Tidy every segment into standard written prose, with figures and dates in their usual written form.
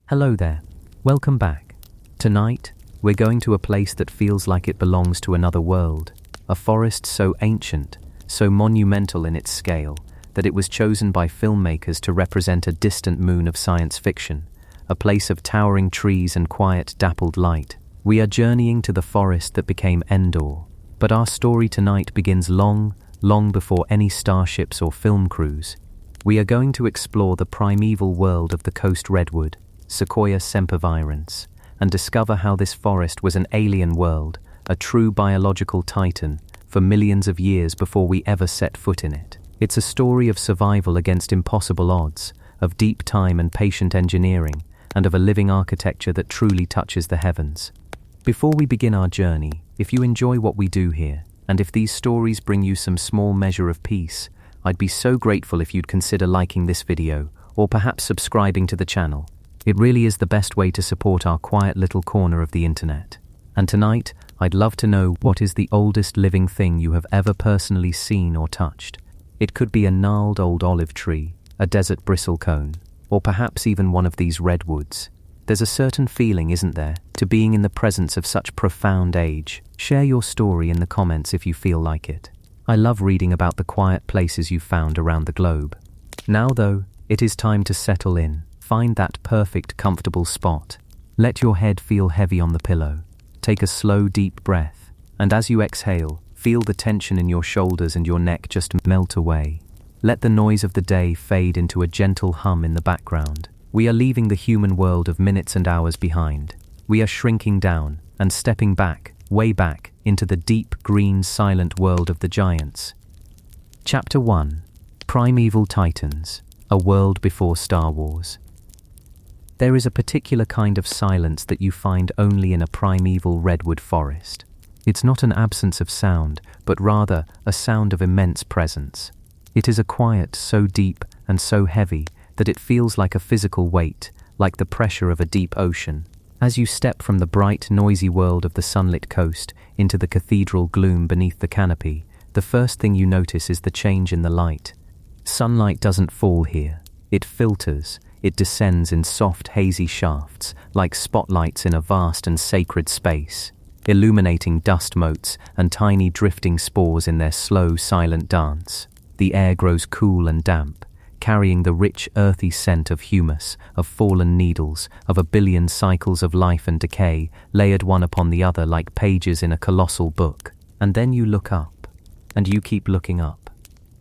Hello there, welcome back. Tonight, we're going to a place that feels like it belongs to another world, a forest so ancient, so monumental in its scale, that it was chosen by filmmakers to represent a distant moon of science fiction, a place of towering trees and quiet dappled light. We are journeying to the forest that became Endor, but our story tonight begins long before any starships or film crews. We are going to explore the primeval world of the coast redwood, Sequoia sempervirens, and discover how this forest was an alien world, a true biological titan, for millions of years before we ever set foot in it. It's a story of survival against impossible odds, of deep time and patient engineering, and of a living architecture that truly touches the heavens. Before we begin our journey, if you enjoy what we do here, and if these stories bring you some small measure of peace, I'd be so grateful if you'd consider liking this video, or perhaps subscribing to the channel. It really is the best way to support our quiet little corner of the internet. And tonight, I'd love to know what is the oldest living thing you have ever personally seen or touched. It could be a gnarled old olive tree, a desert bristlecone, or perhaps even one of these redwoods. There's a certain feeling, isn't there, to being in the presence of such profound age. Share your story in the comments if you feel like it. I love reading about the quiet places you've found around the globe. Now though, it is time to settle in. Find that perfect, comfortable spot. Let your head feel heavy on the pillow. Take a slow, deep breath, and as you exhale, feel the tension in your shoulders and your neck just melt away. Let the noise of the day fade into a gentle hum in the background. We are leaving the human world of minutes and hours behind. We are shrinking down and stepping back, way back, into the deep, green, silent world of the giants. Chapter 1. Primeval Titans, a world before Star Wars. There is a particular kind of silence that you find only in a primeval redwood forest. It's not an absence of sound, but rather a sound of immense presence. It is a quiet so deep and so heavy that it feels like a physical weight, like the pressure of a deep ocean. As you step from the bright, noisy world of the sunlit coast into the cathedral gloom beneath the canopy, the first thing you notice is the change in the light. Sunlight doesn't fall here. It filters. It descends in soft, hazy shafts, like spotlights in a vast and sacred space, illuminating dust motes and tiny drifting spores in their slow, silent dance. The air grows cool and damp, carrying the rich, earthy scent of humus, of fallen needles, of a billion cycles of life and decay, layered one upon the other like pages in a colossal book. And then you look up, and you keep looking up.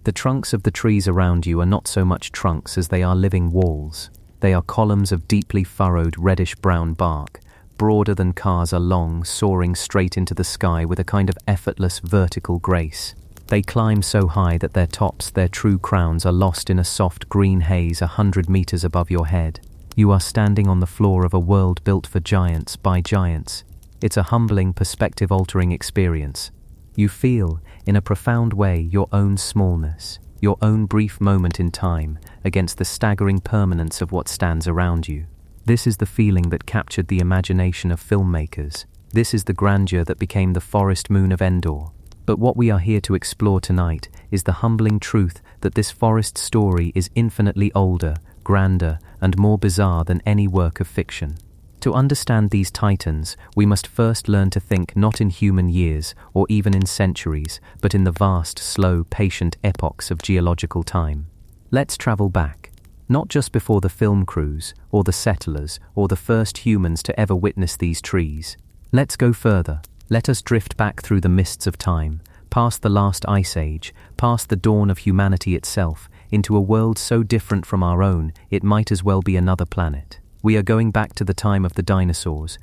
The trunks of the trees around you are not so much trunks as they are living walls. They are columns of deeply furrowed reddish-brown bark, broader than cars are long, soaring straight into the sky with a kind of effortless vertical grace. They climb so high that their tops, their true crowns, are lost in a soft green haze 100 meters above your head. You are standing on the floor of a world built for giants by giants. It's a humbling, perspective-altering experience. You feel, in a profound way, your own smallness, your own brief moment in time, against the staggering permanence of what stands around you. This is the feeling that captured the imagination of filmmakers. This is the grandeur that became the Forest Moon of Endor. But what we are here to explore tonight is the humbling truth that this forest story is infinitely older, grander, and more bizarre than any work of fiction. To understand these titans, we must first learn to think not in human years or even in centuries, but in the vast, slow, patient epochs of geological time. Let's travel back, not just before the film crews, or the settlers, or the first humans to ever witness these trees. Let's go further. Let us drift back through the mists of time, past the last ice age, past the dawn of humanity itself, into a world so different from our own, it might as well be another planet. We are going back to the time of the dinosaurs.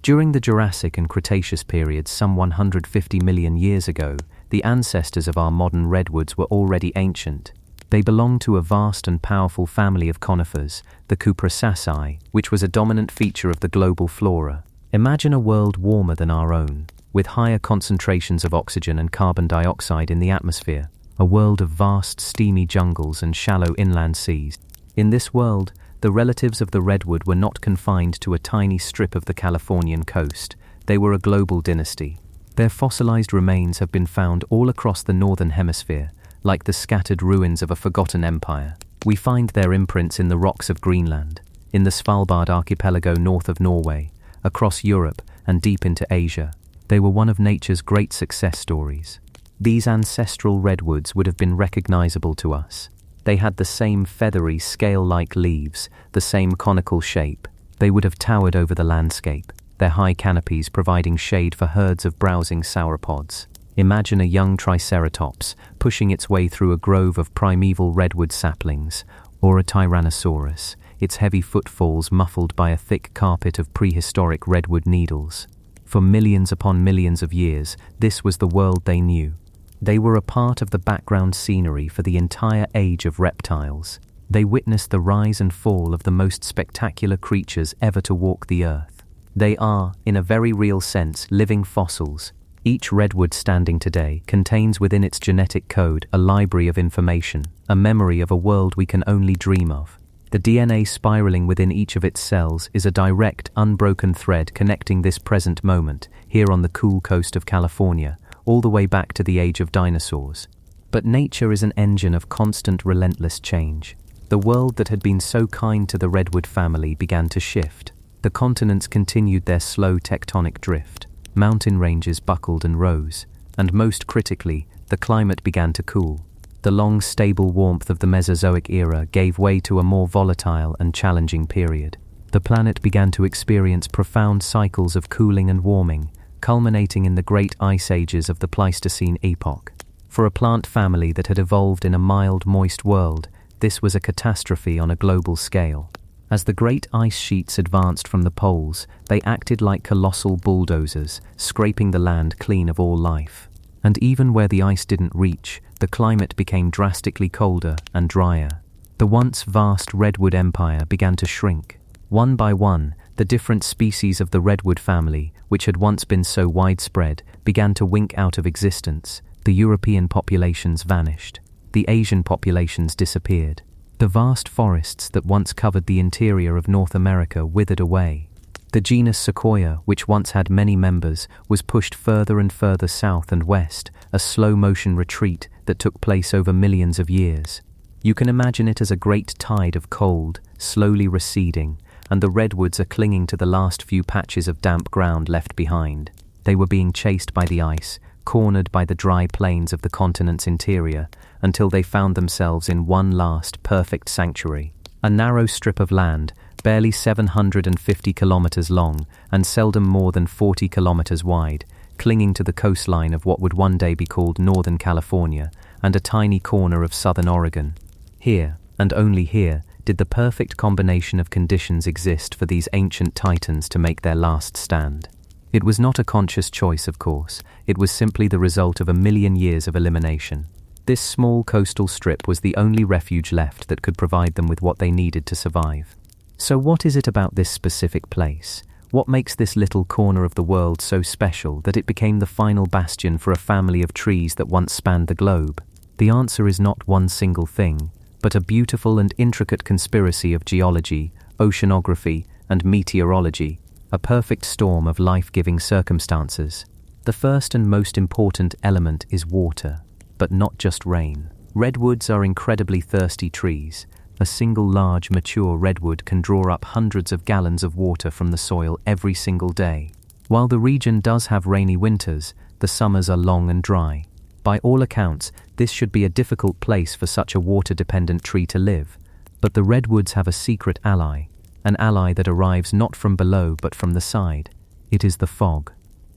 During the Jurassic and Cretaceous periods some 150 million years ago, the ancestors of our modern redwoods were already ancient. They belonged to a vast and powerful family of conifers, the Cupressaceae, which was a dominant feature of the global flora. Imagine a world warmer than our own, with higher concentrations of oxygen and carbon dioxide in the atmosphere, a world of vast, steamy jungles and shallow inland seas. In this world, the relatives of the redwood were not confined to a tiny strip of the Californian coast. They were a global dynasty. Their fossilized remains have been found all across the northern hemisphere, like the scattered ruins of a forgotten empire. We find their imprints in the rocks of Greenland, in the Svalbard archipelago north of Norway, across Europe, and deep into Asia. They were one of nature's great success stories. These ancestral redwoods would have been recognizable to us. They had the same feathery, scale-like leaves, the same conical shape. They would have towered over the landscape, their high canopies providing shade for herds of browsing sauropods. Imagine a young triceratops pushing its way through a grove of primeval redwood saplings, or a tyrannosaurus, its heavy footfalls muffled by a thick carpet of prehistoric redwood needles. For millions upon millions of years, this was the world they knew. They were a part of the background scenery for the entire age of reptiles. They witnessed the rise and fall of the most spectacular creatures ever to walk the earth. They are, in a very real sense, living fossils. Each redwood standing today contains within its genetic code a library of information, a memory of a world we can only dream of. The DNA spiraling within each of its cells is a direct, unbroken thread connecting this present moment, here on the cool coast of California, all the way back to the age of dinosaurs. But nature is an engine of constant, relentless change. The world that had been so kind to the redwood family began to shift. The continents continued their slow tectonic drift. Mountain ranges buckled and rose, and most critically, the climate began to cool. The long, stable warmth of the Mesozoic era gave way to a more volatile and challenging period. The planet began to experience profound cycles of cooling and warming, culminating in the great ice ages of the Pleistocene epoch. For a plant family that had evolved in a mild, moist world, this was a catastrophe on a global scale. As the great ice sheets advanced from the poles, they acted like colossal bulldozers, scraping the land clean of all life. And even where the ice didn't reach, the climate became drastically colder and drier. The once vast redwood empire began to shrink. One by one, the different species of the redwood family, which had once been so widespread, began to wink out of existence. The European populations vanished. The Asian populations disappeared. The vast forests that once covered the interior of North America withered away. The genus Sequoia, which once had many members, was pushed further and further south and west, a slow-motion retreat that took place over millions of years. You can imagine it as a great tide of cold, slowly receding, and the redwoods are clinging to the last few patches of damp ground left behind. They were being chased by the ice, cornered by the dry plains of the continent's interior, until they found themselves in one last, perfect sanctuary. A narrow strip of land, barely 750 kilometers long and seldom more than 40 kilometers wide, clinging to the coastline of what would one day be called Northern California and a tiny corner of southern Oregon. Here, and only here, did the perfect combination of conditions exist for these ancient titans to make their last stand. It was not a conscious choice, of course. It was simply the result of a million years of elimination. This small coastal strip was the only refuge left that could provide them with what they needed to survive. So what is it about this specific place? What makes this little corner of the world so special that it became the final bastion for a family of trees that once spanned the globe? The answer is not one single thing, but a beautiful and intricate conspiracy of geology, oceanography, and meteorology, a perfect storm of life-giving circumstances. The first and most important element is water, but not just rain. Redwoods are incredibly thirsty trees. A single large, mature redwood can draw up hundreds of gallons of water from the soil every single day. While the region does have rainy winters, the summers are long and dry. By all accounts, this should be a difficult place for such a water-dependent tree to live. But the redwoods have a secret ally, an ally that arrives not from below but from the side. It is the fog.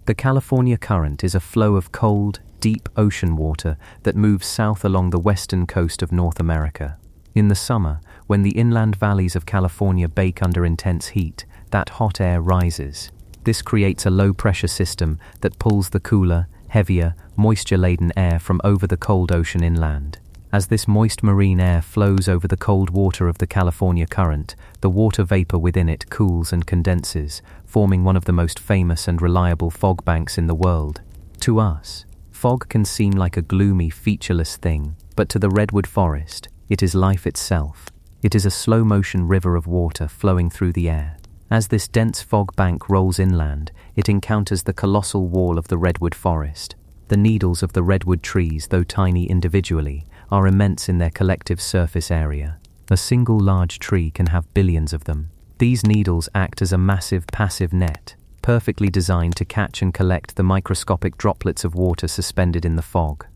The California current is a flow of cold, deep ocean water that moves south along the western coast of North America. In the summer, when the inland valleys of California bake under intense heat, that hot air rises. This creates a low-pressure system that pulls the cooler, heavier, moisture-laden air from over the cold ocean inland. As this moist marine air flows over the cold water of the California current, the water vapor within it cools and condenses, forming one of the most famous and reliable fog banks in the world. To us, fog can seem like a gloomy, featureless thing, but to the redwood forest, it is life itself. It is a slow-motion river of water flowing through the air. As this dense fog bank rolls inland, it encounters the colossal wall of the redwood forest. The needles of the redwood trees, though tiny individually, are immense in their collective surface area. A single large tree can have billions of them. These needles act as a massive passive net, perfectly designed to catch and collect the microscopic droplets of water suspended in the fog.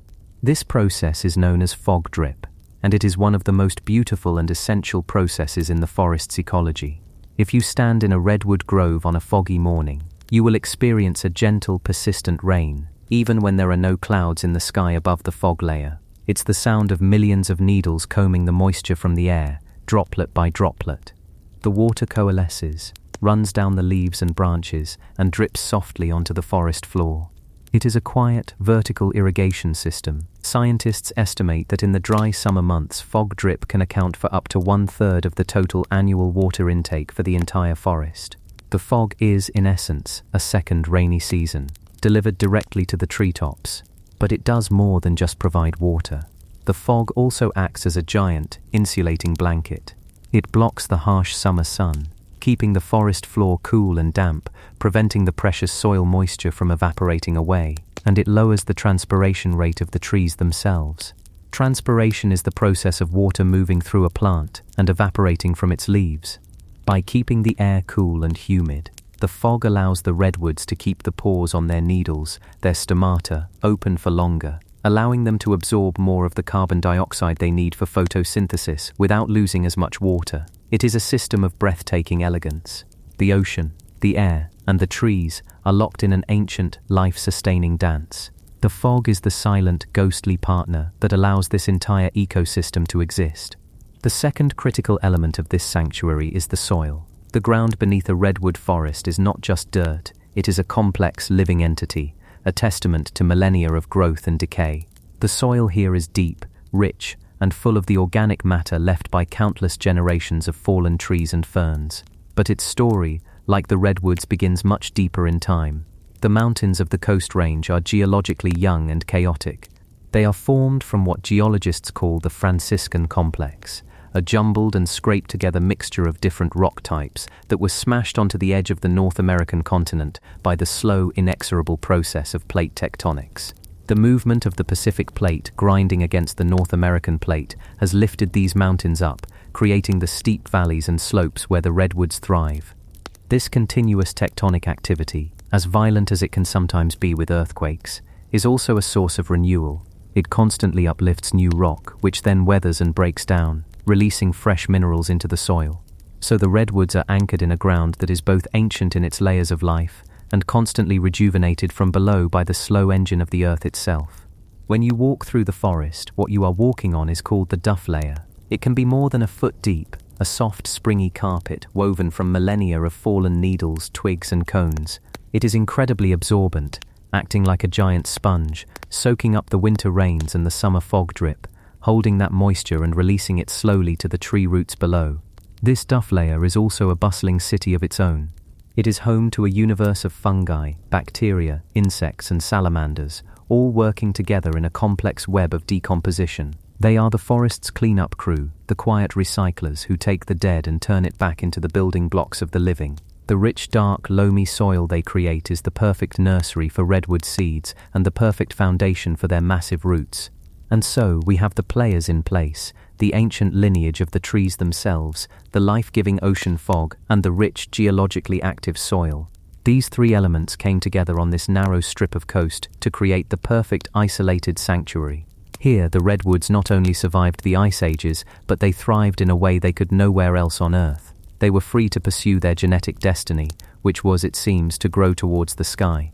This process is known as fog drip, and it is one of the most beautiful and essential processes in the forest's ecology. If you stand in a redwood grove on a foggy morning, you will experience a gentle, persistent rain, even when there are no clouds in the sky above the fog layer. It's the sound of millions of needles combing the moisture from the air, droplet by droplet. The water coalesces, runs down the leaves and branches, and drips softly onto the forest floor. It is a quiet, vertical irrigation system. Scientists estimate that in the dry summer months, fog drip can account for up to 1/3 of the total annual water intake for the entire forest. The fog is, in essence, a second rainy season, delivered directly to the treetops. But it does more than just provide water. The fog also acts as a giant, insulating blanket. It blocks the harsh summer sun, keeping the forest floor cool and damp, preventing the precious soil moisture from evaporating away, and it lowers the transpiration rate of the trees themselves. Transpiration is the process of water moving through a plant and evaporating from its leaves. By keeping the air cool and humid, the fog allows the redwoods to keep the pores on their needles, their stomata, open for longer, allowing them to absorb more of the carbon dioxide they need for photosynthesis without losing as much water. It is a system of breathtaking elegance. The ocean, the air, and the trees are locked in an ancient, life-sustaining dance. The fog is the silent, ghostly partner that allows this entire ecosystem to exist. The second critical element of this sanctuary is the soil. The ground beneath a redwood forest is not just dirt, it is a complex living entity, a testament to millennia of growth and decay. The soil here is deep, rich, and full of the organic matter left by countless generations of fallen trees and ferns. But its story, like the redwoods, begins much deeper in time. The mountains of the Coast Range are geologically young and chaotic. They are formed from what geologists call the Franciscan complex, a jumbled and scraped-together mixture of different rock types that was smashed onto the edge of the North American continent by the slow, inexorable process of plate tectonics. The movement of the Pacific Plate grinding against the North American plate has lifted these mountains up, creating the steep valleys and slopes where the redwoods thrive. This continuous tectonic activity, as violent as it can sometimes be with earthquakes, is also a source of renewal. It constantly uplifts new rock, which then weathers and breaks down, releasing fresh minerals into the soil. So the redwoods are anchored in a ground that is both ancient in its layers of life and constantly rejuvenated from below by the slow engine of the earth itself. When you walk through the forest, what you are walking on is called the duff layer. It can be more than a foot deep, a soft, springy carpet woven from millennia of fallen needles, twigs, and cones. It is incredibly absorbent, acting like a giant sponge, soaking up the winter rains and the summer fog drip, holding that moisture and releasing it slowly to the tree roots below. This duff layer is also a bustling city of its own. It is home to a universe of fungi, bacteria, insects, and salamanders, all working together in a complex web of decomposition. They are the forest's cleanup crew, the quiet recyclers who take the dead and turn it back into the building blocks of the living. The rich, dark, loamy soil they create is the perfect nursery for redwood seeds and the perfect foundation for their massive roots. And so we have the players in place, the ancient lineage of the trees themselves, the life-giving ocean fog, and the rich, geologically active soil. These three elements came together on this narrow strip of coast to create the perfect isolated sanctuary. Here, the redwoods not only survived the ice ages, but they thrived in a way they could nowhere else on Earth. They were free to pursue their genetic destiny, which was, it seems, to grow towards the sky.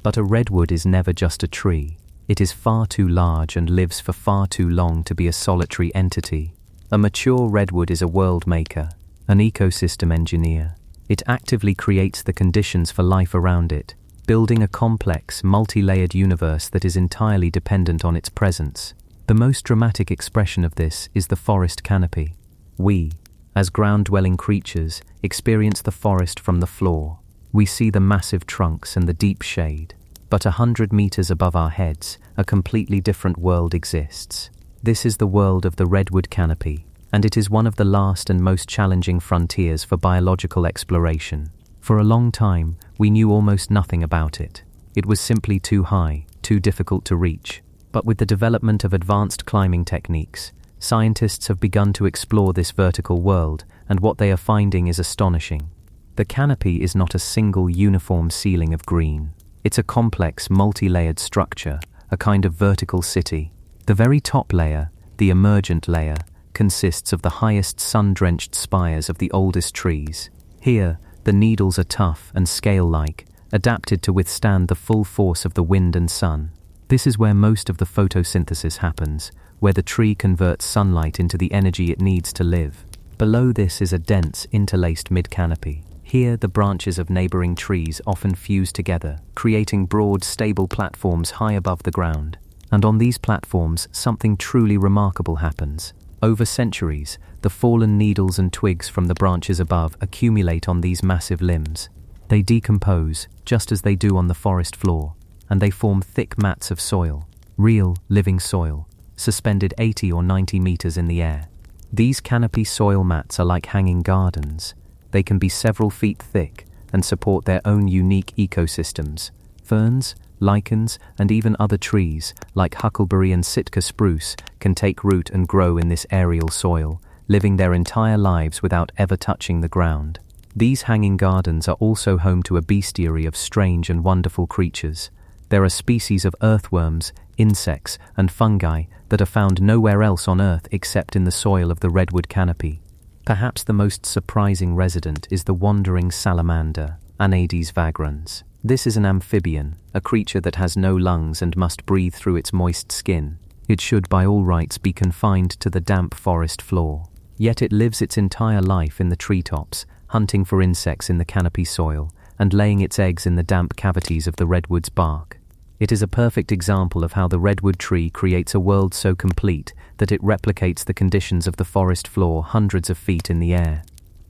But a redwood is never just a tree. It is far too large and lives for far too long to be a solitary entity. A mature redwood is a world maker, an ecosystem engineer. It actively creates the conditions for life around it, building a complex, multi-layered universe that is entirely dependent on its presence. The most dramatic expression of this is the forest canopy. We, as ground-dwelling creatures, experience the forest from the floor. We see the massive trunks and the deep shade. But 100 meters above our heads, a completely different world exists. This is the world of the redwood canopy, and it is one of the last and most challenging frontiers for biological exploration. For a long time, we knew almost nothing about it. It was simply too high, too difficult to reach. But with the development of advanced climbing techniques, Scientists have begun to explore this vertical world, and what they are finding is astonishing. The canopy is not a single uniform ceiling of green. It's a complex, multi-layered structure, a kind of vertical city. The very top layer, the emergent layer, consists of the highest sun-drenched spires of the oldest trees. Here, the needles are tough and scale-like, adapted to withstand the full force of the wind and sun. This is where most of the photosynthesis happens, where the tree converts sunlight into the energy it needs to live. Below this is a dense, interlaced mid-canopy. Here, the branches of neighboring trees often fuse together, creating broad, stable platforms high above the ground. And on these platforms, something truly remarkable happens. Over centuries, the fallen needles and twigs from the branches above accumulate on these massive limbs. They decompose, just as they do on the forest floor, and they form thick mats of soil, real, living soil, suspended 80 or 90 meters in the air. These canopy soil mats are like hanging gardens. They can be several feet thick and support their own unique ecosystems. Ferns, lichens, and even other trees, like huckleberry and Sitka spruce, can take root and grow in this aerial soil, living their entire lives without ever touching the ground. These hanging gardens are also home to a bestiary of strange and wonderful creatures. There are species of earthworms, insects, and fungi that are found nowhere else on Earth except in the soil of the redwood canopy. Perhaps the most surprising resident is the wandering salamander, Anades vagrans. This is an amphibian, a creature that has no lungs and must breathe through its moist skin. It should by all rights be confined to the damp forest floor. Yet it lives its entire life in the treetops, hunting for insects in the canopy soil, and laying its eggs in the damp cavities of the redwood's bark. It is a perfect example of how the redwood tree creates a world so complete that it replicates the conditions of the forest floor hundreds of feet in the air.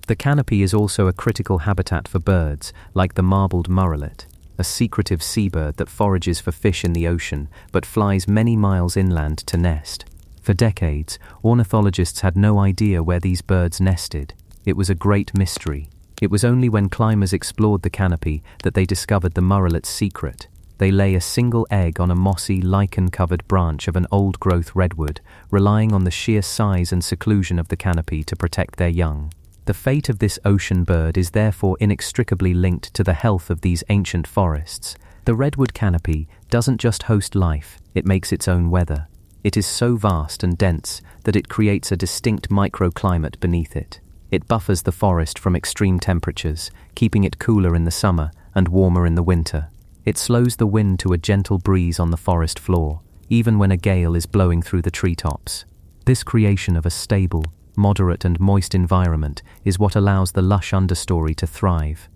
The canopy is also a critical habitat for birds, like the marbled murrelet, a secretive seabird that forages for fish in the ocean but flies many miles inland to nest. For decades, ornithologists had no idea where these birds nested. It was a great mystery. It was only when climbers explored the canopy that they discovered the murrelet's secret. They lay a single egg on a mossy, lichen-covered branch of an old-growth redwood, relying on the sheer size and seclusion of the canopy to protect their young. The fate of this ocean bird is therefore inextricably linked to the health of these ancient forests. The redwood canopy doesn't just host life, it makes its own weather. It is so vast and dense that it creates a distinct microclimate beneath it. It buffers the forest from extreme temperatures, keeping it cooler in the summer and warmer in the winter. It slows the wind to a gentle breeze on the forest floor, even when a gale is blowing through the treetops. This creation of a stable, moderate and moist environment is what allows the lush understory to thrive.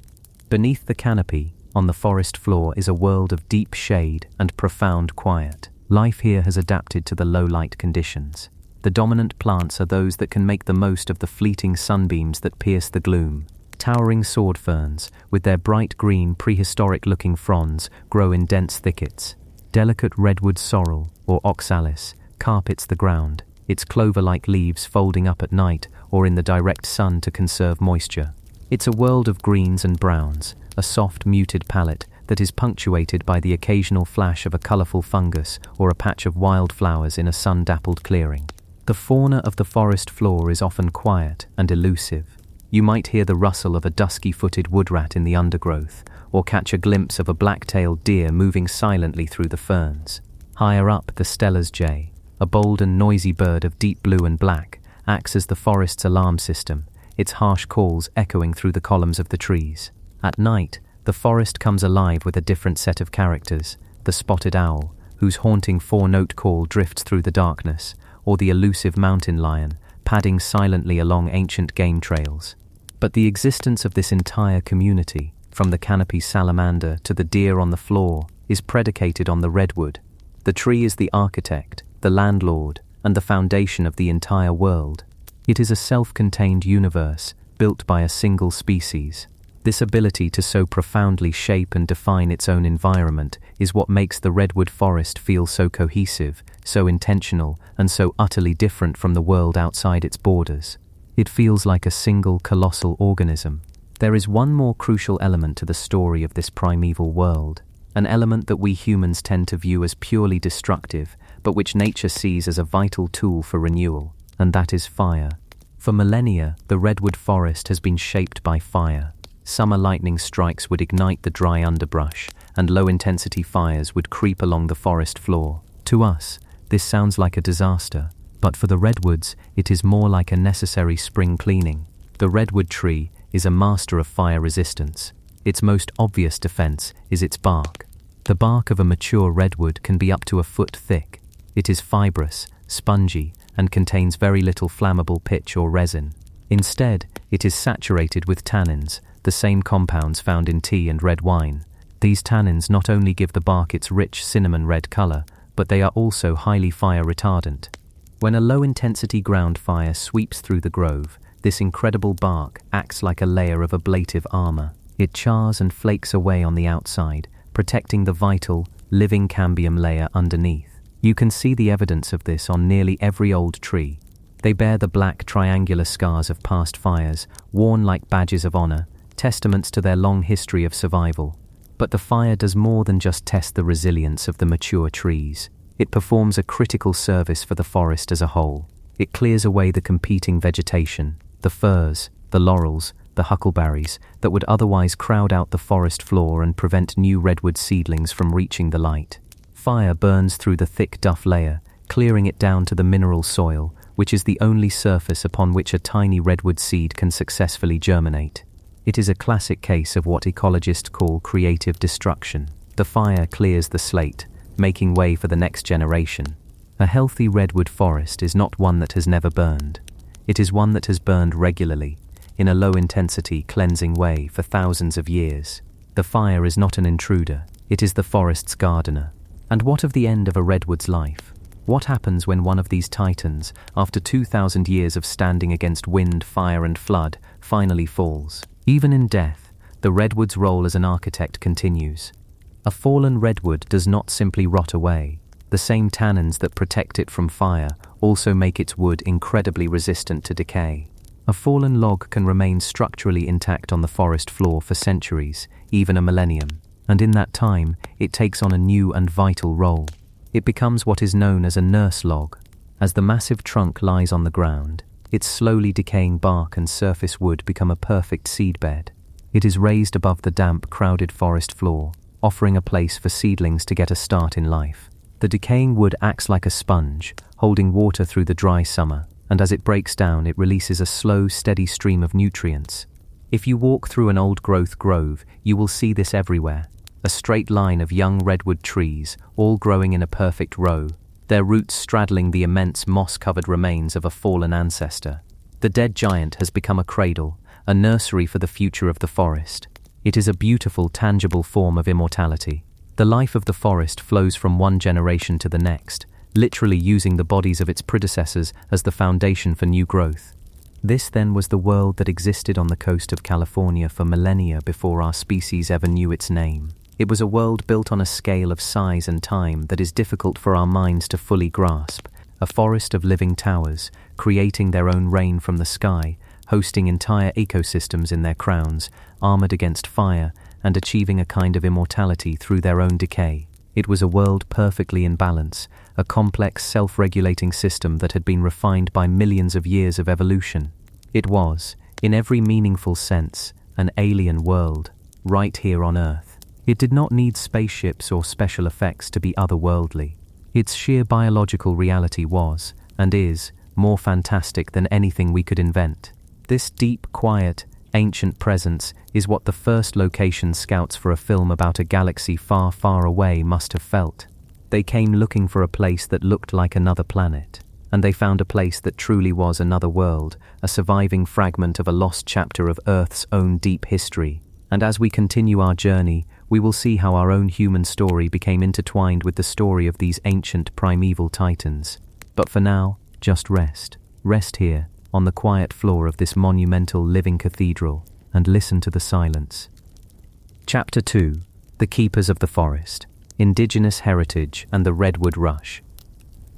Beneath the canopy, on the forest floor, is a world of deep shade and profound quiet. Life here has adapted to the low-light conditions. The dominant plants are those that can make the most of the fleeting sunbeams that pierce the gloom. Towering sword ferns, with their bright green, prehistoric-looking fronds, grow in dense thickets. Delicate redwood sorrel, or oxalis, carpets the ground, its clover-like leaves folding up at night or in the direct sun to conserve moisture. It's a world of greens and browns, a soft, muted palette that is punctuated by the occasional flash of a colorful fungus or a patch of wildflowers in a sun-dappled clearing. The fauna of the forest floor is often quiet and elusive. You might hear the rustle of a dusky-footed woodrat in the undergrowth, or catch a glimpse of a black-tailed deer moving silently through the ferns. Higher up, the Steller's jay, a bold and noisy bird of deep blue and black, acts as the forest's alarm system, its harsh calls echoing through the columns of the trees. At night, the forest comes alive with a different set of characters: the spotted owl, whose haunting four-note call drifts through the darkness, or the elusive mountain lion, padding silently along ancient game trails. But the existence of this entire community, from the canopy salamander to the deer on the floor, is predicated on the redwood. The tree is the architect, the landlord, and the foundation of the entire world. It is a self-contained universe, built by a single species. This ability to so profoundly shape and define its own environment is what makes the redwood forest feel so cohesive, so intentional, and so utterly different from the world outside its borders. It feels like a single colossal organism. There is one more crucial element to the story of this primeval world, an element that we humans tend to view as purely destructive, but which nature sees as a vital tool for renewal. and that is fire. For millennia, the redwood forest has been shaped by fire. Summer lightning strikes would ignite the dry underbrush, and low-intensity fires would creep along the forest floor. To us, this sounds like a disaster, but for the redwoods, it is more like a necessary spring cleaning. The redwood tree is a master of fire resistance. Its most obvious defense is its bark. The bark of a mature redwood can be up to a foot thick. It is fibrous, spongy, and contains very little flammable pitch or resin. Instead, it is saturated with tannins, the same compounds found in tea and red wine. These tannins not only give the bark its rich cinnamon red color, but they are also highly fire retardant. When a low-intensity ground fire sweeps through the grove, this incredible bark acts like a layer of ablative armor. It chars and flakes away on the outside, protecting the vital, living cambium layer underneath. You can see the evidence of this on nearly every old tree. They bear the black triangular scars of past fires, worn like badges of honor, testaments to their long history of survival. But the fire does more than just test the resilience of the mature trees. It performs a critical service for the forest as a whole. It clears away the competing vegetation, the firs, the laurels, the huckleberries that would otherwise crowd out the forest floor and prevent new redwood seedlings from reaching the light. Fire burns through the thick duff layer, clearing it down to the mineral soil, which is the only surface upon which a tiny redwood seed can successfully germinate. It is a classic case of what ecologists call creative destruction. The fire clears the slate, making way for the next generation. A healthy redwood forest is not one that has never burned. It is one that has burned regularly, in a low-intensity, cleansing way for thousands of years. The fire is not an intruder, it is the forest's gardener. And what of the end of a redwood's life? What happens when one of these titans, after 2,000 years of standing against wind, fire and flood, finally falls? Even in death, the redwood's role as an architect continues. A fallen redwood does not simply rot away. The same tannins that protect it from fire also make its wood incredibly resistant to decay. A fallen log can remain structurally intact on the forest floor for centuries, even a millennium. And in that time, it takes on a new and vital role. It becomes what is known as a nurse log. As the massive trunk lies on the ground, its slowly decaying bark and surface wood become a perfect seedbed. It is raised above the damp, crowded forest floor, offering a place for seedlings to get a start in life. The decaying wood acts like a sponge, holding water through the dry summer, and as it breaks down, it releases a slow, steady stream of nutrients. If you walk through an old-growth grove, you will see this everywhere. A straight line of young redwood trees, all growing in a perfect row, their roots straddling the immense moss-covered remains of a fallen ancestor. The dead giant has become a cradle, a nursery for the future of the forest. It is a beautiful, tangible form of immortality. The life of the forest flows from one generation to the next, literally using the bodies of its predecessors as the foundation for new growth. This then was the world that existed on the coast of California for millennia before our species ever knew its name. It was a world built on a scale of size and time that is difficult for our minds to fully grasp. A forest of living towers, creating their own rain from the sky, hosting entire ecosystems in their crowns, armored against fire, and achieving a kind of immortality through their own decay. It was a world perfectly in balance, a complex, self-regulating system that had been refined by millions of years of evolution. It was, in every meaningful sense, an alien world, right here on Earth. It did not need spaceships or special effects to be otherworldly. Its sheer biological reality was, and is, more fantastic than anything we could invent. This deep, quiet, ancient presence is what the first location scouts for a film about a galaxy far, far away must have felt. They came looking for a place that looked like another planet, and they found a place that truly was another world, a surviving fragment of a lost chapter of Earth's own deep history. And as we continue our journey, we will see how our own human story became intertwined with the story of these ancient primeval titans. But for now, just rest. Rest here, on the quiet floor of this monumental living cathedral, and listen to the silence. Chapter 2. The Keepers of the Forest, Indigenous Heritage and the Redwood Rush.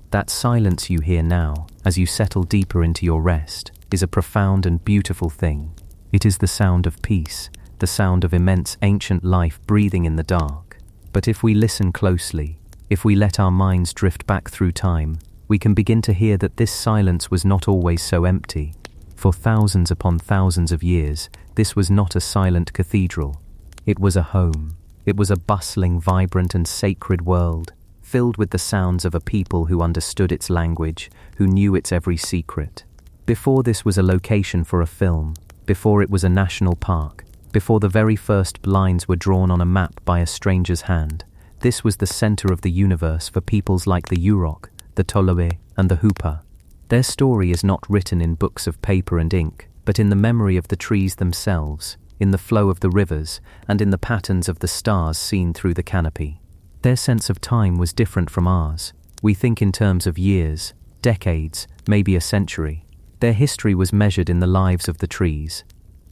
That silence you hear now, as you settle deeper into your rest, is a profound and beautiful thing. It is the sound of peace, the sound of immense ancient life breathing in the dark. But if we listen closely, if we let our minds drift back through time, we can begin to hear that this silence was not always so empty. For thousands upon thousands of years, this was not a silent cathedral. It was a home. It was a bustling, vibrant and sacred world, filled with the sounds of a people who understood its language, who knew its every secret. Before this was a location for a film, before it was a national park, before the very first lines were drawn on a map by a stranger's hand, this was the center of the universe for peoples like the Ewok, the Toloe, and the Hoopa. Their story is not written in books of paper and ink, but in the memory of the trees themselves, in the flow of the rivers, and in the patterns of the stars seen through the canopy. Their sense of time was different from ours. We think in terms of years, decades, maybe a century. Their history was measured in the lives of the trees.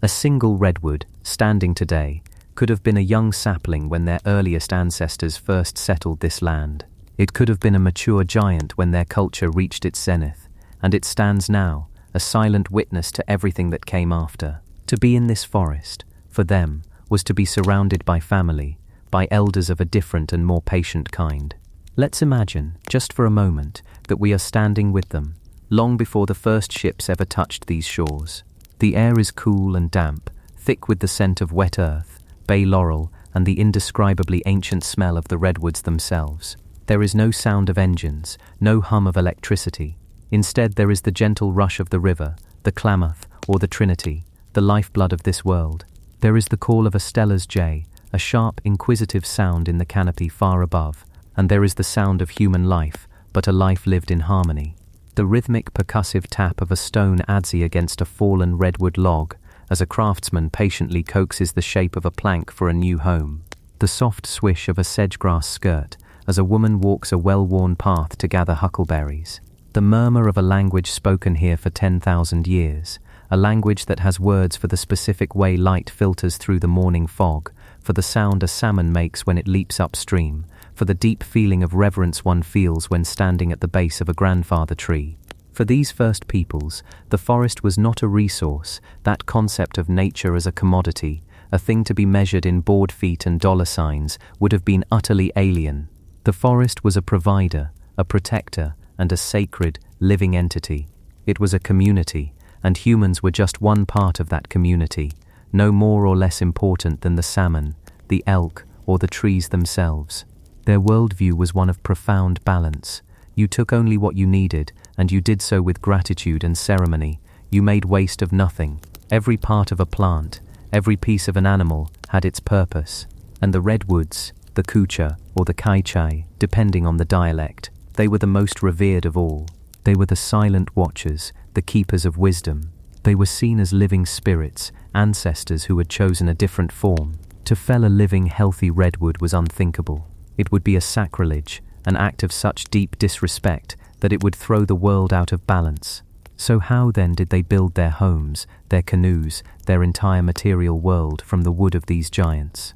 A single redwood, standing today, could have been a young sapling when their earliest ancestors first settled this land. It could have been a mature giant when their culture reached its zenith, and it stands now, a silent witness to everything that came after. To be in this forest, for them, was to be surrounded by family, by elders of a different and more patient kind. Let's imagine, just for a moment, that we are standing with them, long before the first ships ever touched these shores. The air is cool and damp, thick with the scent of wet earth, bay laurel, and the indescribably ancient smell of the redwoods themselves. There is no sound of engines, no hum of electricity. Instead, there is the gentle rush of the river, the Klamath, or the Trinity, the lifeblood of this world. There is the call of a Steller's jay, a sharp, inquisitive sound in the canopy far above, and there is the sound of human life, but a life lived in harmony. The rhythmic, percussive tap of a stone adze against a fallen redwood log, as a craftsman patiently coaxes the shape of a plank for a new home. The soft swish of a sedgegrass skirt, as a woman walks a well-worn path to gather huckleberries. The murmur of a language spoken here for 10,000 years, a language that has words for the specific way light filters through the morning fog, for the sound a salmon makes when it leaps upstream, for the deep feeling of reverence one feels when standing at the base of a grandfather tree. For these first peoples, the forest was not a resource, that concept of nature as a commodity, a thing to be measured in board feet and dollar signs, would have been utterly alien. The forest was a provider, a protector, and a sacred, living entity. It was a community, and humans were just one part of that community, no more or less important than the salmon, the elk, or the trees themselves. Their worldview was one of profound balance. You took only what you needed, and you did so with gratitude and ceremony. You made waste of nothing. Every part of a plant, every piece of an animal, had its purpose. And the redwoods, the kucha, or the kaichai, depending on the dialect, they were the most revered of all. They were the silent watchers, the keepers of wisdom. They were seen as living spirits, ancestors who had chosen a different form. To fell a living, healthy redwood was unthinkable. It would be a sacrilege, an act of such deep disrespect that it would throw the world out of balance. So how then did they build their homes, their canoes, their entire material world from the wood of these giants?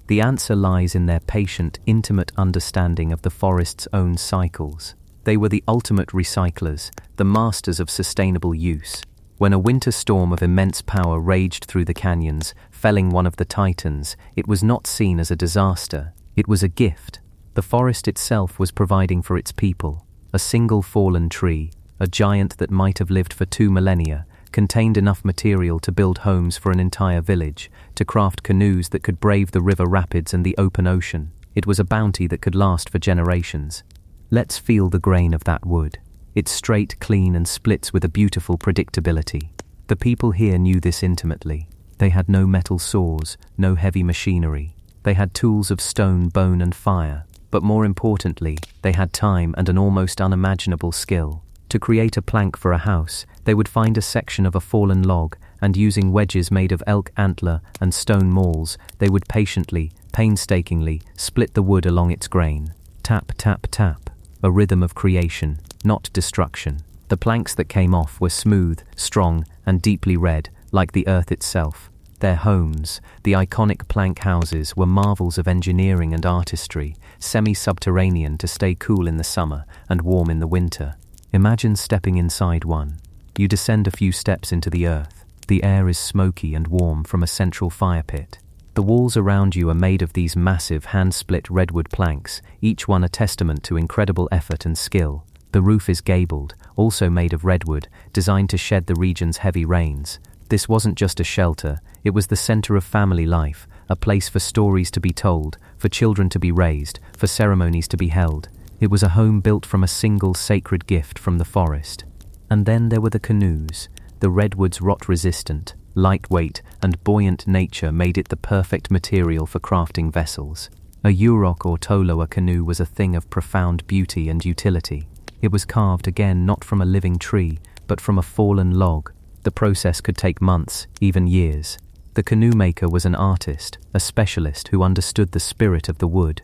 The answer lies in their patient, intimate understanding of the forest's own cycles. They were the ultimate recyclers, the masters of sustainable use. When a winter storm of immense power raged through the canyons, felling one of the titans, it was not seen as a disaster. It was a gift. The forest itself was providing for its people. A single fallen tree, a giant that might have lived for 2 millennia, contained enough material to build homes for an entire village, to craft canoes that could brave the river rapids and the open ocean. It was a bounty that could last for generations. Let's feel the grain of that wood. It's straight, clean, and splits with a beautiful predictability. The people here knew this intimately. They had no metal saws, no heavy machinery. They had tools of stone, bone, and fire. But more importantly, they had time and an almost unimaginable skill. To create a plank for a house, they would find a section of a fallen log, and using wedges made of elk antler and stone mauls, they would patiently, painstakingly, split the wood along its grain. Tap, tap, tap. A rhythm of creation, not destruction. The planks that came off were smooth, strong, and deeply red, like the earth itself. Their homes, the iconic plank houses, were marvels of engineering and artistry, semi-subterranean to stay cool in the summer and warm in the winter. Imagine stepping inside one. You descend a few steps into the earth. The air is smoky and warm from a central fire pit. The walls around you are made of these massive hand-split redwood planks, each one a testament to incredible effort and skill. The roof is gabled, also made of redwood, designed to shed the region's heavy rains. This wasn't just a shelter, it was the center of family life, a place for stories to be told, for children to be raised, for ceremonies to be held. It was a home built from a single sacred gift from the forest. And then there were the canoes. The redwoods' rot-resistant, lightweight, and buoyant nature made it the perfect material for crafting vessels. A Ewok or Toloa canoe was a thing of profound beauty and utility. It was carved again not from a living tree, but from a fallen log. The process could take months, even years. The canoe maker was an artist, a specialist who understood the spirit of the wood.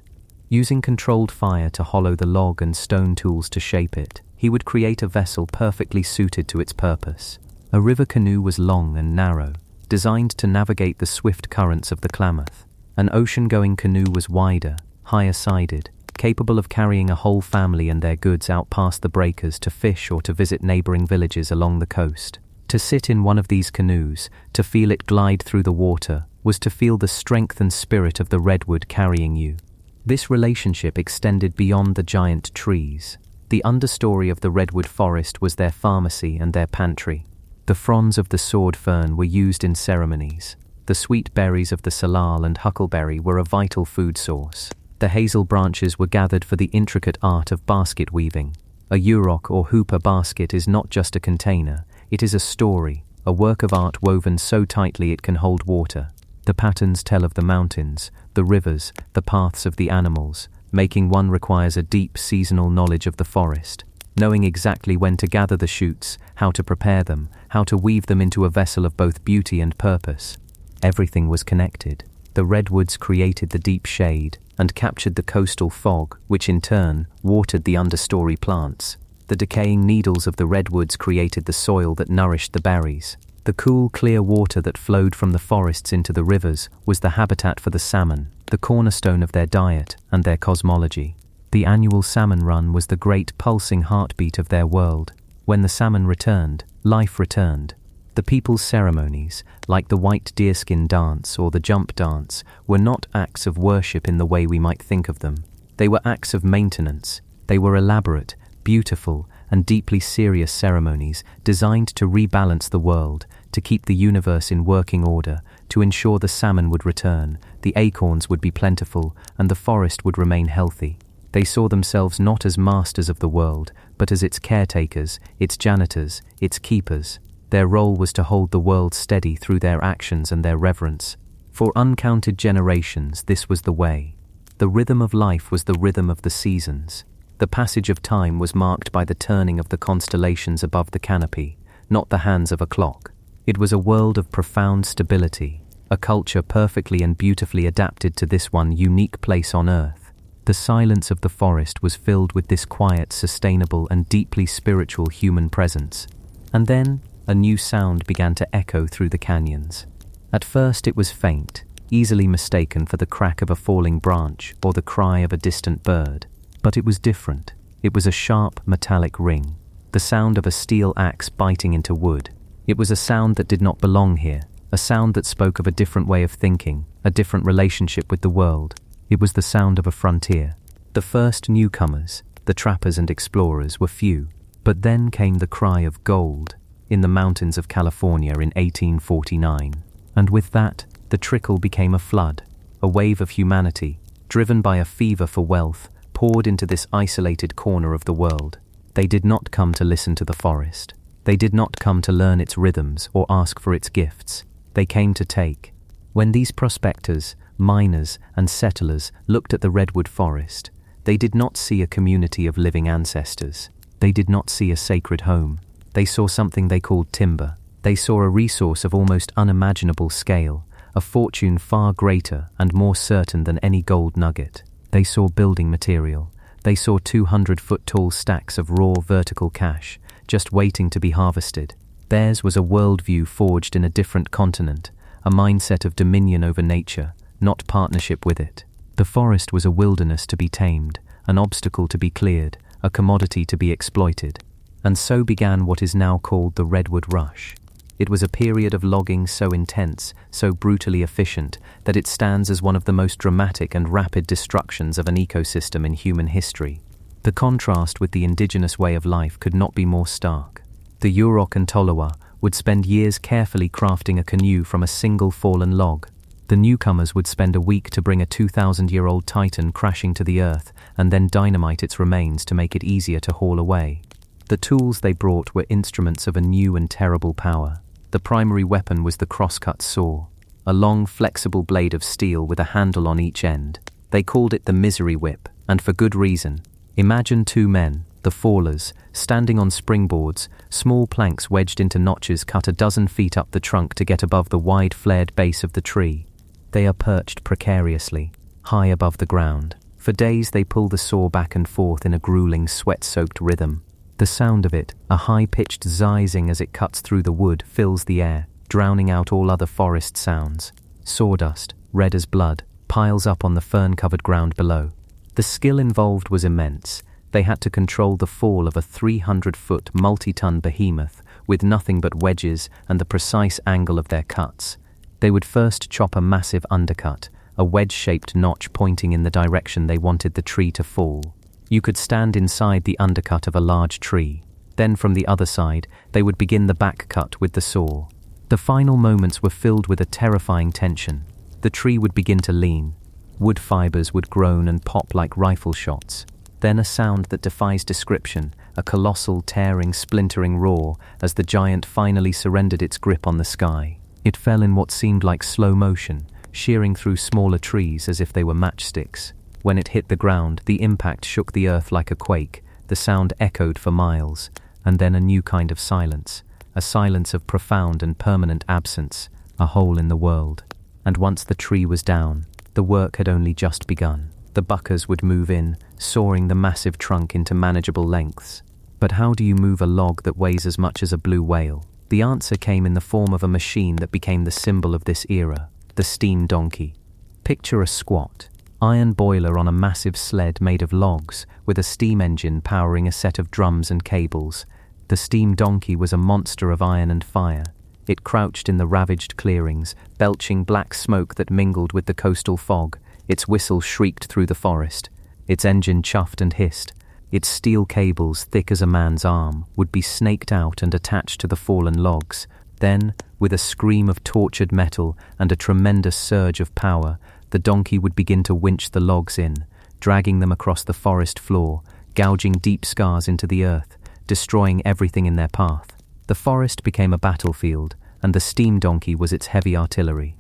Using controlled fire to hollow the log and stone tools to shape it, he would create a vessel perfectly suited to its purpose. A river canoe was long and narrow, designed to navigate the swift currents of the Klamath. An ocean-going canoe was wider, higher-sided, capable of carrying a whole family and their goods out past the breakers to fish or to visit neighboring villages along the coast. To sit in one of these canoes, to feel it glide through the water, was to feel the strength and spirit of the redwood carrying you. This relationship extended beyond the giant trees. The understory of the redwood forest was their pharmacy and their pantry. The fronds of the sword fern were used in ceremonies. The sweet berries of the salal and huckleberry were a vital food source. The hazel branches were gathered for the intricate art of basket weaving. A Ewok or hooper basket is not just a container, it is a story, a work of art woven so tightly it can hold water. The patterns tell of the mountains, the rivers, the paths of the animals. Making one requires a deep seasonal knowledge of the forest, knowing exactly when to gather the shoots, how to prepare them, how to weave them into a vessel of both beauty and purpose. Everything was connected. The redwoods created the deep shade and captured the coastal fog, which in turn watered the understory plants. The decaying needles of the redwoods created the soil that nourished the berries. The cool, clear water that flowed from the forests into the rivers was the habitat for the salmon, the cornerstone of their diet and their cosmology. The annual salmon run was the great pulsing heartbeat of their world. When the salmon returned, life returned. The people's ceremonies, like the white deerskin dance or the jump dance, were not acts of worship in the way we might think of them. They were acts of maintenance. They were elaborate, beautiful, and deeply serious ceremonies designed to rebalance the world, to keep the universe in working order, to ensure the salmon would return, the acorns would be plentiful, and the forest would remain healthy. They saw themselves not as masters of the world, but as its caretakers, its janitors, its keepers. Their role was to hold the world steady through their actions and their reverence. For uncounted generations, this was the way. The rhythm of life was the rhythm of the seasons. The passage of time was marked by the turning of the constellations above the canopy, not the hands of a clock. It was a world of profound stability, a culture perfectly and beautifully adapted to this one unique place on Earth. The silence of the forest was filled with this quiet, sustainable, and deeply spiritual human presence. And then, a new sound began to echo through the canyons. At first it was faint, easily mistaken for the crack of a falling branch or the cry of a distant bird. But it was different. It was a sharp, metallic ring, the sound of a steel axe biting into wood. It was a sound that did not belong here, a sound that spoke of a different way of thinking, a different relationship with the world. It was the sound of a frontier. The first newcomers, the trappers and explorers, were few, but then came the cry of gold in the mountains of California in 1849. And with that, the trickle became a flood, a wave of humanity, driven by a fever for wealth, poured into this isolated corner of the world. They did not come to listen to the forest. They did not come to learn its rhythms or ask for its gifts. They came to take. When these prospectors, miners, and settlers looked at the redwood forest, they did not see a community of living ancestors. They did not see a sacred home. They saw something they called timber. They saw a resource of almost unimaginable scale, a fortune far greater and more certain than any gold nugget. They saw building material. They saw 200-foot-tall stacks of raw vertical cash, just waiting to be harvested. Theirs was a worldview forged in a different continent, a mindset of dominion over nature, not partnership with it. The forest was a wilderness to be tamed, an obstacle to be cleared, a commodity to be exploited. And so began what is now called the Redwood Rush. It was a period of logging so intense, so brutally efficient, that it stands as one of the most dramatic and rapid destructions of an ecosystem in human history. The contrast with the indigenous way of life could not be more stark. The Ewok and Tolowa would spend years carefully crafting a canoe from a single fallen log. The newcomers would spend a week to bring a 2,000-year-old titan crashing to the earth and then dynamite its remains to make it easier to haul away. The tools they brought were instruments of a new and terrible power. The primary weapon was the crosscut saw, a long, flexible blade of steel with a handle on each end. They called it the misery whip, and for good reason. Imagine two men, the fallers, standing on springboards, small planks wedged into notches cut a dozen feet up the trunk to get above the wide flared base of the tree. They are perched precariously, high above the ground. For days they pull the saw back and forth in a grueling, sweat-soaked rhythm. The sound of it, a high-pitched zizing as it cuts through the wood, fills the air, drowning out all other forest sounds. Sawdust, red as blood, piles up on the fern-covered ground below. The skill involved was immense. They had to control the fall of a 300-foot, multi-ton behemoth with nothing but wedges and the precise angle of their cuts. They would first chop a massive undercut, a wedge-shaped notch pointing in the direction they wanted the tree to fall. You could stand inside the undercut of a large tree. Then from the other side, they would begin the back cut with the saw. The final moments were filled with a terrifying tension. The tree would begin to lean. Wood fibers would groan and pop like rifle shots. Then a sound that defies description, a colossal, tearing, splintering roar as the giant finally surrendered its grip on the sky. It fell in what seemed like slow motion, shearing through smaller trees as if they were matchsticks. When it hit the ground, the impact shook the earth like a quake. The sound echoed for miles, and then a new kind of silence, a silence of profound and permanent absence, a hole in the world. And once the tree was down, the work had only just begun. The buckers would move in, sawing the massive trunk into manageable lengths. But how do you move a log that weighs as much as a blue whale? The answer came in the form of a machine that became the symbol of this era, the steam donkey. Picture a squat, iron boiler on a massive sled made of logs, with a steam engine powering a set of drums and cables. The steam donkey was a monster of iron and fire. It crouched in the ravaged clearings, belching black smoke that mingled with the coastal fog. Its whistle shrieked through the forest. Its engine chuffed and hissed. Its steel cables, thick as a man's arm, would be snaked out and attached to the fallen logs. Then, with a scream of tortured metal and a tremendous surge of power, the donkey would begin to winch the logs in, dragging them across the forest floor, gouging deep scars into the earth, destroying everything in their path. The forest became a battlefield, and the steam donkey was its heavy artillery.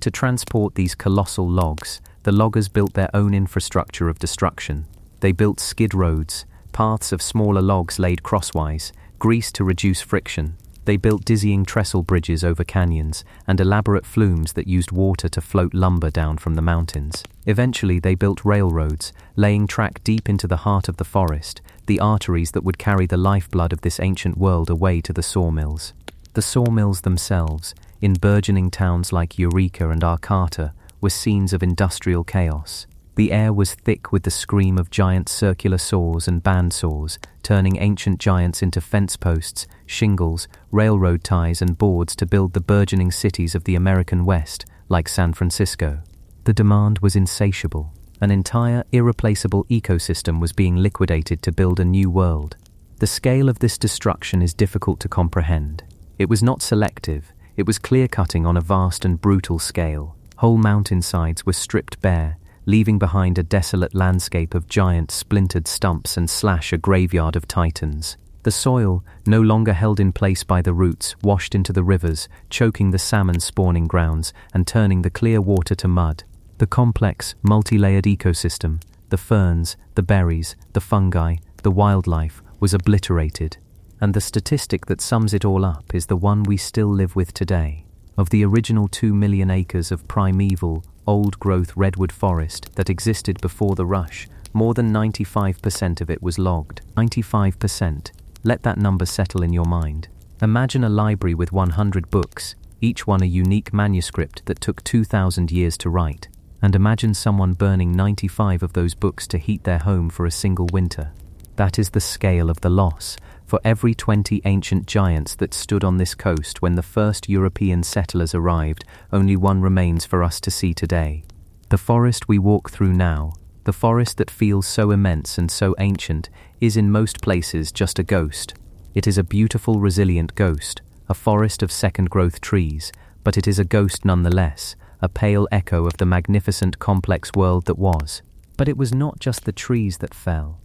To transport these colossal logs, the loggers built their own infrastructure of destruction. They built skid roads, paths of smaller logs laid crosswise, greased to reduce friction. They built dizzying trestle bridges over canyons and elaborate flumes that used water to float lumber down from the mountains. Eventually they built railroads, laying track deep into the heart of the forest, the arteries that would carry the lifeblood of this ancient world away to the sawmills. The sawmills themselves, in burgeoning towns like Eureka and Arcata, were scenes of industrial chaos. The air was thick with the scream of giant circular saws and bandsaws, turning ancient giants into fence posts, shingles, railroad ties and boards to build the burgeoning cities of the American West, like San Francisco. The demand was insatiable. An entire, irreplaceable ecosystem was being liquidated to build a new world. The scale of this destruction is difficult to comprehend. It was not selective, it was clear-cutting on a vast and brutal scale. Whole mountainsides were stripped bare, leaving behind a desolate landscape of giant splintered stumps and a graveyard of titans. The soil, no longer held in place by the roots, washed into the rivers, choking the salmon spawning grounds and turning the clear water to mud. The complex, multi-layered ecosystem, the ferns, the berries, the fungi, the wildlife, was obliterated. And the statistic that sums it all up is the one we still live with today. Of the original 2 million acres of primeval, old-growth redwood forest that existed before the rush, more than 95% of it was logged. 95%. Let that number settle in your mind. Imagine a library with 100 books, each one a unique manuscript that took 2,000 years to write. And imagine someone burning 95 of those books to heat their home for a single winter. That is the scale of the loss. For every 20 ancient giants that stood on this coast when the first European settlers arrived, only one remains for us to see today. The forest we walk through now, The forest that feels so immense and so ancient is in most places just a ghost. It is a beautiful, resilient ghost, a forest of second-growth trees, but it is a ghost nonetheless, a pale echo of the magnificent, complex world that was. But it was not just the trees that fell.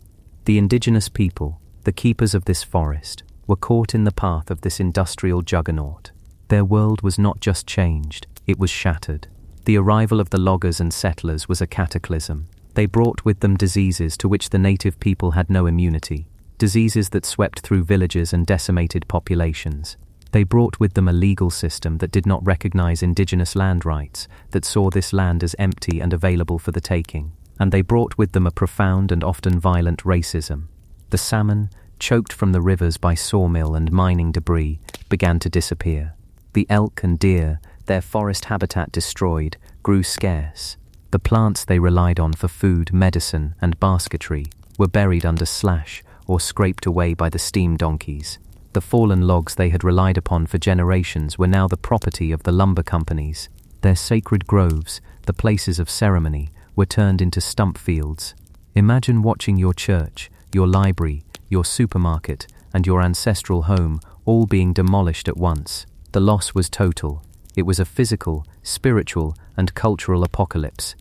The indigenous people, the keepers of this forest, were caught in the path of this industrial juggernaut. Their world was not just changed, it was shattered. The arrival of the loggers and settlers was a cataclysm. They brought with them diseases to which the native people had no immunity, diseases that swept through villages and decimated populations. They brought with them a legal system that did not recognize indigenous land rights, that saw this land as empty and available for the taking. And they brought with them a profound and often violent racism. The salmon, choked from the rivers by sawmill and mining debris, began to disappear. The elk and deer, their forest habitat destroyed, grew scarce. The plants they relied on for food, medicine, and basketry were buried under slash or scraped away by the steam donkeys. The fallen logs they had relied upon for generations were now the property of the lumber companies. Their sacred groves, the places of ceremony, were turned into stump fields. Imagine watching your church, your library, your supermarket, and your ancestral home all being demolished at once. The loss was total. It was a physical, spiritual, and cultural apocalypse.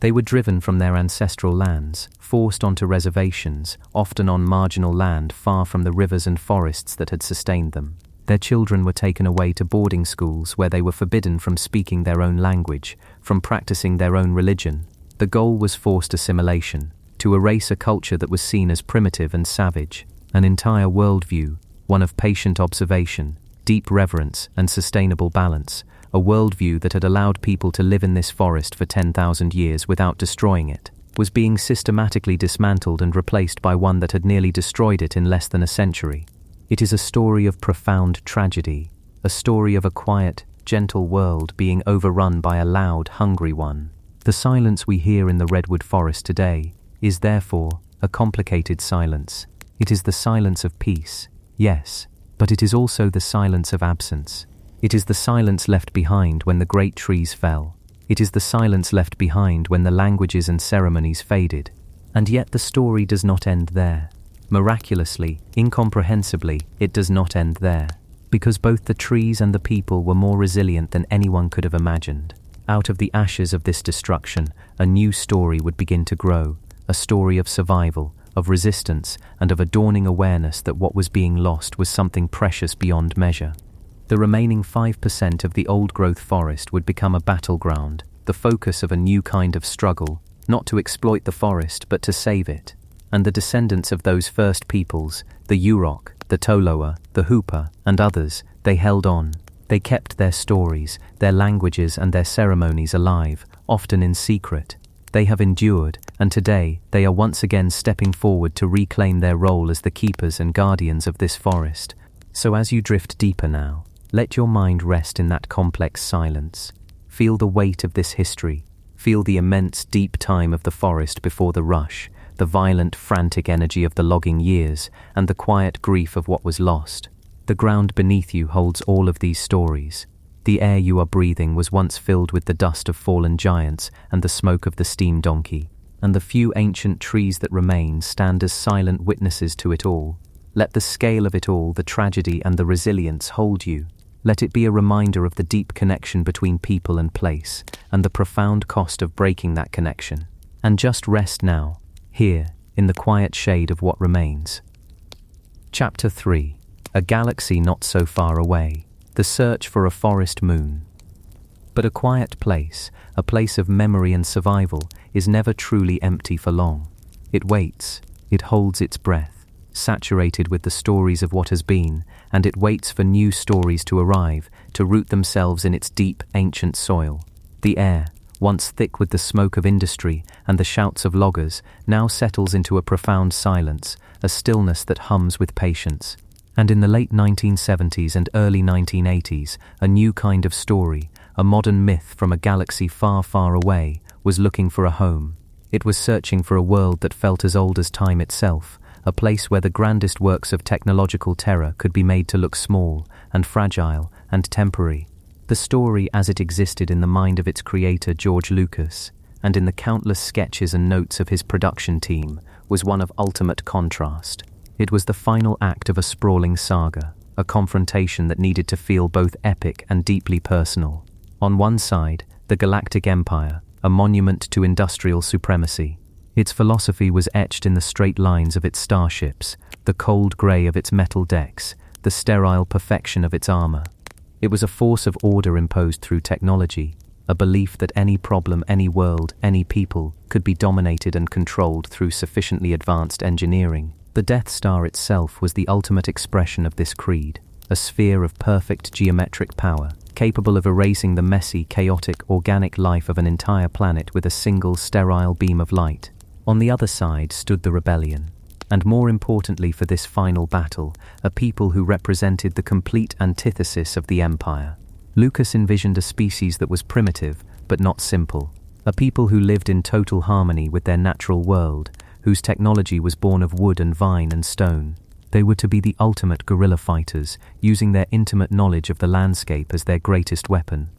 They were driven from their ancestral lands, forced onto reservations, often on marginal land far from the rivers and forests that had sustained them. Their children were taken away to boarding schools where they were forbidden from speaking their own language, from practicing their own religion. The goal was forced assimilation, to erase a culture that was seen as primitive and savage, an entire worldview, one of patient observation, deep reverence, and sustainable balance, a worldview that had allowed people to live in this forest for 10,000 years without destroying it, was being systematically dismantled and replaced by one that had nearly destroyed it in less than a century. It is a story of profound tragedy, a story of a quiet, gentle world being overrun by a loud, hungry one. The silence we hear in the Redwood forest today is therefore a complicated silence. It is the silence of peace, yes, but it is also the silence of absence. It is the silence left behind when the great trees fell. It is the silence left behind when the languages and ceremonies faded. And yet the story does not end there. Miraculously, incomprehensibly, it does not end there. Because both the trees and the people were more resilient than anyone could have imagined. Out of the ashes of this destruction, a new story would begin to grow, a story of survival, of resistance, and of a dawning awareness that what was being lost was something precious beyond measure. The remaining 5% of the old-growth forest would become a battleground, the focus of a new kind of struggle, not to exploit the forest but to save it. And the descendants of those first peoples, the Ewok, the Toloa, the Hoopa, and others, they held on. They kept their stories, their languages and their ceremonies alive, often in secret. They have endured, and today they are once again stepping forward to reclaim their role as the keepers and guardians of this forest. So as you drift deeper now, let your mind rest in that complex silence. Feel the weight of this history. Feel the immense deep time of the forest before the rush, the violent frantic energy of the logging years, and the quiet grief of what was lost. The ground beneath you holds all of these stories. The air you are breathing was once filled with the dust of fallen giants and the smoke of the steam donkey, and the few ancient trees that remain stand as silent witnesses to it all. Let the scale of it all, the tragedy and the resilience, hold you. Let it be a reminder of the deep connection between people and place, and the profound cost of breaking that connection. And just rest now, here, in the quiet shade of what remains. Chapter 3. A galaxy not so far away. The search for a forest moon. But a quiet place, a place of memory and survival, is never truly empty for long. It waits, it holds its breath, saturated with the stories of what has been, and it waits for new stories to arrive, to root themselves in its deep, ancient soil. The air, once thick with the smoke of industry and the shouts of loggers, now settles into a profound silence, a stillness that hums with patience. And in the late 1970s and early 1980s, a new kind of story, a modern myth from a galaxy far, far away, was looking for a home. It was searching for a world that felt as old as time itself, a place where the grandest works of technological terror could be made to look small and fragile and temporary. The story as it existed in the mind of its creator George Lucas, and in the countless sketches and notes of his production team, was one of ultimate contrast. It was the final act of a sprawling saga, a confrontation that needed to feel both epic and deeply personal. On one side, the Galactic Empire, a monument to industrial supremacy. Its philosophy was etched in the straight lines of its starships, the cold grey of its metal decks, the sterile perfection of its armor. It was a force of order imposed through technology, a belief that any problem, any world, any people could be dominated and controlled through sufficiently advanced engineering. The Death Star itself was the ultimate expression of this creed, a sphere of perfect geometric power, capable of erasing the messy, chaotic, organic life of an entire planet with a single sterile beam of light. On the other side stood the rebellion, and more importantly for this final battle, a people who represented the complete antithesis of the Empire. Lucas envisioned a species that was primitive, but not simple, a people who lived in total harmony with their natural world, whose technology was born of wood and vine and stone. They were to be the ultimate guerrilla fighters, using their intimate knowledge of the landscape as their greatest weapon.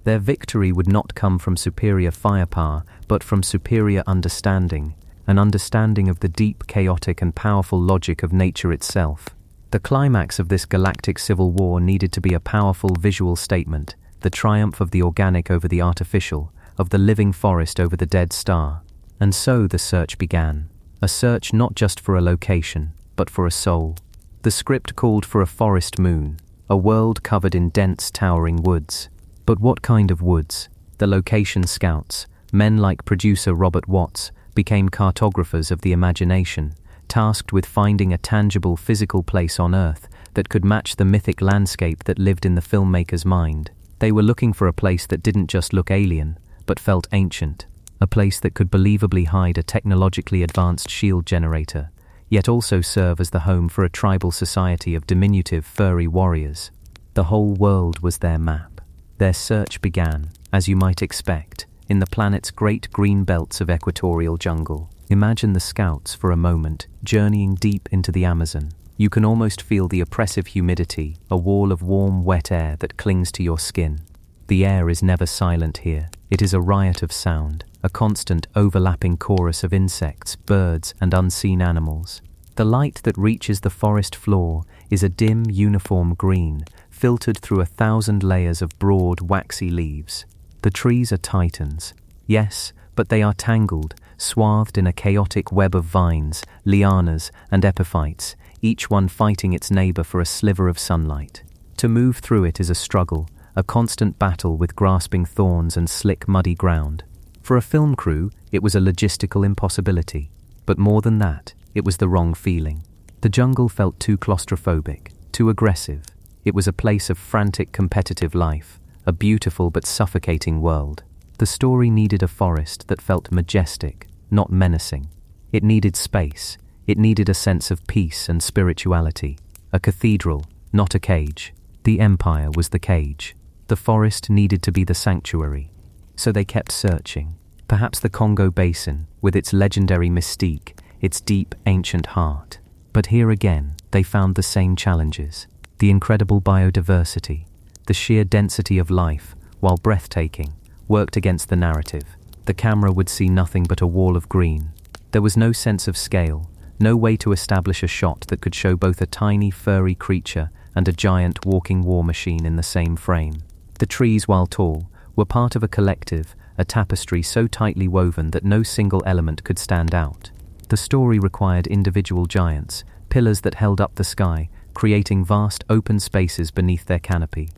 Their victory would not come from superior firepower, but from superior understanding, an understanding of the deep, chaotic, and powerful logic of nature itself. The climax of this galactic civil war needed to be a powerful visual statement, the triumph of the organic over the artificial, of the living forest over the dead star. And so the search began. A search not just for a location, but for a soul. The script called for a forest moon, a world covered in dense, towering woods. But what kind of woods? The location scouts, men like producer Robert Watts, became cartographers of the imagination, tasked with finding a tangible physical place on Earth that could match the mythic landscape that lived in the filmmaker's mind. They were looking for a place that didn't just look alien, but felt ancient, a place that could believably hide a technologically advanced shield generator, yet also serve as the home for a tribal society of diminutive furry warriors. The whole world was their map. Their search began, as you might expect, in the planet's great green belts of equatorial jungle. Imagine the scouts for a moment, journeying deep into the Amazon. You can almost feel the oppressive humidity, a wall of warm, wet air that clings to your skin. The air is never silent here. It is a riot of sound, a constant overlapping chorus of insects, birds, and unseen animals. The light that reaches the forest floor is a dim, uniform green, filtered through 1,000 layers of broad, waxy leaves. The trees are titans, yes, but they are tangled, swathed in a chaotic web of vines, lianas, and epiphytes, each one fighting its neighbor for a sliver of sunlight. To move through it is a struggle, a constant battle with grasping thorns and slick, muddy ground. For a film crew, it was a logistical impossibility. But more than that, it was the wrong feeling. The jungle felt too claustrophobic, too aggressive. It was a place of frantic, competitive life, a beautiful but suffocating world. The story needed a forest that felt majestic, not menacing. It needed space. It needed a sense of peace and spirituality. A cathedral, not a cage. The Empire was the cage. The forest needed to be the sanctuary. So they kept searching. Perhaps the Congo Basin, with its legendary mystique, its deep, ancient heart. But here again, they found the same challenges. The incredible biodiversity, the sheer density of life, while breathtaking, worked against the narrative. The camera would see nothing but a wall of green. There was no sense of scale, no way to establish a shot that could show both a tiny, furry creature and a giant walking war machine in the same frame. The trees, while tall, were part of a collective, a tapestry so tightly woven that no single element could stand out. The story required individual giants, pillars that held up the sky, creating vast open spaces beneath their canopy.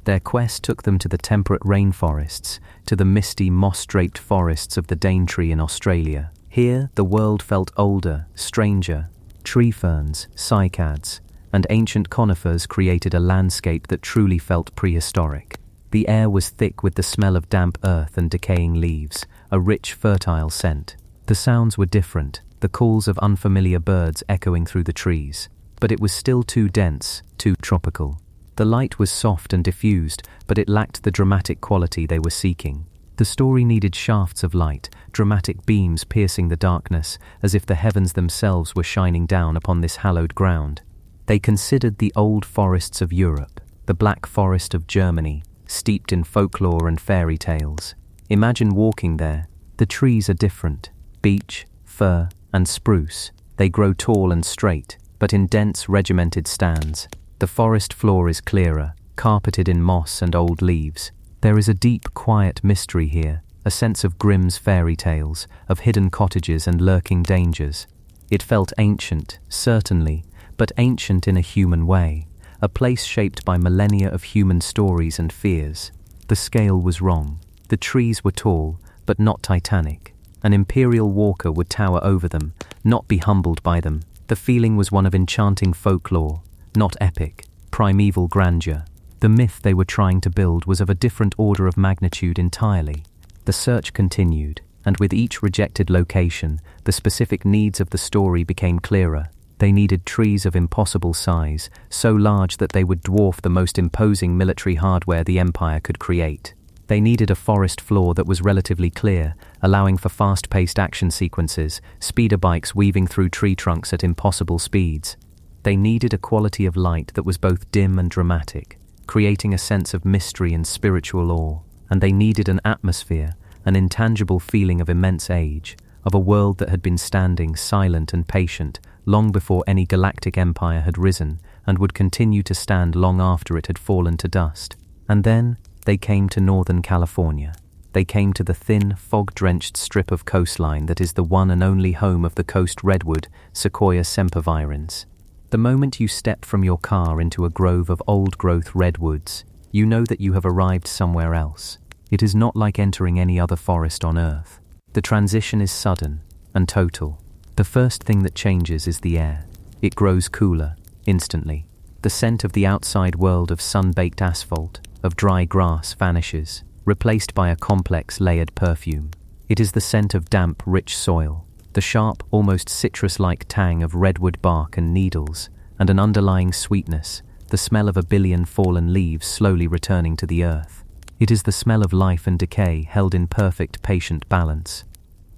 Their quest took them to the temperate rainforests, to the misty moss-draped forests of the Daintree in Australia. Here, the world felt older, stranger. Tree ferns, cycads, and ancient conifers created a landscape that truly felt prehistoric. The air was thick with the smell of damp earth and decaying leaves, a rich, fertile scent. The sounds were different, the calls of unfamiliar birds echoing through the trees. But it was still too dense, too tropical. The light was soft and diffused, but it lacked the dramatic quality they were seeking. The story needed shafts of light, dramatic beams piercing the darkness, as if the heavens themselves were shining down upon this hallowed ground. They considered the old forests of Europe, the Black Forest of Germany, steeped in folklore and fairy tales. Imagine walking there, The trees are different. Beech, fir, and spruce. They grow tall and straight, but in dense, regimented stands. The forest floor is clearer, carpeted in moss and old leaves. There is a deep, quiet mystery here, a sense of Grimm's fairy tales, of hidden cottages and lurking dangers. It felt ancient, certainly, but ancient in a human way, a place shaped by millennia of human stories and fears. The scale was wrong. The trees were tall, but not titanic. An imperial walker would tower over them, not be humbled by them. The feeling was one of enchanting folklore, not epic, primeval grandeur. The myth they were trying to build was of a different order of magnitude entirely. The search continued, and with each rejected location, the specific needs of the story became clearer. They needed trees of impossible size, so large that they would dwarf the most imposing military hardware the Empire could create. They needed a forest floor that was relatively clear, allowing for fast-paced action sequences, speeder bikes weaving through tree trunks at impossible speeds. They needed a quality of light that was both dim and dramatic, creating a sense of mystery and spiritual awe. And they needed an atmosphere, an intangible feeling of immense age, of a world that had been standing silent and patient long before any galactic empire had risen and would continue to stand long after it had fallen to dust. And then they came to Northern California. They came to the thin, fog-drenched strip of coastline that is the one and only home of the coast redwood, Sequoia sempervirens. The moment you step from your car into a grove of old-growth redwoods, you know that you have arrived somewhere else. It is not like entering any other forest on Earth. The transition is sudden and total. The first thing that changes is the air. It grows cooler, instantly. The scent of the outside world of sun-baked asphalt, of dry grass vanishes, replaced by a complex layered perfume. It is the scent of damp, rich soil, the sharp, almost citrus-like tang of redwood bark and needles, and an underlying sweetness, the smell of a billion fallen leaves slowly returning to the earth. It is the smell of life and decay held in perfect, patient balance.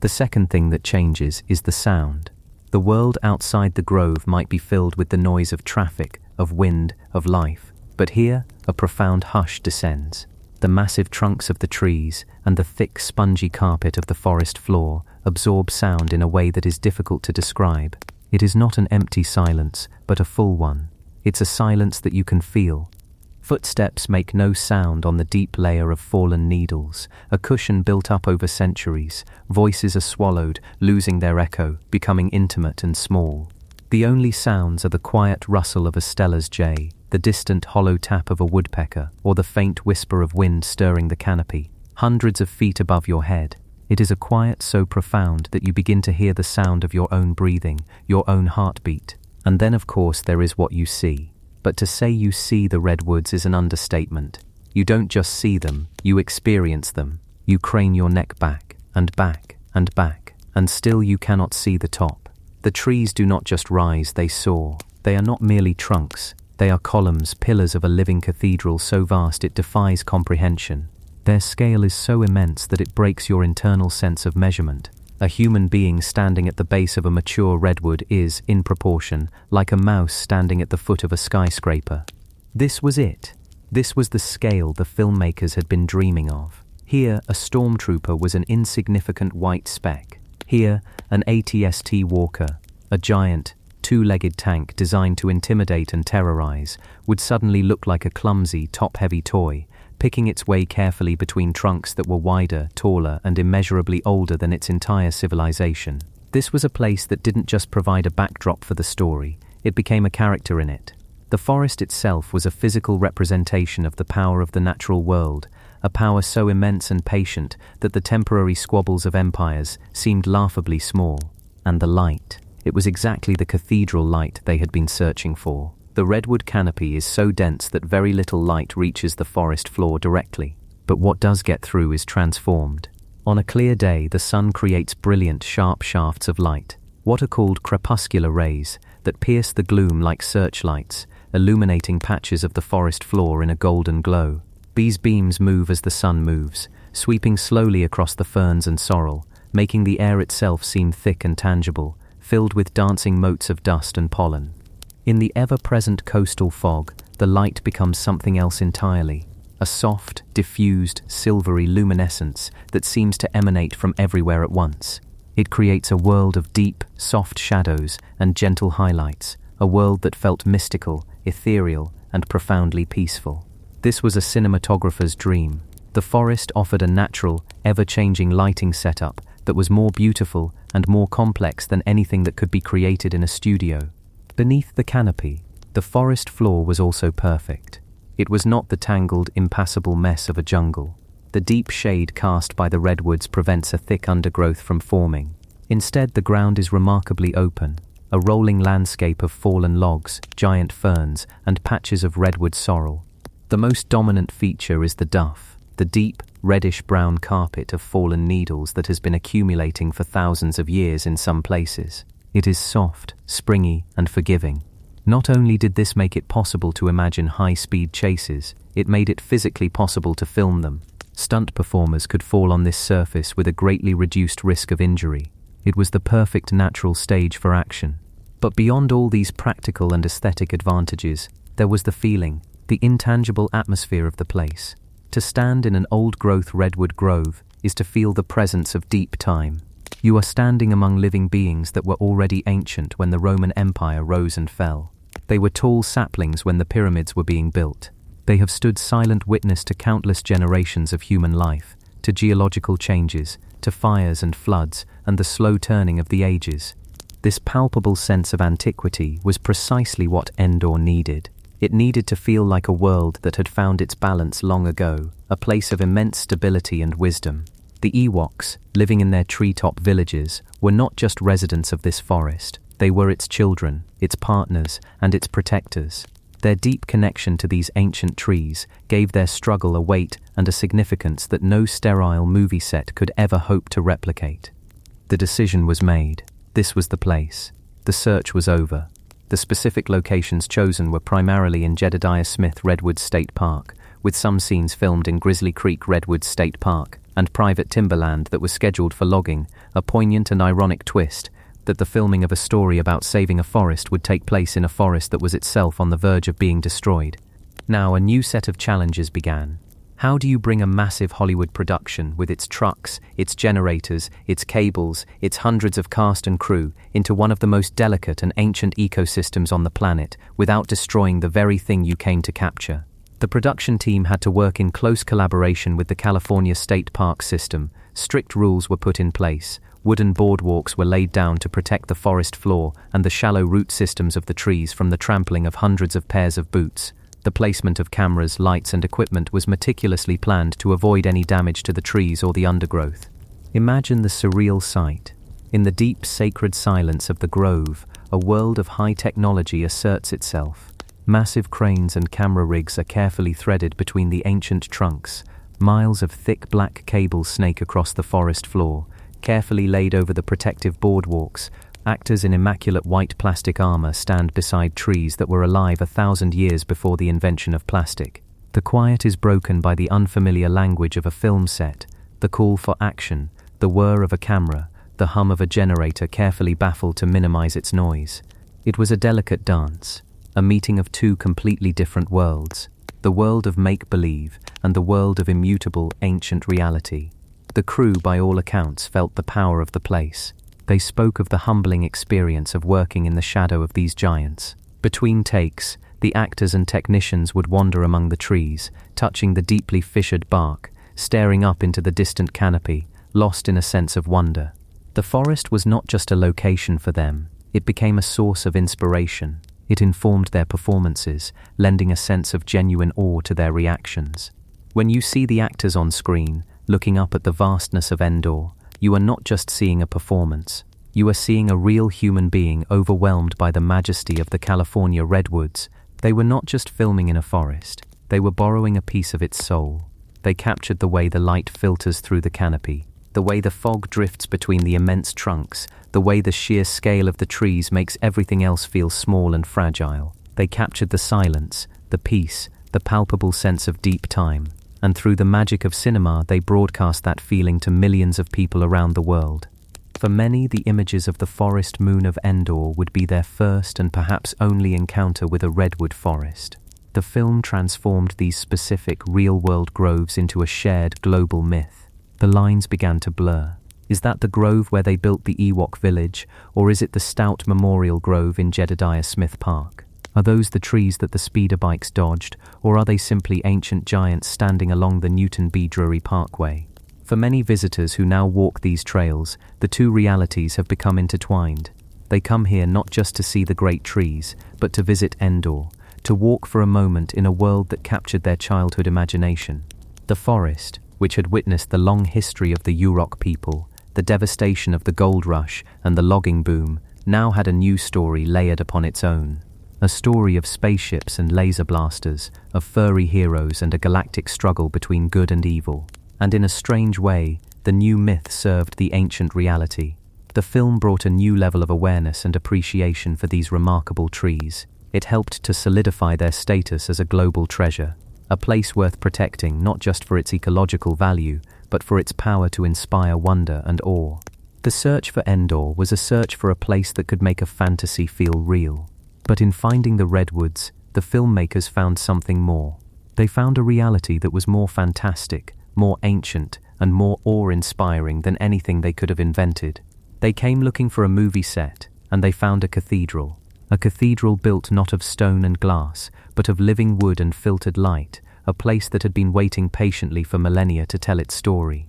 The second thing that changes is the sound. The world outside the grove might be filled with the noise of traffic, of wind, of life, but here a profound hush descends. The massive trunks of the trees and the thick, spongy carpet of the forest floor absorb sound in a way that is difficult to describe. It is not an empty silence, but a full one. It's a silence that you can feel. Footsteps make no sound on the deep layer of fallen needles, a cushion built up over centuries. Voices are swallowed, losing their echo, becoming intimate and small. The only sounds are the quiet rustle of a Stella's jay, the distant hollow tap of a woodpecker, or the faint whisper of wind stirring the canopy, hundreds of feet above your head. It is a quiet so profound that you begin to hear the sound of your own breathing, your own heartbeat. And then, of course, there is what you see. But to say you see the redwoods is an understatement. You don't just see them, you experience them. You crane your neck back, and back, and back, and still you cannot see the top. The trees do not just rise, they soar. They are not merely trunks. They are columns, pillars of a living cathedral so vast it defies comprehension. Their scale is so immense that it breaks your internal sense of measurement. A human being standing at the base of a mature redwood is, in proportion, like a mouse standing at the foot of a skyscraper. This was it. This was the scale the filmmakers had been dreaming of. Here, a stormtrooper was an insignificant white speck. Here, an ATST walker, a giant, two-legged tank designed to intimidate and terrorize, would suddenly look like a clumsy, top-heavy toy, picking its way carefully between trunks that were wider, taller, and immeasurably older than its entire civilization. This was a place that didn't just provide a backdrop for the story, it became a character in it. The forest itself was a physical representation of the power of the natural world, a power so immense and patient that the temporary squabbles of empires seemed laughably small. And the light. It was exactly the cathedral light they had been searching for. The redwood canopy is so dense that very little light reaches the forest floor directly, but what does get through is transformed. On a clear day, the sun creates brilliant, sharp shafts of light, what are called crepuscular rays, that pierce the gloom like searchlights, illuminating patches of the forest floor in a golden glow. These beams move as the sun moves, sweeping slowly across the ferns and sorrel, making the air itself seem thick and tangible, filled with dancing motes of dust and pollen. In the ever-present coastal fog, the light becomes something else entirely, a a soft, diffused, silvery luminescence that seems to emanate from everywhere at once. It creates a world of deep, soft shadows and gentle highlights, a world that felt mystical, ethereal, and profoundly peaceful. This was a cinematographer's dream. The forest offered a natural, ever-changing lighting setup that was more beautiful and more complex than anything that could be created in a studio. Beneath the canopy, the forest floor was also perfect. It was not the tangled, impassable mess of a jungle. The deep shade cast by the redwoods prevents a thick undergrowth from forming. Instead, the ground is remarkably open, a rolling landscape of fallen logs, giant ferns, and patches of redwood sorrel. The most dominant feature is the duff, the deep, reddish-brown carpet of fallen needles that has been accumulating for thousands of years in some places. It is soft, springy, and forgiving. Not only did this make it possible to imagine high-speed chases, it made it physically possible to film them. Stunt performers could fall on this surface with a greatly reduced risk of injury. It was the perfect natural stage for action. But beyond all these practical and aesthetic advantages, there was the feeling, the intangible atmosphere of the place. To stand in an old-growth redwood grove is to feel the presence of deep time. You are standing among living beings that were already ancient when the Roman Empire rose and fell. They were tall saplings when the pyramids were being built. They have stood silent witness to countless generations of human life, to geological changes, to fires and floods, and the slow turning of the ages. This palpable sense of antiquity was precisely what Endor needed. It needed to feel like a world that had found its balance long ago, a place of immense stability and wisdom. The Ewoks, living in their treetop villages, were not just residents of this forest. They were its children, its partners, and its protectors. Their deep connection to these ancient trees gave their struggle a weight and a significance that no sterile movie set could ever hope to replicate. The decision was made. This was the place. The search was over. The specific locations chosen were primarily in Jedediah Smith Redwoods State Park, with some scenes filmed in Grizzly Creek Redwoods State Park, and private timberland that was scheduled for logging, a poignant and ironic twist that the filming of a story about saving a forest would take place in a forest that was itself on the verge of being destroyed. Now a new set of challenges began. How do you bring a massive Hollywood production with its trucks, its generators, its cables, its hundreds of cast and crew into one of the most delicate and ancient ecosystems on the planet without destroying the very thing you came to capture? The production team had to work in close collaboration with the California State Park System. Strict rules were put in place. Wooden boardwalks were laid down to protect the forest floor and the shallow root systems of the trees from the trampling of hundreds of pairs of boots. The placement of cameras, lights, and equipment was meticulously planned to avoid any damage to the trees or the undergrowth. Imagine the surreal sight. In the deep, sacred silence of the grove, a world of high technology asserts itself. Massive cranes and camera rigs are carefully threaded between the ancient trunks. Miles of thick black cables snake across the forest floor, carefully laid over the protective boardwalks. Actors in immaculate white plastic armor stand beside trees that were alive 1,000 years before the invention of plastic. The quiet is broken by the unfamiliar language of a film set, the call for action, the whir of a camera, the hum of a generator carefully baffled to minimize its noise. It was a delicate dance, a meeting of two completely different worlds, the world of make-believe and the world of immutable, ancient reality. The crew, by all accounts, felt the power of the place. They spoke of the humbling experience of working in the shadow of these giants. Between takes, the actors and technicians would wander among the trees, touching the deeply fissured bark, staring up into the distant canopy, lost in a sense of wonder. The forest was not just a location for them, it became a source of inspiration. It informed their performances, lending a sense of genuine awe to their reactions. When you see the actors on screen, looking up at the vastness of Endor, you are not just seeing a performance. You are seeing a real human being overwhelmed by the majesty of the California redwoods. They were not just filming in a forest. They were borrowing a piece of its soul. They captured the way the light filters through the canopy, the way the fog drifts between the immense trunks, the way the sheer scale of the trees makes everything else feel small and fragile. They captured the silence, the peace, the palpable sense of deep time. And through the magic of cinema, they broadcast that feeling to millions of people around the world. For many, the images of the Forest Moon of Endor would be their first and perhaps only encounter with a redwood forest. The film transformed these specific, real-world groves into a shared global myth. The lines began to blur. Is that the grove where they built the Ewok village, or is it the stout memorial grove in Jedediah Smith Park? Are those the trees that the speeder bikes dodged, or are they simply ancient giants standing along the Newton B. Drury Parkway? For many visitors who now walk these trails, the two realities have become intertwined. They come here not just to see the great trees, but to visit Endor, to walk for a moment in a world that captured their childhood imagination. The forest, which had witnessed the long history of the Ewok people, the devastation of the gold rush and the logging boom, now had a new story layered upon its own. A story of spaceships and laser blasters, of furry heroes and a galactic struggle between good and evil. And in a strange way, the new myth served the ancient reality. The film brought a new level of awareness and appreciation for these remarkable trees. It helped to solidify their status as a global treasure, a place worth protecting not just for its ecological value, but for its power to inspire wonder and awe. The search for Endor was a search for a place that could make a fantasy feel real. But in finding the Redwoods, the filmmakers found something more. They found a reality that was more fantastic, more ancient, and more awe-inspiring than anything they could have invented. They came looking for a movie set, and they found a cathedral built not of stone and glass, but of living wood and filtered light, a place that had been waiting patiently for millennia to tell its story.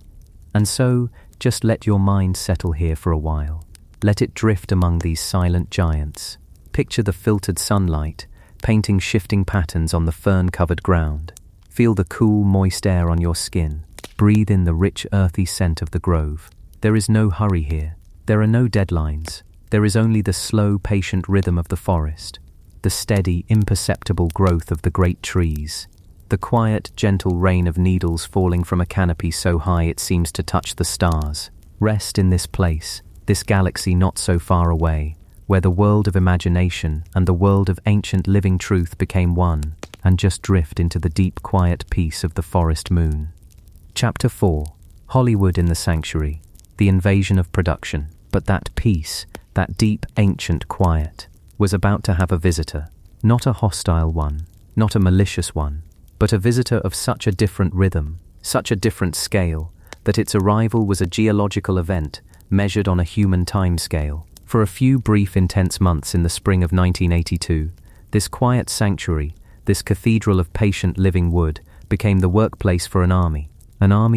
And so, just let your mind settle here for a while. Let it drift among these silent giants. Picture the filtered sunlight, painting shifting patterns on the fern-covered ground. Feel the cool, moist air on your skin. Breathe in the rich, earthy scent of the grove. There is no hurry here. There are no deadlines. There is only the slow, patient rhythm of the forest, the steady, imperceptible growth of the great trees, the quiet, gentle rain of needles falling from a canopy so high it seems to touch the stars. Rest in this place, this galaxy not so far away, where the world of imagination and the world of ancient living truth became one, and just drift into the deep, quiet peace of the forest moon. Chapter 4. Hollywood in the Sanctuary. The invasion of production. But that peace, that deep, ancient quiet, was about to have a visitor. Not a hostile one, not a malicious one, but a visitor of such a different rhythm, such a different scale, that its arrival was a geological event measured on a human timescale. For a few brief, intense months in the spring of 1982, this quiet sanctuary, this cathedral of patient living wood, became the workplace for an army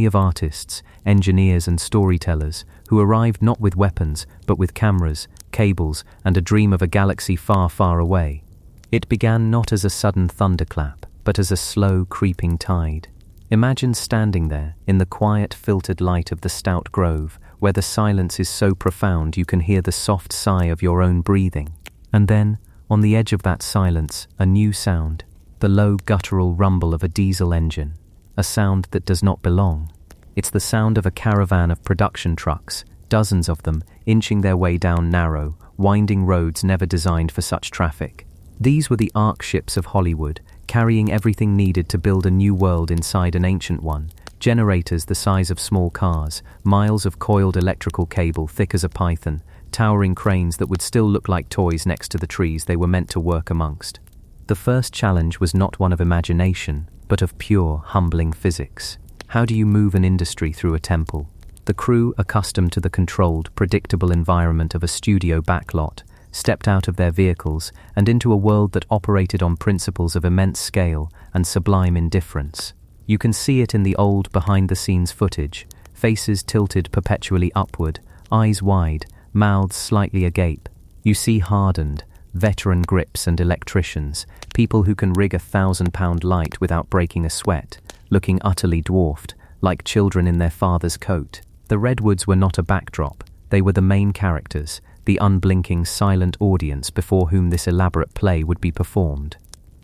of artists, engineers and storytellers who arrived not with weapons but with cameras, cables and a dream of a galaxy far, far away. It began not as a sudden thunderclap, but as a slow, creeping tide. Imagine standing there in the quiet, filtered light of the stout grove, where the silence is so profound you can hear the soft sigh of your own breathing. And then, on the edge of that silence, a new sound, the low guttural rumble of a diesel engine, a sound that does not belong. It's the sound of a caravan of production trucks, dozens of them, inching their way down narrow, winding roads never designed for such traffic. These were the ark ships of Hollywood, carrying everything needed to build a new world inside an ancient one. Generators the size of small cars, miles of coiled electrical cable thick as a python, towering cranes that would still look like toys next to the trees they were meant to work amongst. The first challenge was not one of imagination, but of pure, humbling physics. How do you move an industry through a temple? The crew, accustomed to the controlled, predictable environment of a studio backlot, stepped out of their vehicles and into a world that operated on principles of immense scale and sublime indifference. You can see it in the old behind-the-scenes footage, faces tilted perpetually upward, eyes wide, mouths slightly agape. You see hardened, veteran grips and electricians, people who can rig a 1,000-pound light without breaking a sweat, looking utterly dwarfed, like children in their father's coat. The Redwoods were not a backdrop, they were the main characters, the unblinking, silent audience before whom this elaborate play would be performed.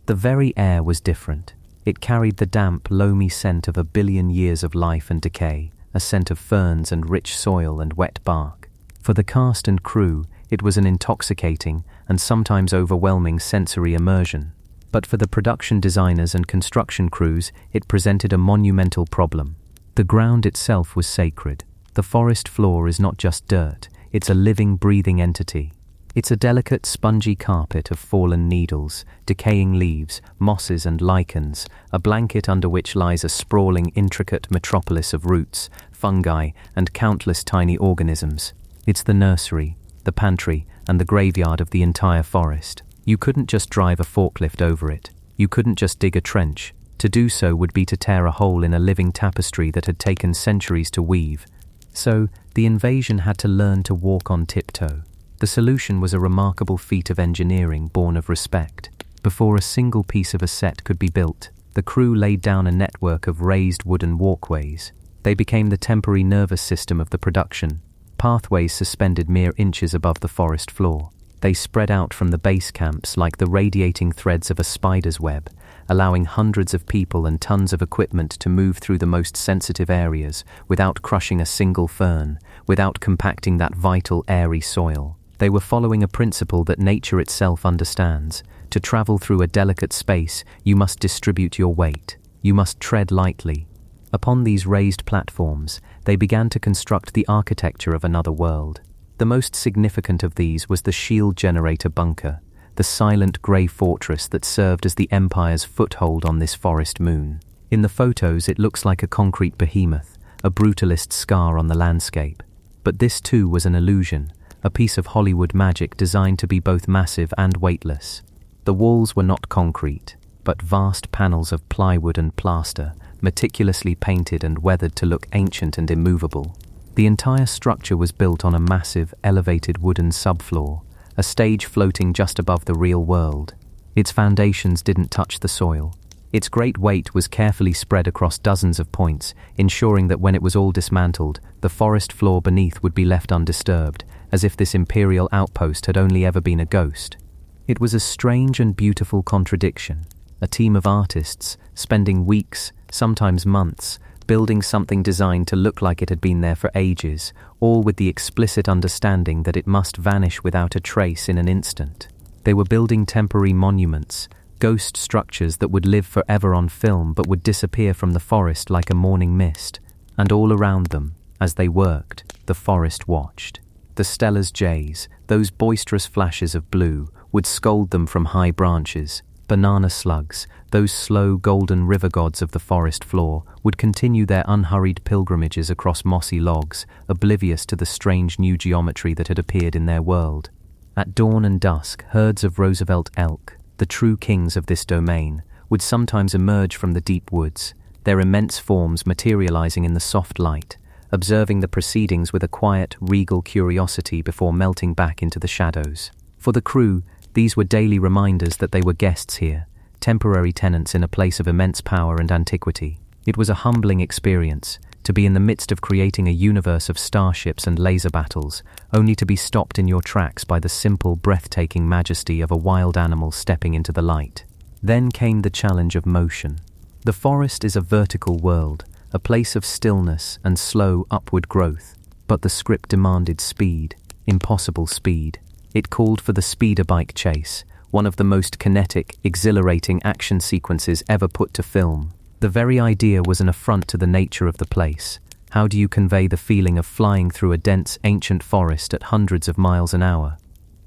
The very air was different. It carried the damp, loamy scent of a billion years of life and decay, a scent of ferns and rich soil and wet bark. For the cast and crew, it was an intoxicating and sometimes overwhelming sensory immersion. But for the production designers and construction crews, it presented a monumental problem. The ground itself was sacred. The forest floor is not just dirt, it's a living, breathing entity. It's a delicate, spongy carpet of fallen needles, decaying leaves, mosses and lichens, a blanket under which lies a sprawling, intricate metropolis of roots, fungi, and countless tiny organisms. It's the nursery, the pantry, and the graveyard of the entire forest. You couldn't just drive a forklift over it. You couldn't just dig a trench. To do so would be to tear a hole in a living tapestry that had taken centuries to weave. So, the invasion had to learn to walk on tiptoe. The solution was a remarkable feat of engineering born of respect. Before a single piece of a set could be built, the crew laid down a network of raised wooden walkways. They became the temporary nervous system of the production, pathways suspended mere inches above the forest floor. They spread out from the base camps like the radiating threads of a spider's web, allowing hundreds of people and tons of equipment to move through the most sensitive areas without crushing a single fern, without compacting that vital airy soil. They were following a principle that nature itself understands. To travel through a delicate space, you must distribute your weight. You must tread lightly. Upon these raised platforms, they began to construct the architecture of another world. The most significant of these was the shield generator bunker, the silent grey fortress that served as the Empire's foothold on this forest moon. In the photos, it looks like a concrete behemoth, a brutalist scar on the landscape. But this too was an illusion, a piece of Hollywood magic designed to be both massive and weightless. The walls were not concrete, but vast panels of plywood and plaster, meticulously painted and weathered to look ancient and immovable. The entire structure was built on a massive, elevated wooden subfloor, a stage floating just above the real world. Its foundations didn't touch the soil. Its great weight was carefully spread across dozens of points, ensuring that when it was all dismantled, the forest floor beneath would be left undisturbed, as if this imperial outpost had only ever been a ghost. It was a strange and beautiful contradiction. A team of artists, spending weeks, sometimes months, building something designed to look like it had been there for ages, all with the explicit understanding that it must vanish without a trace in an instant. They were building temporary monuments, ghost structures that would live forever on film but would disappear from the forest like a morning mist. And all around them, as they worked, the forest watched. The Stellar's jays, those boisterous flashes of blue, would scold them from high branches. Banana slugs, those slow golden river gods of the forest floor, would continue their unhurried pilgrimages across mossy logs, oblivious to the strange new geometry that had appeared in their world. At dawn and dusk, herds of Roosevelt elk, the true kings of this domain, would sometimes emerge from the deep woods, their immense forms materializing in the soft light, observing the proceedings with a quiet, regal curiosity before melting back into the shadows. For the crew, these were daily reminders that they were guests here, temporary tenants in a place of immense power and antiquity. It was a humbling experience, to be in the midst of creating a universe of starships and laser battles, only to be stopped in your tracks by the simple, breathtaking majesty of a wild animal stepping into the light. Then came the challenge of motion. The forest is a vertical world, a place of stillness and slow upward growth, but the script demanded speed, impossible speed. It called for the speeder bike chase, one of the most kinetic, exhilarating action sequences ever put to film. The very idea was an affront to the nature of the place. How do you convey the feeling of flying through a dense, ancient forest at hundreds of miles an hour?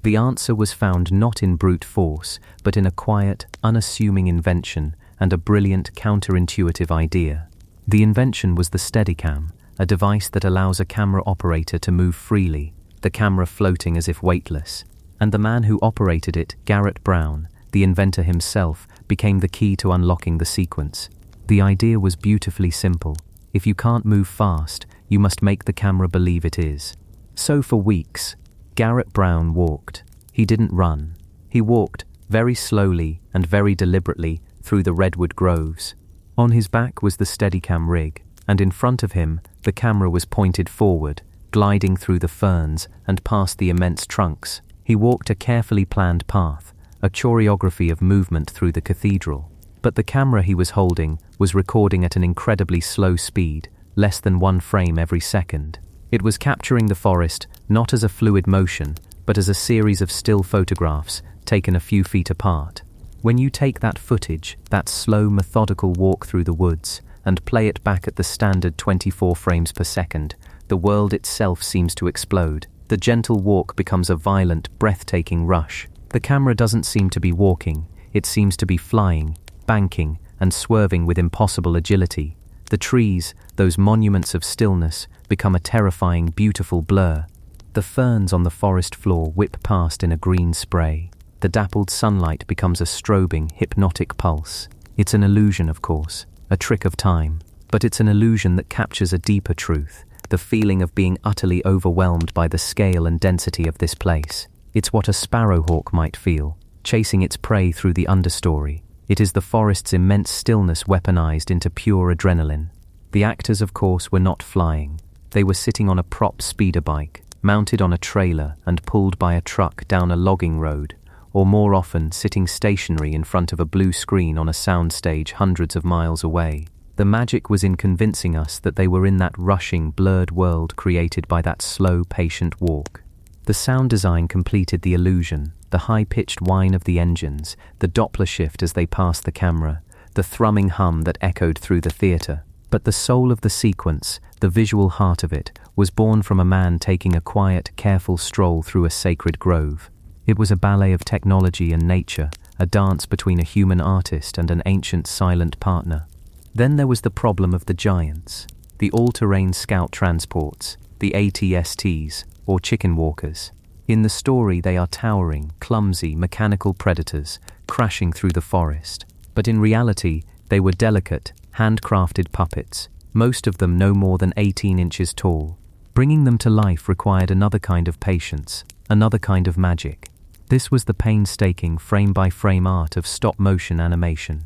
The answer was found not in brute force, but in a quiet, unassuming invention and a brilliant, counterintuitive idea. The invention was the Steadicam, a device that allows a camera operator to move freely, the camera floating as if weightless. And the man who operated it, Garrett Brown, the inventor himself, became the key to unlocking the sequence. The idea was beautifully simple. If you can't move fast, you must make the camera believe it is. So for weeks, Garrett Brown walked. He didn't run. He walked, very slowly and very deliberately, through the redwood groves. On his back was the Steadicam rig, and in front of him, the camera was pointed forward, gliding through the ferns and past the immense trunks. He walked a carefully planned path, a choreography of movement through the cathedral. But the camera he was holding was recording at an incredibly slow speed, less than 1 frame every second. It was capturing the forest not as a fluid motion, but as a series of still photographs taken a few feet apart. When you take that footage, that slow, methodical walk through the woods, and play it back at the standard 24 frames per second, the world itself seems to explode. The gentle walk becomes a violent, breathtaking rush. The camera doesn't seem to be walking, it seems to be flying, banking, and swerving with impossible agility. The trees, those monuments of stillness, become a terrifying, beautiful blur. The ferns on the forest floor whip past in a green spray. The dappled sunlight becomes a strobing, hypnotic pulse. It's an illusion, of course, a trick of time, but it's an illusion that captures a deeper truth, the feeling of being utterly overwhelmed by the scale and density of this place. It's what a sparrowhawk might feel, chasing its prey through the understory. It is the forest's immense stillness weaponized into pure adrenaline. The actors, of course, were not flying. They were sitting on a prop speeder bike, mounted on a trailer and pulled by a truck down a logging road, or more often sitting stationary in front of a blue screen on a soundstage hundreds of miles away. The magic was in convincing us that they were in that rushing, blurred world created by that slow, patient walk. The sound design completed the illusion, the high-pitched whine of the engines, the Doppler shift as they passed the camera, the thrumming hum that echoed through the theater. But the soul of the sequence, the visual heart of it, was born from a man taking a quiet, careful stroll through a sacred grove. It was a ballet of technology and nature, a dance between a human artist and an ancient silent partner. Then there was the problem of the giants, the all-terrain scout transports, the ATSTs, or chicken walkers. In the story they are towering, clumsy, mechanical predators, crashing through the forest. But in reality, they were delicate, handcrafted puppets, most of them no more than 18 inches tall. Bringing them to life required another kind of patience, another kind of magic. This was the painstaking frame-by-frame art of stop-motion animation.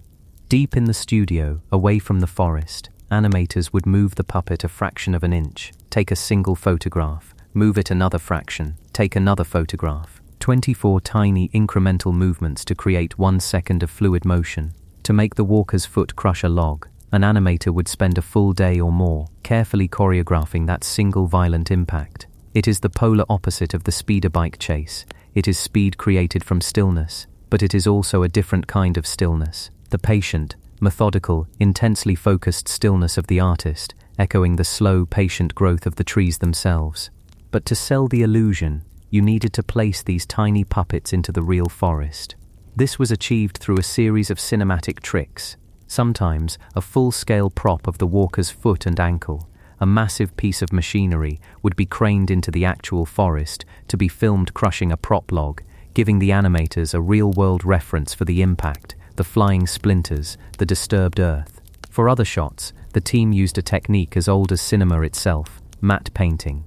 Deep in the studio, away from the forest, animators would move the puppet a fraction of an inch, take a single photograph, move it another fraction, take another photograph. 24 tiny incremental movements to create 1 second of fluid motion. To make the walker's foot crush a log, an animator would spend a full day or more, carefully choreographing that single violent impact. It is the polar opposite of the speeder bike chase. It is speed created from stillness, but it is also a different kind of stillness. The patient, methodical, intensely focused stillness of the artist, echoing the slow, patient growth of the trees themselves. But to sell the illusion, you needed to place these tiny puppets into the real forest. This was achieved through a series of cinematic tricks. Sometimes, a full-scale prop of the walker's foot and ankle, a massive piece of machinery, would be craned into the actual forest to be filmed crushing a prop log, giving the animators a real-world reference for the impact, the flying splinters, the disturbed earth. For other shots, the team used a technique as old as cinema itself, matte painting.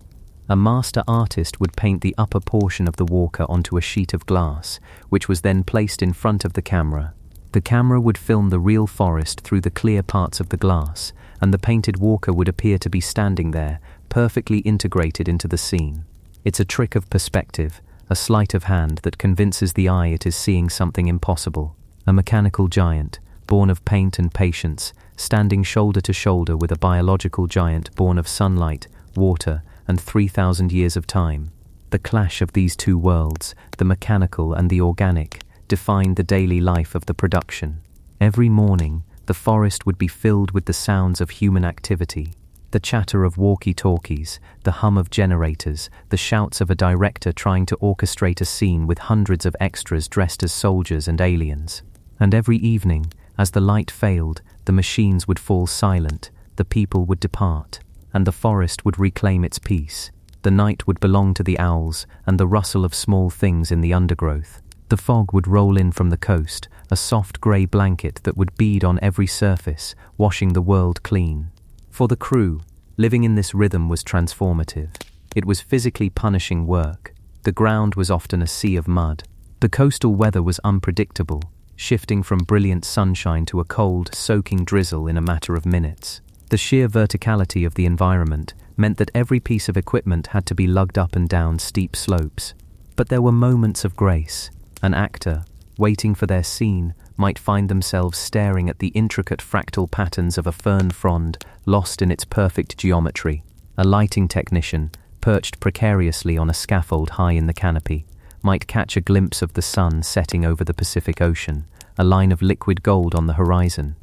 A master artist would paint the upper portion of the walker onto a sheet of glass, which was then placed in front of the camera. The camera would film the real forest through the clear parts of the glass, and the painted walker would appear to be standing there, perfectly integrated into the scene. It's a trick of perspective, a sleight of hand that convinces the eye it is seeing something impossible. A mechanical giant, born of paint and patience, standing shoulder to shoulder with a biological giant born of sunlight, water, and 3,000 years of time. The clash of these two worlds, the mechanical and the organic, defined the daily life of the production. Every morning, the forest would be filled with the sounds of human activity. The chatter of walkie-talkies, the hum of generators, the shouts of a director trying to orchestrate a scene with hundreds of extras dressed as soldiers and aliens. And every evening, as the light failed, the machines would fall silent, the people would depart, and the forest would reclaim its peace. The night would belong to the owls and the rustle of small things in the undergrowth. The fog would roll in from the coast, a soft grey blanket that would bead on every surface, washing the world clean. For the crew, living in this rhythm was transformative. It was physically punishing work. The ground was often a sea of mud. The coastal weather was unpredictable, shifting from brilliant sunshine to a cold, soaking drizzle in a matter of minutes. The sheer verticality of the environment meant that every piece of equipment had to be lugged up and down steep slopes. But there were moments of grace. An actor, waiting for their scene, might find themselves staring at the intricate fractal patterns of a fern frond lost in its perfect geometry. A lighting technician, perched precariously on a scaffold high in the canopy, might catch a glimpse of the sun setting over the Pacific Ocean, a line of liquid gold on the horizon.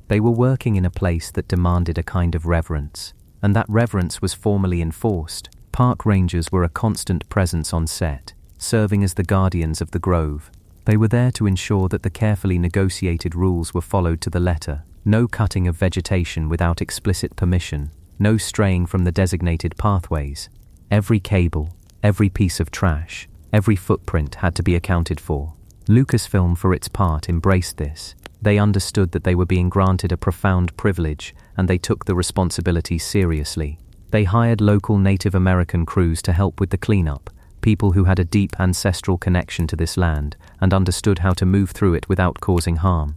They were working in a place that demanded a kind of reverence, and that reverence was formally enforced. Park rangers were a constant presence on set, serving as the guardians of the grove. They were there to ensure that the carefully negotiated rules were followed to the letter. No cutting of vegetation without explicit permission, no straying from the designated pathways. Every cable, every piece of trash, every footprint had to be accounted for. Lucasfilm, for its part, embraced this. They understood that they were being granted a profound privilege, and they took the responsibility seriously. They hired local Native American crews to help with the cleanup, people who had a deep ancestral connection to this land and understood how to move through it without causing harm.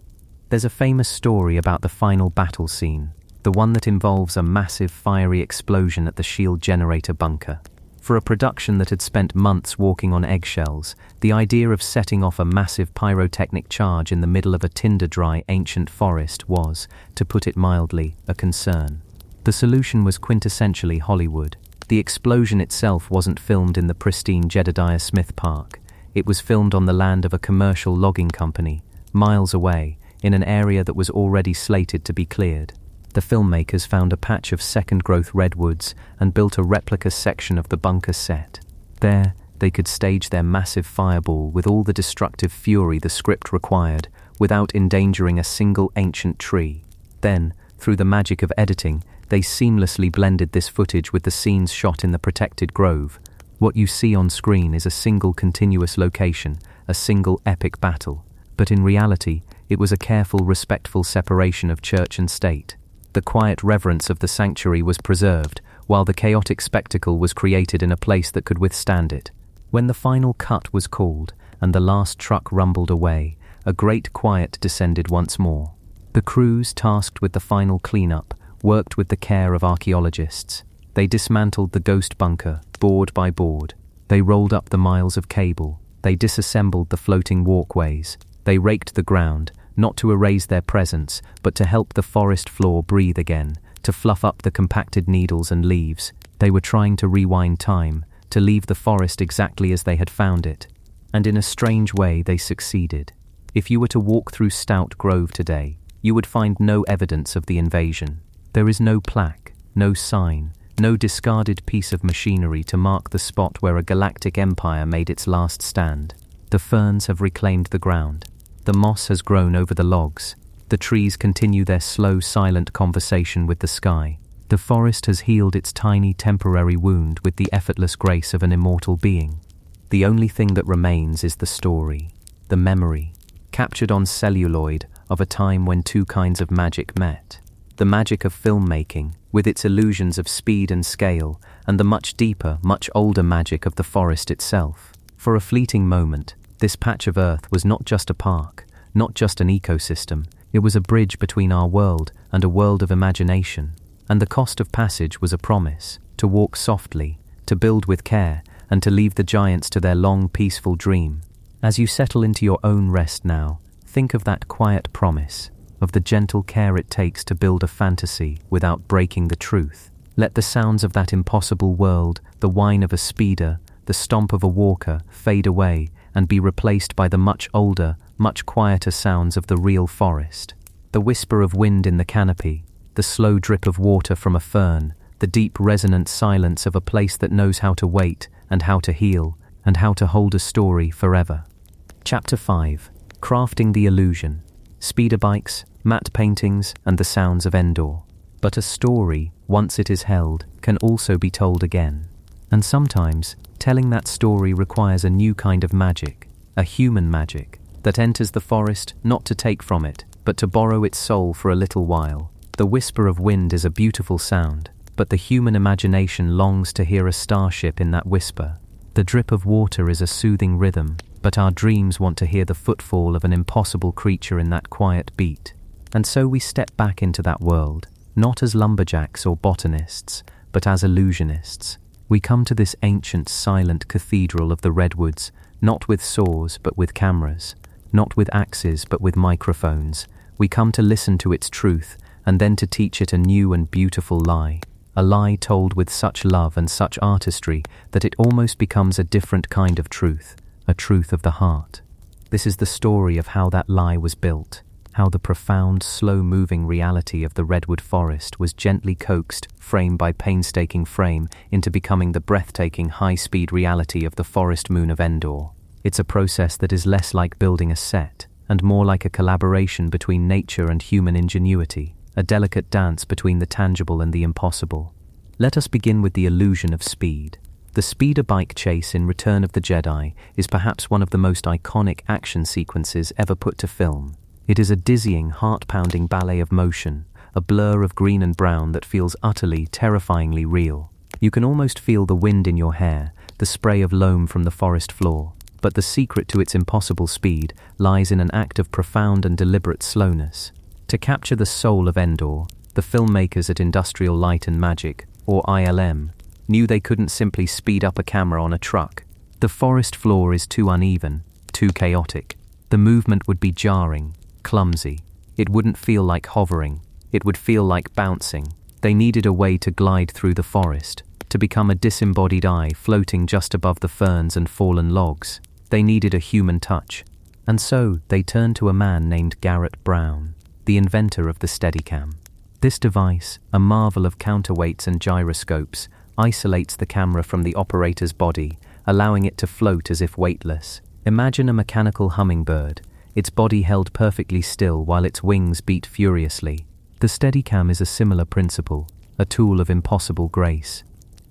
There's a famous story about the final battle scene, the one that involves a massive fiery explosion at the shield generator bunker. For a production that had spent months walking on eggshells, the idea of setting off a massive pyrotechnic charge in the middle of a tinder-dry ancient forest was, to put it mildly, a concern. The solution was quintessentially Hollywood. The explosion itself wasn't filmed in the pristine Jedediah Smith Park. It was filmed on the land of a commercial logging company, miles away, in an area that was already slated to be cleared. The filmmakers found a patch of second-growth redwoods and built a replica section of the bunker set. There, they could stage their massive fireball with all the destructive fury the script required, without endangering a single ancient tree. Then, through the magic of editing, they seamlessly blended this footage with the scenes shot in the protected grove. What you see on screen is a single continuous location, a single epic battle. But in reality, it was a careful, respectful separation of church and state. The quiet reverence of the sanctuary was preserved, while the chaotic spectacle was created in a place that could withstand it. When the final cut was called, and the last truck rumbled away, a great quiet descended once more. The crews tasked with the final cleanup worked with the care of archaeologists. They dismantled the ghost bunker, board by board. They rolled up the miles of cable. They disassembled the floating walkways. They raked the ground, not to erase their presence, but to help the forest floor breathe again, to fluff up the compacted needles and leaves. They were trying to rewind time, to leave the forest exactly as they had found it. And in a strange way, they succeeded. If you were to walk through Stout Grove today, you would find no evidence of the invasion. There is no plaque, no sign, no discarded piece of machinery to mark the spot where a galactic empire made its last stand. The ferns have reclaimed the ground. The moss has grown over the logs. The trees continue their slow, silent conversation with the sky. The forest has healed its tiny, temporary wound with the effortless grace of an immortal being. The only thing that remains is the story, the memory, captured on celluloid, of a time when two kinds of magic met. The magic of filmmaking, with its illusions of speed and scale, and the much deeper, much older magic of the forest itself. For a fleeting moment, this patch of earth was not just a park, not just an ecosystem. It was a bridge between our world and a world of imagination. And the cost of passage was a promise, to walk softly, to build with care, and to leave the giants to their long, peaceful dream. As you settle into your own rest now, think of that quiet promise, of the gentle care it takes to build a fantasy without breaking the truth. Let the sounds of that impossible world, the whine of a speeder, the stomp of a walker, fade away and be replaced by the much older, much quieter sounds of the real forest. The whisper of wind in the canopy, the slow drip of water from a fern, the deep resonant silence of a place that knows how to wait and how to heal and how to hold a story forever. Chapter 5. Crafting the Illusion. Speeder bikes, matte paintings, and the sounds of Endor. But a story, once it is held, can also be told again. And sometimes, telling that story requires a new kind of magic, a human magic, that enters the forest not to take from it, but to borrow its soul for a little while. The whisper of wind is a beautiful sound, but the human imagination longs to hear a starship in that whisper. The drip of water is a soothing rhythm, but our dreams want to hear the footfall of an impossible creature in that quiet beat. And so we step back into that world, not as lumberjacks or botanists, but as illusionists. We come to this ancient, silent cathedral of the Redwoods, not with saws but with cameras, not with axes but with microphones. We come to listen to its truth, and then to teach it a new and beautiful lie. A lie told with such love and such artistry that it almost becomes a different kind of truth, a truth of the heart. This is the story of how that lie was built, how the profound, slow-moving reality of the redwood forest was gently coaxed, frame by painstaking frame, into becoming the breathtaking high-speed reality of the Forest Moon of Endor. It's a process that is less like building a set, and more like a collaboration between nature and human ingenuity, a delicate dance between the tangible and the impossible. Let us begin with the illusion of speed. The speeder bike chase in Return of the Jedi is perhaps one of the most iconic action sequences ever put to film. It is a dizzying, heart-pounding ballet of motion, a blur of green and brown that feels utterly, terrifyingly real. You can almost feel the wind in your hair, the spray of loam from the forest floor. But the secret to its impossible speed lies in an act of profound and deliberate slowness. To capture the soul of Endor, the filmmakers at Industrial Light and Magic, or ILM, knew they couldn't simply speed up a camera on a truck. The forest floor is too uneven, too chaotic. The movement would be jarring, clumsy. It wouldn't feel like hovering. It would feel like bouncing. They needed a way to glide through the forest, to become a disembodied eye floating just above the ferns and fallen logs. They needed a human touch. And so they turned to a man named Garrett Brown, the inventor of the Steadicam. This device, a marvel of counterweights and gyroscopes, isolates the camera from the operator's body, allowing it to float as if weightless. Imagine a mechanical hummingbird, its body held perfectly still while its wings beat furiously. The Steadicam is a similar principle, a tool of impossible grace.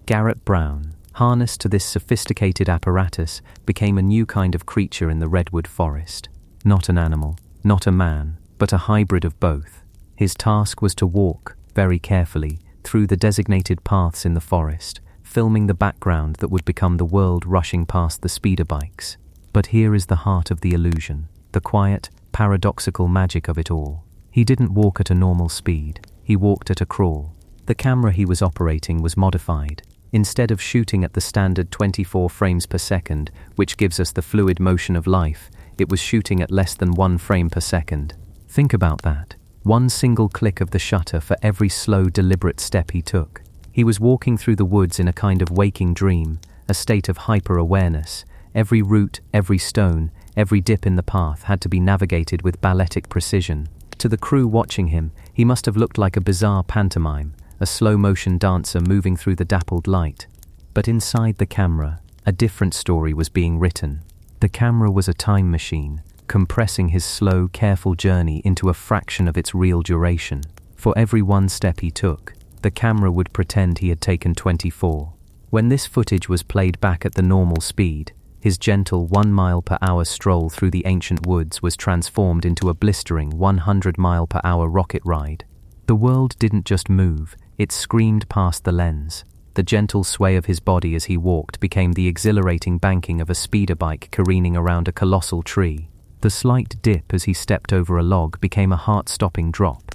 Garrett Brown, harnessed to this sophisticated apparatus, became a new kind of creature in the redwood forest. Not an animal, not a man, but a hybrid of both. His task was to walk, very carefully, through the designated paths in the forest, filming the background that would become the world rushing past the speeder bikes. But here is the heart of the illusion, the quiet, paradoxical magic of it all. He didn't walk at a normal speed, he walked at a crawl. The camera he was operating was modified. Instead of shooting at the standard 24 frames per second, which gives us the fluid motion of life, it was shooting at less than 1 frame per second. Think about that. One single click of the shutter for every slow, deliberate step he took. He was walking through the woods in a kind of waking dream, a state of hyper-awareness. Every root, every stone, every dip in the path had to be navigated with balletic precision. To the crew watching him, he must have looked like a bizarre pantomime, a slow-motion dancer moving through the dappled light. But inside the camera, a different story was being written. The camera was a time machine, compressing his slow, careful journey into a fraction of its real duration. For every one step he took, the camera would pretend he had taken 24. When this footage was played back at the normal speed, his gentle 1-mile-per-hour stroll through the ancient woods was transformed into a blistering 100-mile-per-hour rocket ride. The world didn't just move, it screamed past the lens. The gentle sway of his body as he walked became the exhilarating banking of a speeder bike careening around a colossal tree. The slight dip as he stepped over a log became a heart-stopping drop.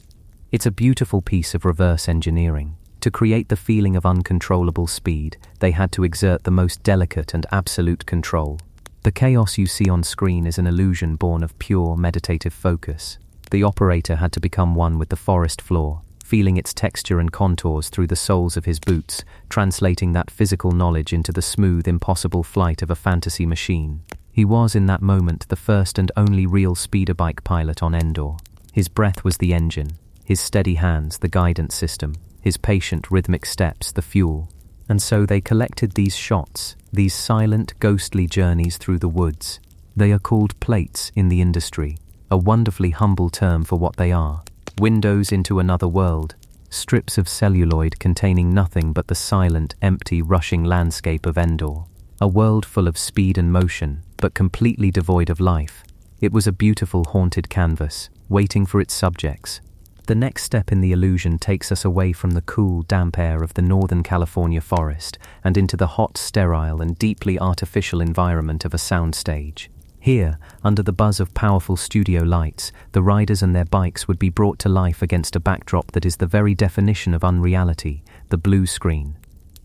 It's a beautiful piece of reverse engineering. To create the feeling of uncontrollable speed, they had to exert the most delicate and absolute control. The chaos you see on screen is an illusion born of pure meditative focus. The operator had to become one with the forest floor, feeling its texture and contours through the soles of his boots, translating that physical knowledge into the smooth, impossible flight of a fantasy machine. He was, in that moment, the first and only real speeder bike pilot on Endor. His breath was the engine, his steady hands the guidance system, his patient, rhythmic steps the fuel. And so they collected these shots, these silent, ghostly journeys through the woods. They are called plates in the industry, a wonderfully humble term for what they are. Windows into another world, strips of celluloid containing nothing but the silent, empty, rushing landscape of Endor. A world full of speed and motion, but completely devoid of life. It was a beautiful, haunted canvas, waiting for its subjects. The next step in the illusion takes us away from the cool, damp air of the Northern California forest and into the hot, sterile, and deeply artificial environment of a soundstage. Here, under the buzz of powerful studio lights, the riders and their bikes would be brought to life against a backdrop that is the very definition of unreality, the blue screen.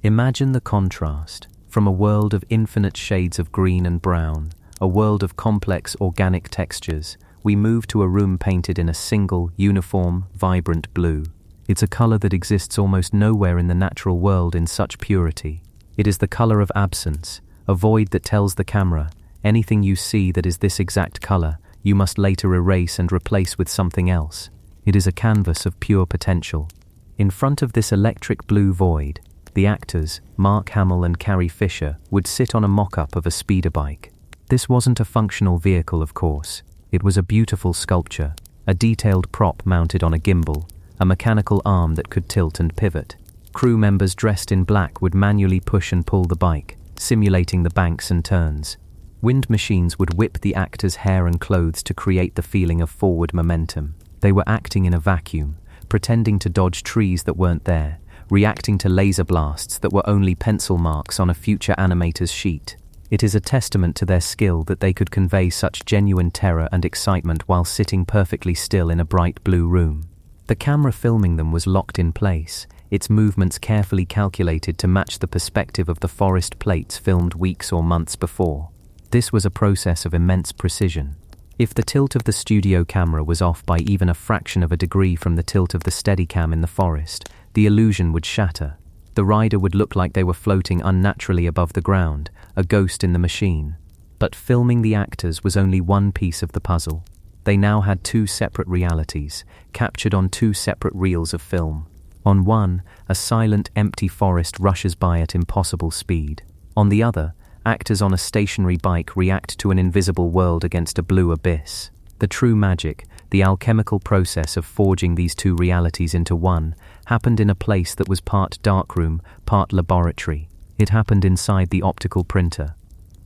Imagine the contrast. From a world of infinite shades of green and brown, a world of complex organic textures, we move to a room painted in a single, uniform, vibrant blue. It's a color that exists almost nowhere in the natural world in such purity. It is the color of absence, a void that tells the camera, anything you see that is this exact color, you must later erase and replace with something else. It is a canvas of pure potential. In front of this electric blue void, the actors, Mark Hamill and Carrie Fisher, would sit on a mock-up of a speeder bike. This wasn't a functional vehicle, of course. It was a beautiful sculpture, a detailed prop mounted on a gimbal, a mechanical arm that could tilt and pivot. Crew members dressed in black would manually push and pull the bike, simulating the banks and turns. Wind machines would whip the actors' hair and clothes to create the feeling of forward momentum. They were acting in a vacuum, pretending to dodge trees that weren't there, reacting to laser blasts that were only pencil marks on a future animator's sheet. It is a testament to their skill that they could convey such genuine terror and excitement while sitting perfectly still in a bright blue room. The camera filming them was locked in place, its movements carefully calculated to match the perspective of the forest plates filmed weeks or months before. This was a process of immense precision. If the tilt of the studio camera was off by even a fraction of a degree from the tilt of the Steadicam in the forest, the illusion would shatter. The rider would look like they were floating unnaturally above the ground, a ghost in the machine. But filming the actors was only one piece of the puzzle. They now had two separate realities, captured on two separate reels of film. On one, a silent, empty forest rushes by at impossible speed. On the other, actors on a stationary bike react to an invisible world against a blue abyss. The true magic, the alchemical process of forging these two realities into one, happened in a place that was part darkroom, part laboratory. It happened inside the optical printer.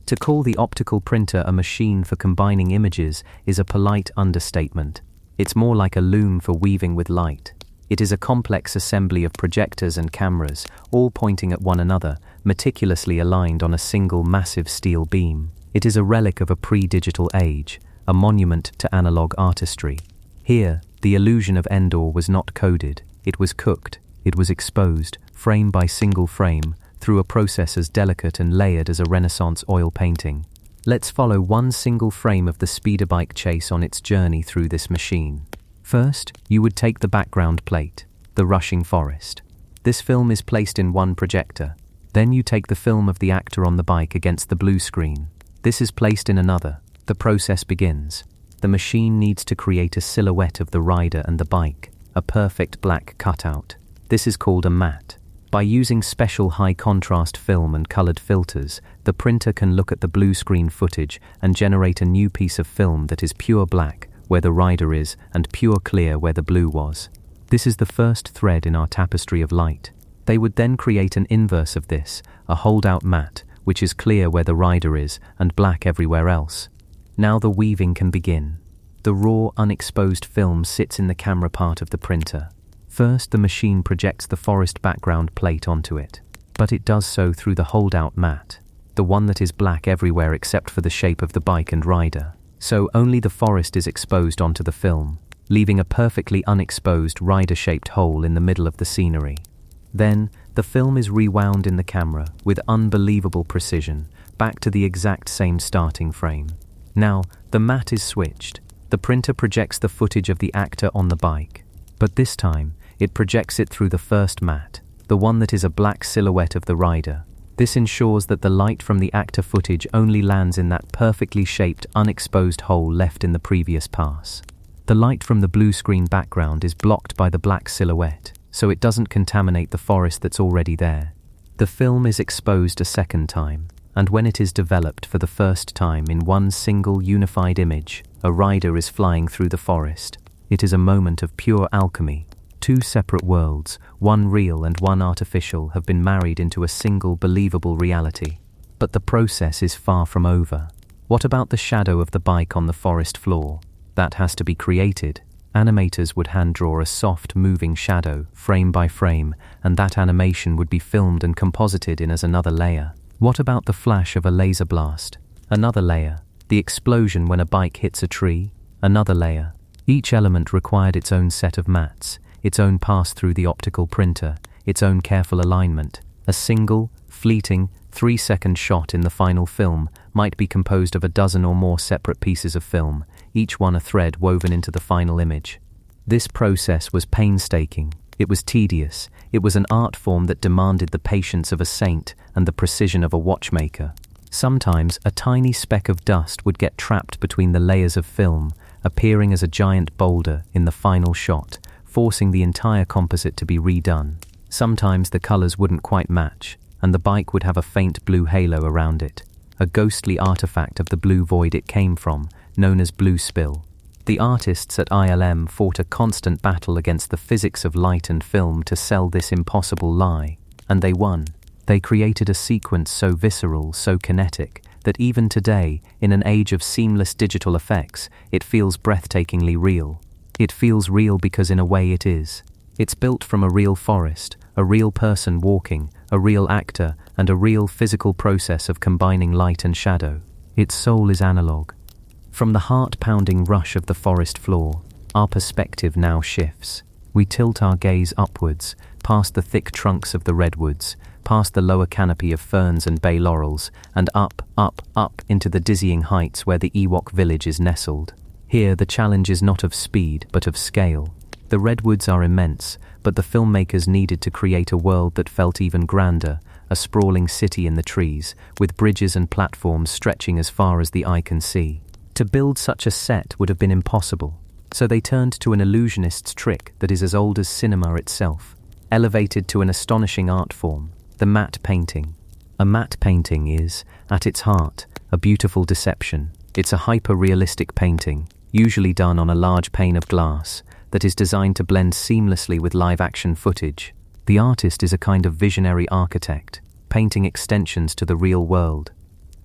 To call the optical printer a machine for combining images is a polite understatement. It's more like a loom for weaving with light. It is a complex assembly of projectors and cameras, all pointing at one another, meticulously aligned on a single massive steel beam. It is a relic of a pre-digital age, a monument to analog artistry. Here, the illusion of Endor was not coded, it was cooked, it was exposed, frame by single frame, through a process as delicate and layered as a Renaissance oil painting. Let's follow one single frame of the speeder bike chase on its journey through this machine. First, you would take the background plate, the rushing forest. This film is placed in one projector. Then you take the film of the actor on the bike against the blue screen. This is placed in another. The process begins. The machine needs to create a silhouette of the rider and the bike, a perfect black cutout. This is called a matte. By using special high-contrast film and colored filters, the printer can look at the blue screen footage and generate a new piece of film that is pure black where the rider is and pure clear where the blue was. This is the first thread in our tapestry of light. They would then create an inverse of this, a holdout matte, which is clear where the rider is and black everywhere else. Now the weaving can begin. The raw, unexposed film sits in the camera part of the printer. First, the machine projects the forest background plate onto it, but it does so through the holdout matte, the one that is black everywhere except for the shape of the bike and rider. So only the forest is exposed onto the film, leaving a perfectly unexposed rider-shaped hole in the middle of the scenery. Then, the film is rewound in the camera with unbelievable precision, back to the exact same starting frame. Now, the matte is switched. The printer projects the footage of the actor on the bike, but this time, it projects it through the first matte, the one that is a black silhouette of the rider. This ensures that the light from the actor footage only lands in that perfectly shaped, unexposed hole left in the previous pass. The light from the blue screen background is blocked by the black silhouette, so it doesn't contaminate the forest that's already there. The film is exposed a second time, and when it is developed for the first time in one single unified image, a rider is flying through the forest. It is a moment of pure alchemy. Two separate worlds, one real and one artificial, have been married into a single believable reality. But the process is far from over. What about the shadow of the bike on the forest floor? That has to be created. Animators would hand-draw a soft, moving shadow, frame by frame, and that animation would be filmed and composited in as another layer. What about the flash of a laser blast? Another layer. The explosion when a bike hits a tree? Another layer. Each element required its own set of mattes, its own pass through the optical printer, its own careful alignment. A single, fleeting, 3-second shot in the final film might be composed of a dozen or more separate pieces of film, each one a thread woven into the final image. This process was painstaking, it was tedious, it was an art form that demanded the patience of a saint and the precision of a watchmaker. Sometimes a tiny speck of dust would get trapped between the layers of film, appearing as a giant boulder in the final shot, forcing the entire composite to be redone. Sometimes the colors wouldn't quite match, and the bike would have a faint blue halo around it, a ghostly artifact of the blue void it came from, known as blue spill. The artists at ILM fought a constant battle against the physics of light and film to sell this impossible lie, and they won. They created a sequence so visceral, so kinetic, that even today, in an age of seamless digital effects, it feels breathtakingly real. It feels real because in a way it is. It's built from a real forest, a real person walking, a real actor, and a real physical process of combining light and shadow. Its soul is analog. From the heart-pounding rush of the forest floor, our perspective now shifts. We tilt our gaze upwards, past the thick trunks of the redwoods, past the lower canopy of ferns and bay laurels, and up, up, up into the dizzying heights where the Ewok village is nestled. Here the challenge is not of speed, but of scale. The redwoods are immense, but the filmmakers needed to create a world that felt even grander, a sprawling city in the trees, with bridges and platforms stretching as far as the eye can see. To build such a set would have been impossible, so they turned to an illusionist's trick that is as old as cinema itself, elevated to an astonishing art form, the matte painting. A matte painting is, at its heart, a beautiful deception. It's a hyper-realistic painting, usually done on a large pane of glass, that is designed to blend seamlessly with live-action footage. The artist is a kind of visionary architect, painting extensions to the real world.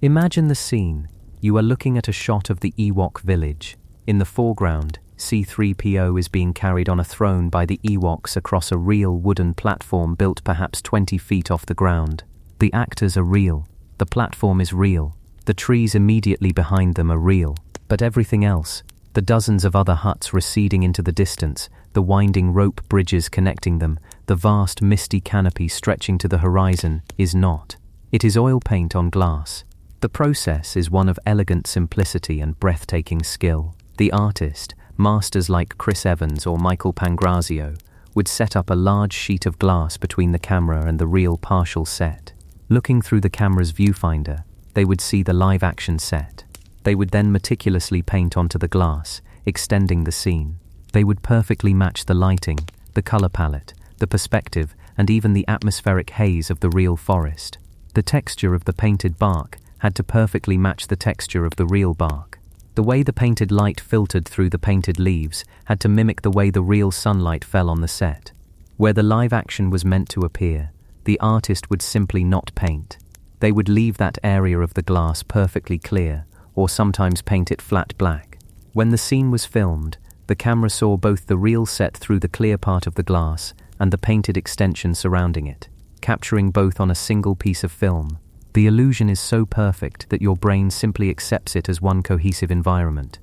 Imagine the scene. You are looking at a shot of the Ewok village. In the foreground, C-3PO is being carried on a throne by the Ewoks across a real wooden platform built perhaps 20 feet off the ground. The actors are real. The platform is real. The trees immediately behind them are real. But everything else, the dozens of other huts receding into the distance, the winding rope bridges connecting them, the vast misty canopy stretching to the horizon, is not. It is oil paint on glass. The process is one of elegant simplicity and breathtaking skill. The artist, masters like Chris Evans or Michael Pangrazio, would set up a large sheet of glass between the camera and the real partial set. Looking through the camera's viewfinder, they would see the live-action set. They would then meticulously paint onto the glass, extending the scene. They would perfectly match the lighting, the color palette, the perspective, and even the atmospheric haze of the real forest. The texture of the painted bark had to perfectly match the texture of the real bark. The way the painted light filtered through the painted leaves had to mimic the way the real sunlight fell on the set. Where the live action was meant to appear, the artist would simply not paint. They would leave that area of the glass perfectly clear, or sometimes paint it flat black. When the scene was filmed, the camera saw both the real set through the clear part of the glass and the painted extension surrounding it, capturing both on a single piece of film. The illusion is so perfect that your brain simply accepts it as one cohesive environment.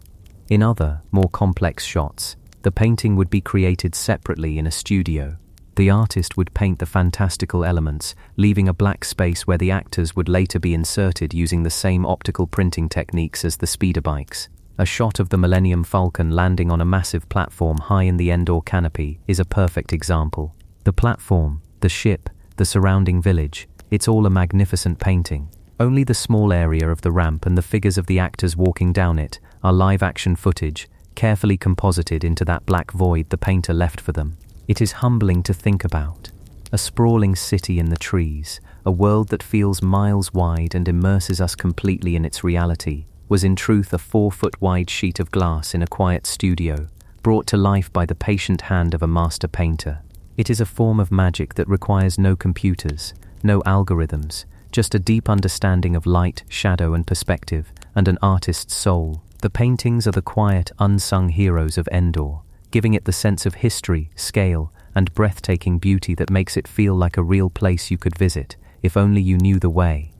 In other, more complex shots, the painting would be created separately in a studio. The artist would paint the fantastical elements, leaving a black space where the actors would later be inserted using the same optical printing techniques as the speeder bikes. A shot of the Millennium Falcon landing on a massive platform high in the Endor canopy is a perfect example. The platform, the ship, the surrounding village, it's all a magnificent painting. Only the small area of the ramp and the figures of the actors walking down it are live-action footage, carefully composited into that black void the painter left for them. It is humbling to think about. A sprawling city in the trees, a world that feels miles wide and immerses us completely in its reality, was in truth a 4-foot-wide sheet of glass in a quiet studio, brought to life by the patient hand of a master painter. It is a form of magic that requires no computers, no algorithms, just a deep understanding of light, shadow, and perspective, and an artist's soul. The paintings are the quiet, unsung heroes of Endor, giving it the sense of history, scale, and breathtaking beauty that makes it feel like a real place you could visit, if only you knew the way.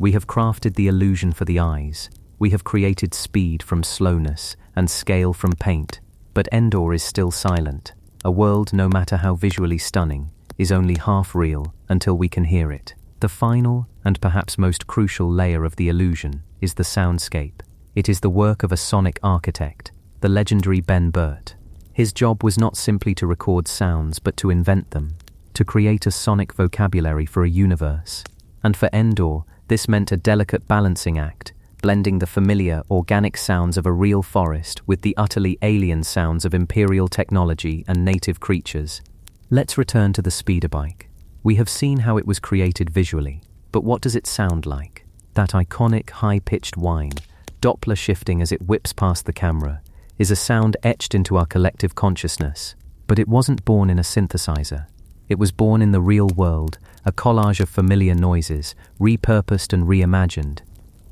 We have crafted the illusion for the eyes. We have created speed from slowness and scale from paint, but Endor is still silent. A world, no matter how visually stunning, is only half real until we can hear it. The final, and perhaps most crucial layer of the illusion is the soundscape. It is the work of a sonic architect, the legendary Ben Burtt. His job was not simply to record sounds, but to invent them, to create a sonic vocabulary for a universe. And for Endor, This meant a delicate balancing act, blending the familiar, organic sounds of a real forest with the utterly alien sounds of imperial technology and native creatures. Let's return to the speeder bike. We have seen how it was created visually, but what does it sound like? That iconic high-pitched whine, Doppler shifting as it whips past the camera, is a sound etched into our collective consciousness. But it wasn't born in a synthesizer. It was born in the real world, a collage of familiar noises, repurposed and reimagined.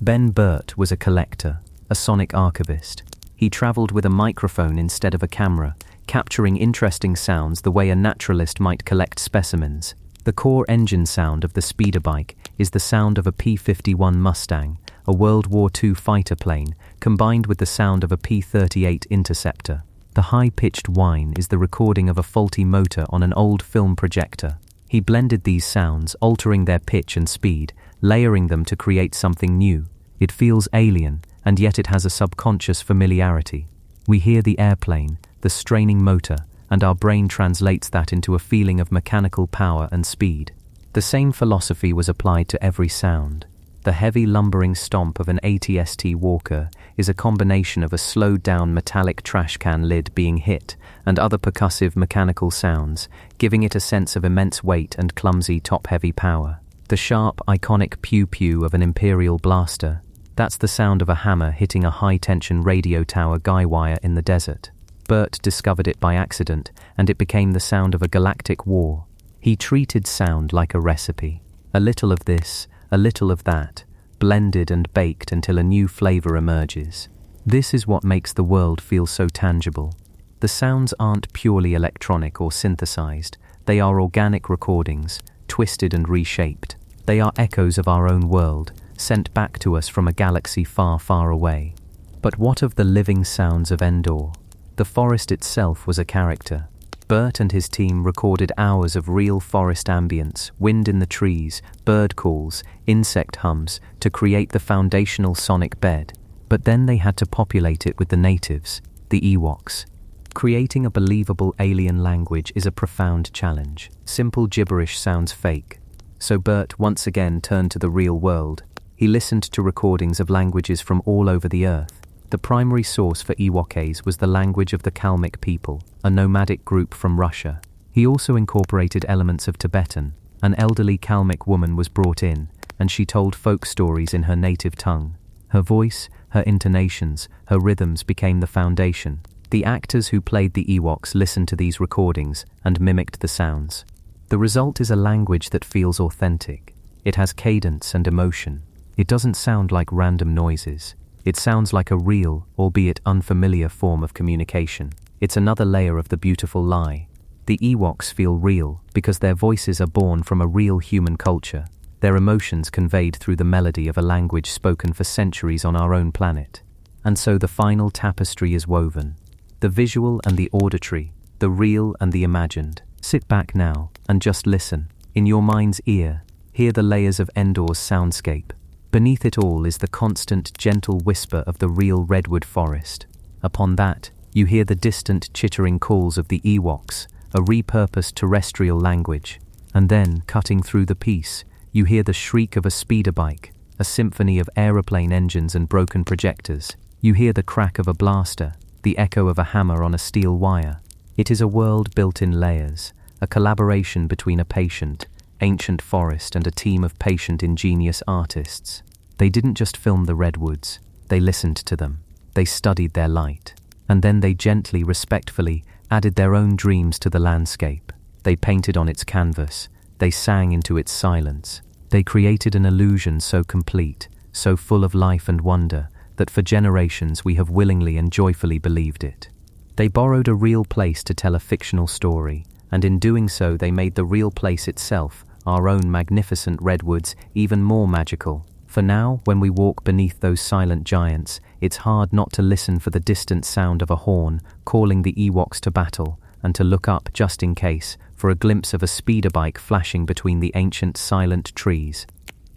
Ben Burt was a collector, a sonic archivist. He traveled with a microphone instead of a camera, capturing interesting sounds the way a naturalist might collect specimens. The core engine sound of the speeder bike is the sound of a P-51 Mustang, a World War II fighter plane, combined with the sound of a P-38 Interceptor. The high-pitched whine is the recording of a faulty motor on an old film projector. He blended these sounds, altering their pitch and speed, layering them to create something new. It feels alien, and yet it has a subconscious familiarity. We hear the airplane, the straining motor, and our brain translates that into a feeling of mechanical power and speed. The same philosophy was applied to every sound. The heavy lumbering stomp of an ATST walker is a combination of a slowed-down metallic trash can lid being hit and other percussive mechanical sounds, giving it a sense of immense weight and clumsy top-heavy power. The sharp, iconic pew-pew of an Imperial blaster, that's the sound of a hammer hitting a high-tension radio tower guy wire in the desert. Burt discovered it by accident, and it became the sound of a galactic war. He treated sound like a recipe. A little of this, a little of that, blended and baked until a new flavor emerges. This is what makes the world feel so tangible. The sounds aren't purely electronic or synthesized. They are organic recordings, twisted and reshaped. They are echoes of our own world, sent back to us from a galaxy far, far away. But what of the living sounds of Endor? The forest itself was a character. Burt and his team recorded hours of real forest ambience, wind in the trees, bird calls, insect hums, to create the foundational sonic bed. But then they had to populate it with the natives, the Ewoks. Creating a believable alien language is a profound challenge. Simple gibberish sounds fake. So Burt once again turned to the real world. He listened to recordings of languages from all over the earth. The primary source for Ewokese was the language of the Kalmyk people, a nomadic group from Russia. He also incorporated elements of Tibetan. An elderly Kalmyk woman was brought in, and she told folk stories in her native tongue. Her voice, her intonations, her rhythms became the foundation. The actors who played the Ewoks listened to these recordings and mimicked the sounds. The result is a language that feels authentic. It has cadence and emotion. It doesn't sound like random noises. It sounds like a real, albeit unfamiliar form of communication. It's another layer of the beautiful lie. The Ewoks feel real because their voices are born from a real human culture, their emotions conveyed through the melody of a language spoken for centuries on our own planet. And so the final tapestry is woven. The visual and the auditory, the real and the imagined. Sit back now and just listen. In your mind's ear, hear the layers of Endor's soundscape. Beneath it all is the constant, gentle whisper of the real Redwood forest. Upon that, you hear the distant, chittering calls of the Ewoks, a repurposed terrestrial language. And then, cutting through the peace, you hear the shriek of a speeder bike, a symphony of aeroplane engines and broken projectors. You hear the crack of a blaster, the echo of a hammer on a steel wire. It is a world built in layers, a collaboration between a patient, ancient forest and a team of patient, ingenious artists. They didn't just film the Redwoods, they listened to them. They studied their light. And then they gently, respectfully, added their own dreams to the landscape. They painted on its canvas. They sang into its silence. They created an illusion so complete, so full of life and wonder, that for generations we have willingly and joyfully believed it. They borrowed a real place to tell a fictional story, and in doing so they made the real place itself, our own magnificent Redwoods, even more magical. For now, when we walk beneath those silent giants, it's hard not to listen for the distant sound of a horn calling the Ewoks to battle, and to look up just in case for a glimpse of a speeder bike flashing between the ancient silent trees.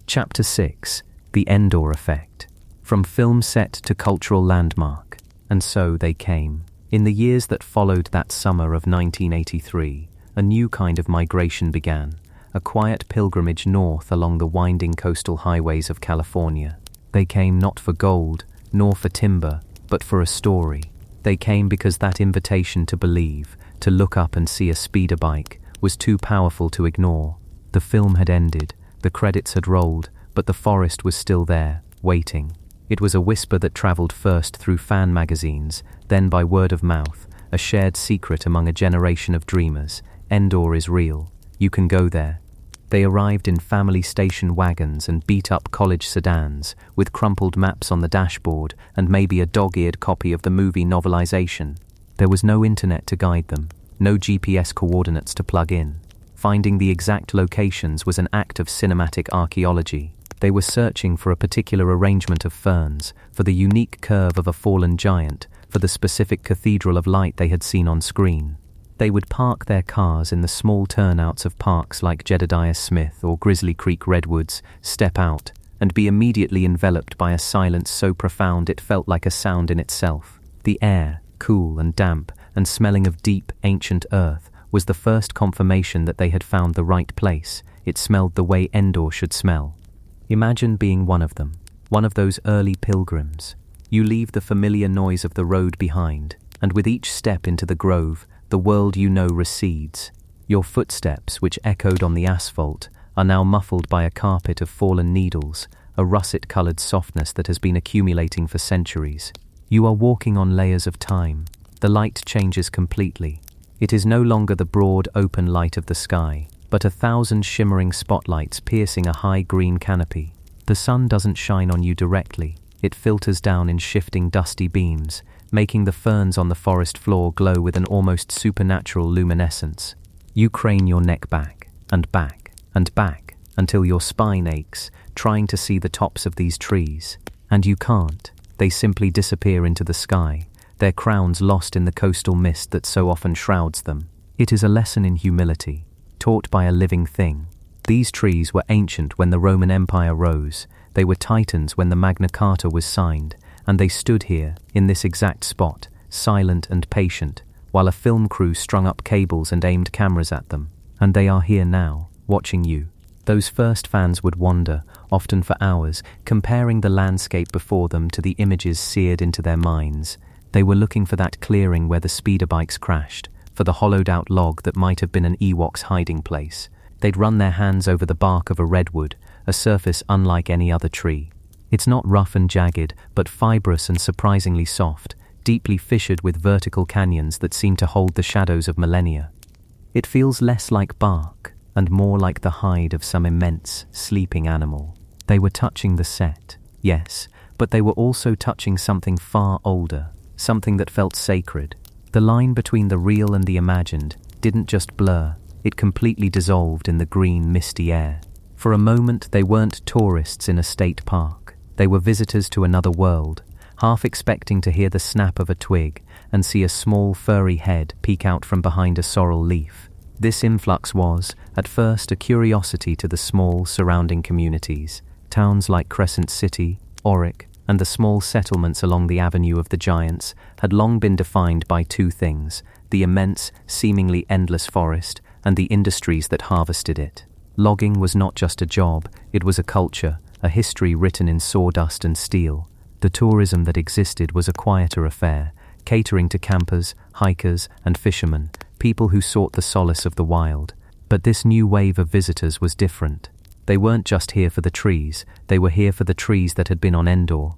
Chapter 6: The Endor Effect. From film set to cultural landmark. And so they came. In the years that followed that summer of 1983, a new kind of migration began, a quiet pilgrimage north along the winding coastal highways of California. They came not for gold, nor for timber, but for a story. They came because that invitation to believe, to look up and see a speeder bike, was too powerful to ignore. The film had ended, the credits had rolled, but the forest was still there, waiting. It was a whisper that traveled first through fan magazines, then by word of mouth, a shared secret among a generation of dreamers. Endor is real. You can go there. They arrived in family station wagons and beat-up college sedans, with crumpled maps on the dashboard and maybe a dog-eared copy of the movie novelization. There was no internet to guide them, no GPS coordinates to plug in. Finding the exact locations was an act of cinematic archaeology. They were searching for a particular arrangement of ferns, for the unique curve of a fallen giant, for the specific cathedral of light they had seen on screen. They would park their cars in the small turnouts of parks like Jedediah Smith or Grizzly Creek Redwoods, step out, and be immediately enveloped by a silence so profound it felt like a sound in itself. The air, cool and damp, and smelling of deep, ancient earth, was the first confirmation that they had found the right place. It smelled the way Endor should smell. Imagine being one of them, one of those early pilgrims. You leave the familiar noise of the road behind, and with each step into the grove, the world you know recedes. Your footsteps, which echoed on the asphalt, are now muffled by a carpet of fallen needles, a russet-colored softness that has been accumulating for centuries. You are walking on layers of time. The light changes completely. It is no longer the broad, open light of the sky, but 1,000 shimmering spotlights piercing a high green canopy. The sun doesn't shine on you directly. It filters down in shifting dusty beams, making the ferns on the forest floor glow with an almost supernatural luminescence. You crane your neck back, and back, and back, until your spine aches, trying to see the tops of these trees. And you can't. They simply disappear into the sky, their crowns lost in the coastal mist that so often shrouds them. It is a lesson in humility, taught by a living thing. These trees were ancient when the Roman Empire rose, they were titans when the Magna Carta was signed, and they stood here, in this exact spot, silent and patient, while a film crew strung up cables and aimed cameras at them. And they are here now, watching you. Those first fans would wander, often for hours, comparing the landscape before them to the images seared into their minds. They were looking for that clearing where the speeder bikes crashed, for the hollowed-out log that might have been an Ewok's hiding place. They'd run their hands over the bark of a redwood, a surface unlike any other tree. It's not rough and jagged, but fibrous and surprisingly soft, deeply fissured with vertical canyons that seem to hold the shadows of millennia. It feels less like bark, and more like the hide of some immense, sleeping animal. They were touching the set, yes, but they were also touching something far older, something that felt sacred. The line between the real and the imagined didn't just blur, it completely dissolved in the green, misty air. For a moment, they weren't tourists in a state park. They were visitors to another world, half expecting to hear the snap of a twig and see a small, furry head peek out from behind a sorrel leaf. This influx was, at first, a curiosity to the small, surrounding communities. Towns like Crescent City, Auric, and the small settlements along the Avenue of the Giants had long been defined by two things: the immense, seemingly endless forest, and the industries that harvested it. Logging was not just a job, it was a culture, a history written in sawdust and steel. The tourism that existed was a quieter affair, catering to campers, hikers, and fishermen, people who sought the solace of the wild. But this new wave of visitors was different. They weren't just here for the trees, they were here for the trees that had been on Endor.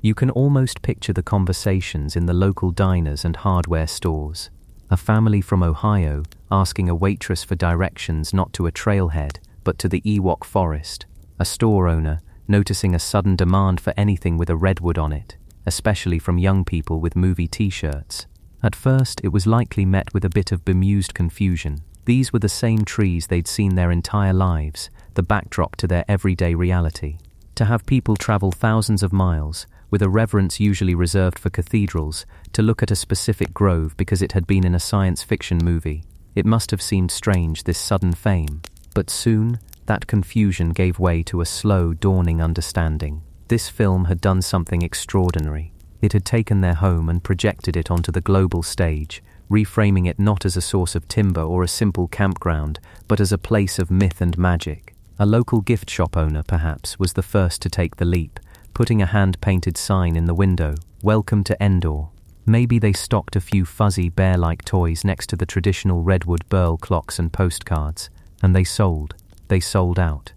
You can almost picture the conversations in the local diners and hardware stores. A family from Ohio asking a waitress for directions not to a trailhead, but to the Ewok forest. A store owner noticing a sudden demand for anything with a redwood on it, especially from young people with movie t-shirts. At first, it was likely met with a bit of bemused confusion. These were the same trees they'd seen their entire lives, the backdrop to their everyday reality. To have people travel thousands of miles, with a reverence usually reserved for cathedrals, to look at a specific grove because it had been in a science fiction movie. It must have seemed strange, this sudden fame. But soon, that confusion gave way to a slow, dawning understanding. This film had done something extraordinary. It had taken their home and projected it onto the global stage, reframing it not as a source of timber or a simple campground, but as a place of myth and magic. A local gift shop owner, perhaps, was the first to take the leap, putting a hand-painted sign in the window, "Welcome to Endor." Maybe they stocked a few fuzzy bear-like toys next to the traditional Redwood burl clocks and postcards, and they sold out.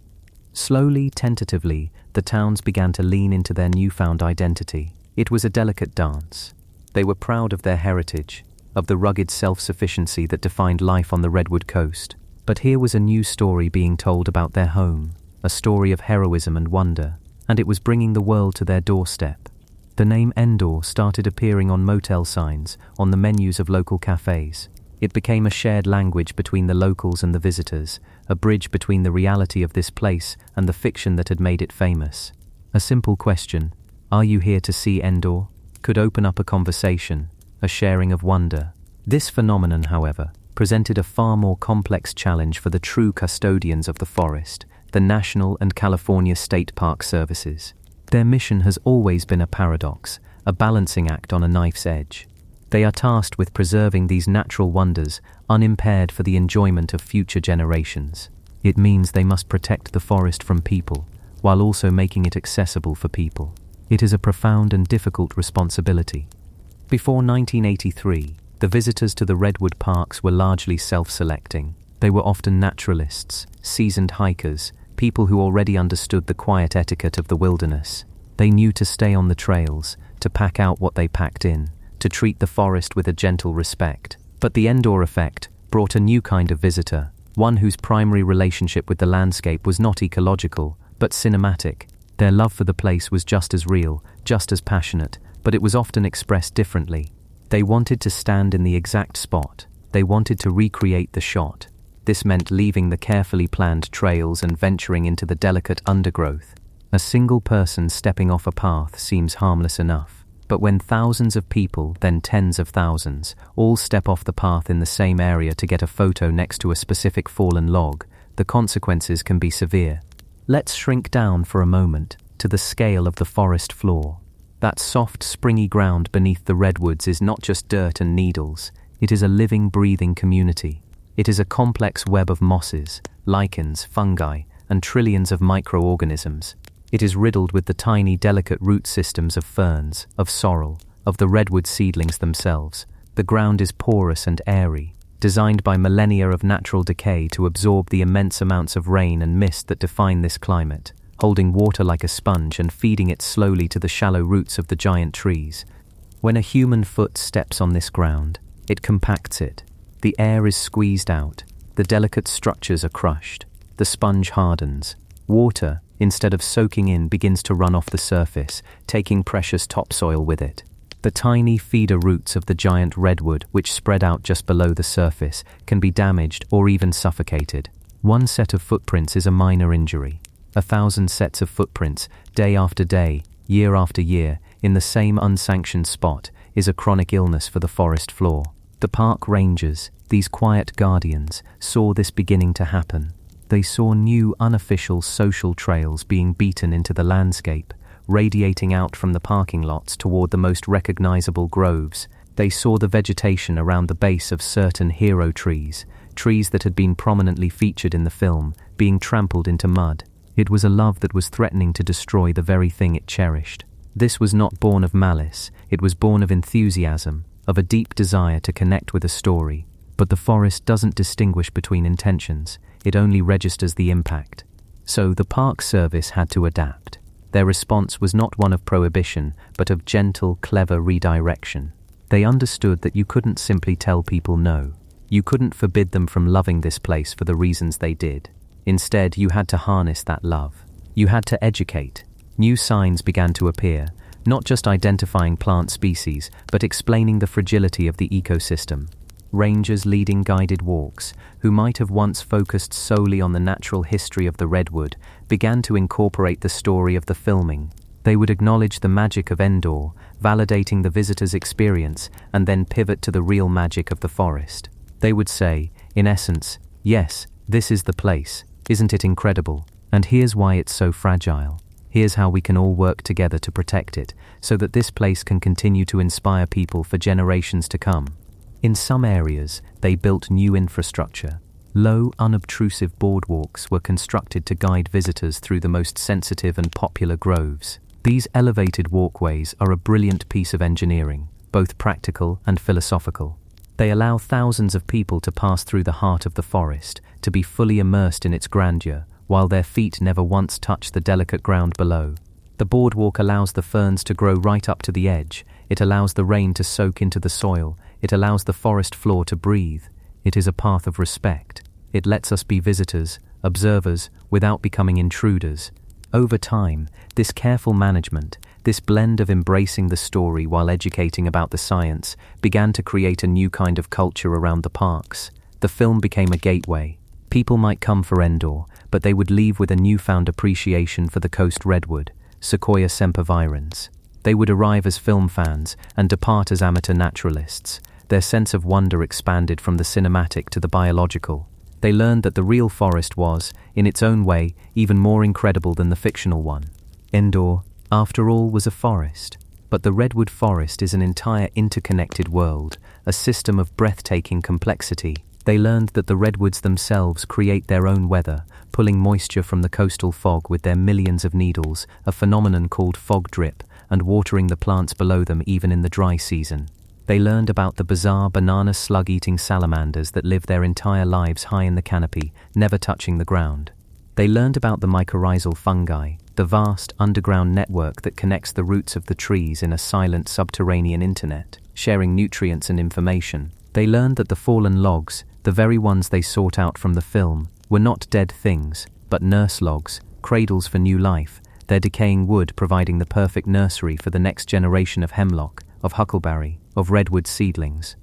Slowly, tentatively, the towns began to lean into their newfound identity. It was a delicate dance. They were proud of their heritage, of the rugged self-sufficiency that defined life on the Redwood coast. But here was a new story being told about their home, a story of heroism and wonder, and it was bringing the world to their doorstep. The name Endor started appearing on motel signs, on the menus of local cafes. It became a shared language between the locals and the visitors, a bridge between the reality of this place and the fiction that had made it famous. A simple question, "Are you here to see Endor?" could open up a conversation, a sharing of wonder. This phenomenon, however, presented a far more complex challenge for the true custodians of the forest, the National and California State Park Services. Their mission has always been a paradox, a balancing act on a knife's edge. They are tasked with preserving these natural wonders, unimpaired for the enjoyment of future generations. It means they must protect the forest from people, while also making it accessible for people. It is a profound and difficult responsibility. Before 1983, the visitors to the Redwood parks were largely self-selecting. They were often naturalists, seasoned hikers, people who already understood the quiet etiquette of the wilderness. They knew to stay on the trails, to pack out what they packed in, to treat the forest with a gentle respect. But the Endor effect brought a new kind of visitor, one whose primary relationship with the landscape was not ecological, but cinematic. Their love for the place was just as real, just as passionate, but it was often expressed differently. They wanted to stand in the exact spot. They wanted to recreate the shot. This meant leaving the carefully planned trails and venturing into the delicate undergrowth. A single person stepping off a path seems harmless enough. But when thousands of people, then tens of thousands, all step off the path in the same area to get a photo next to a specific fallen log, the consequences can be severe. Let's shrink down for a moment to the scale of the forest floor. That soft, springy ground beneath the redwoods is not just dirt and needles. It is a living, breathing community. It is a complex web of mosses, lichens, fungi, and trillions of microorganisms. It is riddled with the tiny, delicate root systems of ferns, of sorrel, of the redwood seedlings themselves. The ground is porous and airy, designed by millennia of natural decay to absorb the immense amounts of rain and mist that define this climate, holding water like a sponge and feeding it slowly to the shallow roots of the giant trees. When a human foot steps on this ground, it compacts it. The air is squeezed out, the delicate structures are crushed, the sponge hardens. Water, instead of soaking in, begins to run off the surface, taking precious topsoil with it. The tiny feeder roots of the giant redwood, which spread out just below the surface, can be damaged or even suffocated. One set of footprints is a minor injury. 1,000 sets of footprints, day after day, year after year, in the same unsanctioned spot, is a chronic illness for the forest floor. The park rangers, these quiet guardians, saw this beginning to happen. They saw new unofficial social trails being beaten into the landscape, radiating out from the parking lots toward the most recognizable groves. They saw the vegetation around the base of certain hero trees, trees that had been prominently featured in the film, being trampled into mud. It was a love that was threatening to destroy the very thing it cherished. This was not born of malice, it was born of enthusiasm, of a deep desire to connect with a story. But the forest doesn't distinguish between intentions, it only registers the impact. So the Park Service had to adapt. Their response was not one of prohibition, but of gentle, clever redirection. They understood that you couldn't simply tell people no. You couldn't forbid them from loving this place for the reasons they did. Instead, you had to harness that love. You had to educate. New signs began to appear, not just identifying plant species, but explaining the fragility of the ecosystem. Rangers leading guided walks, who might have once focused solely on the natural history of the redwood, began to incorporate the story of the filming. They would acknowledge the magic of Endor, validating the visitor's experience, and then pivot to the real magic of the forest. They would say, in essence, yes, this is the place, isn't it incredible? And here's why it's so fragile. Here's how we can all work together to protect it, so that this place can continue to inspire people for generations to come. In some areas, they built new infrastructure. Low, unobtrusive boardwalks were constructed to guide visitors through the most sensitive and popular groves. These elevated walkways are a brilliant piece of engineering, both practical and philosophical. They allow thousands of people to pass through the heart of the forest, to be fully immersed in its grandeur, while their feet never once touch the delicate ground below. The boardwalk allows the ferns to grow right up to the edge. It allows the rain to soak into the soil. It allows the forest floor to breathe. It is a path of respect. It lets us be visitors, observers, without becoming intruders. Over time, this careful management, this blend of embracing the story while educating about the science, began to create a new kind of culture around the parks. The film became a gateway. People might come for Endor, but they would leave with a newfound appreciation for the coast redwood, Sequoia sempervirens. They would arrive as film fans and depart as amateur naturalists. Their sense of wonder expanded from the cinematic to the biological. They learned that the real forest was, in its own way, even more incredible than the fictional one. Endor, after all, was a forest. But the redwood forest is an entire interconnected world, a system of breathtaking complexity. They learned that the redwoods themselves create their own weather, pulling moisture from the coastal fog with their millions of needles, a phenomenon called fog drip, and watering the plants below them even in the dry season. They learned about the bizarre banana slug-eating salamanders that live their entire lives high in the canopy, never touching the ground. They learned about the mycorrhizal fungi, the vast underground network that connects the roots of the trees in a silent subterranean internet, sharing nutrients and information. They learned that the fallen logs, the very ones they sought out from the film, were not dead things, but nurse logs, cradles for new life, their decaying wood providing the perfect nursery for the next generation of hemlock, of huckleberry, of redwood seedlings.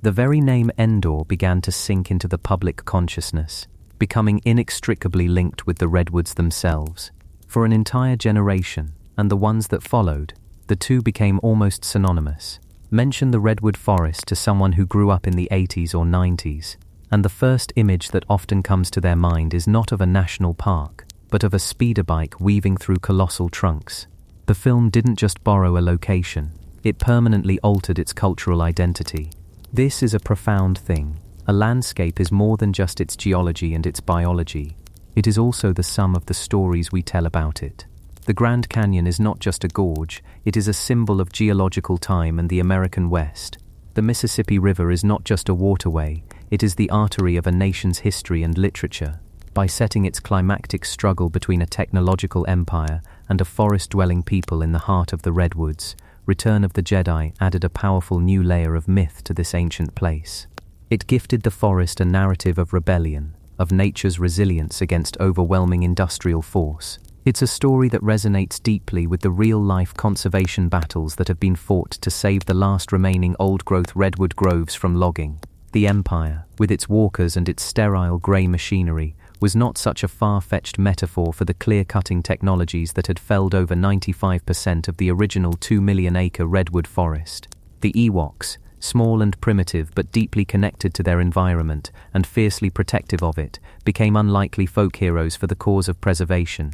The very name Endor began to sink into the public consciousness, becoming inextricably linked with the redwoods themselves. For an entire generation, and the ones that followed, the two became almost synonymous. Mention the redwood forest to someone who grew up in the 80s or 90s, and the first image that often comes to their mind is not of a national park, but of a speeder bike weaving through colossal trunks. The film didn't just borrow a location, it permanently altered its cultural identity. This is a profound thing. A landscape is more than just its geology and its biology. It is also the sum of the stories we tell about it. The Grand Canyon is not just a gorge, it is a symbol of geological time and the American West. The Mississippi River is not just a waterway, it is the artery of a nation's history and literature. By setting its climactic struggle between a technological empire and a forest-dwelling people in the heart of the Redwoods, Return of the Jedi added a powerful new layer of myth to this ancient place. It gifted the forest a narrative of rebellion, of nature's resilience against overwhelming industrial force. It's a story that resonates deeply with the real-life conservation battles that have been fought to save the last remaining old-growth redwood groves from logging. The empire, with its walkers and its sterile grey machinery, was not such a far-fetched metaphor for the clear-cutting technologies that had felled over 95% of the original 2-million-acre redwood forest. The Ewoks, small and primitive but deeply connected to their environment and fiercely protective of it, became unlikely folk heroes for the cause of preservation.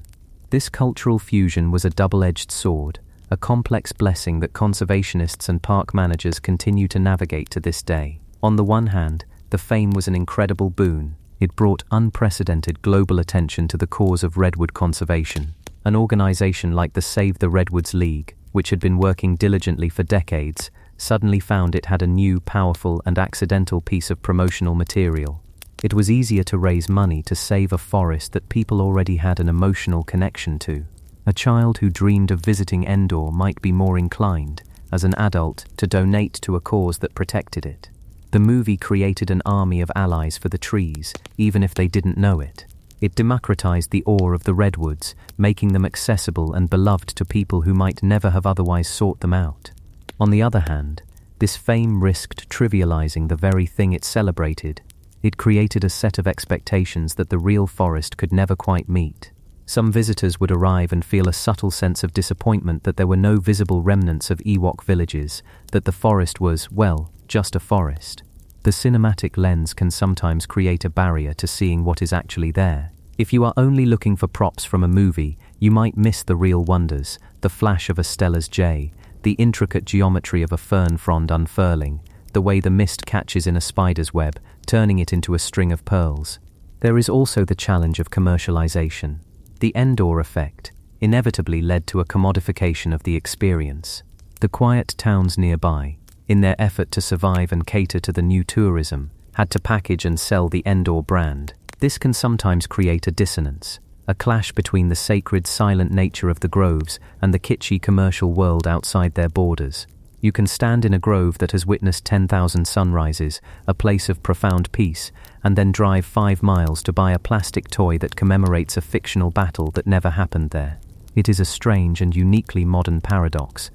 This cultural fusion was a double-edged sword, a complex blessing that conservationists and park managers continue to navigate to this day. On the one hand, the fame was an incredible boon. It brought unprecedented global attention to the cause of redwood conservation. An organization like the Save the Redwoods League, which had been working diligently for decades, suddenly found it had a new, powerful, and accidental piece of promotional material. It was easier to raise money to save a forest that people already had an emotional connection to. A child who dreamed of visiting Endor might be more inclined, as an adult, to donate to a cause that protected it. The movie created an army of allies for the trees, even if they didn't know it. It democratized the awe of the redwoods, making them accessible and beloved to people who might never have otherwise sought them out. On the other hand, this fame risked trivializing the very thing it celebrated. It created a set of expectations that the real forest could never quite meet. Some visitors would arrive and feel a subtle sense of disappointment that there were no visible remnants of Ewok villages, that the forest was, well, just a forest. The cinematic lens can sometimes create a barrier to seeing what is actually there. If you are only looking for props from a movie, you might miss the real wonders, the flash of a Stella's jay, the intricate geometry of a fern frond unfurling, the way the mist catches in a spider's web, turning it into a string of pearls. There is also the challenge of commercialization. The Endor effect inevitably led to a commodification of the experience. The quiet towns nearby, in their effort to survive and cater to the new tourism, had to package and sell the Endor brand. This can sometimes create a dissonance, a clash between the sacred, silent nature of the groves and the kitschy commercial world outside their borders. You can stand in a grove that has witnessed 10,000 sunrises, a place of profound peace, and then drive 5 miles to buy a plastic toy that commemorates a fictional battle that never happened there. It is a strange and uniquely modern paradox.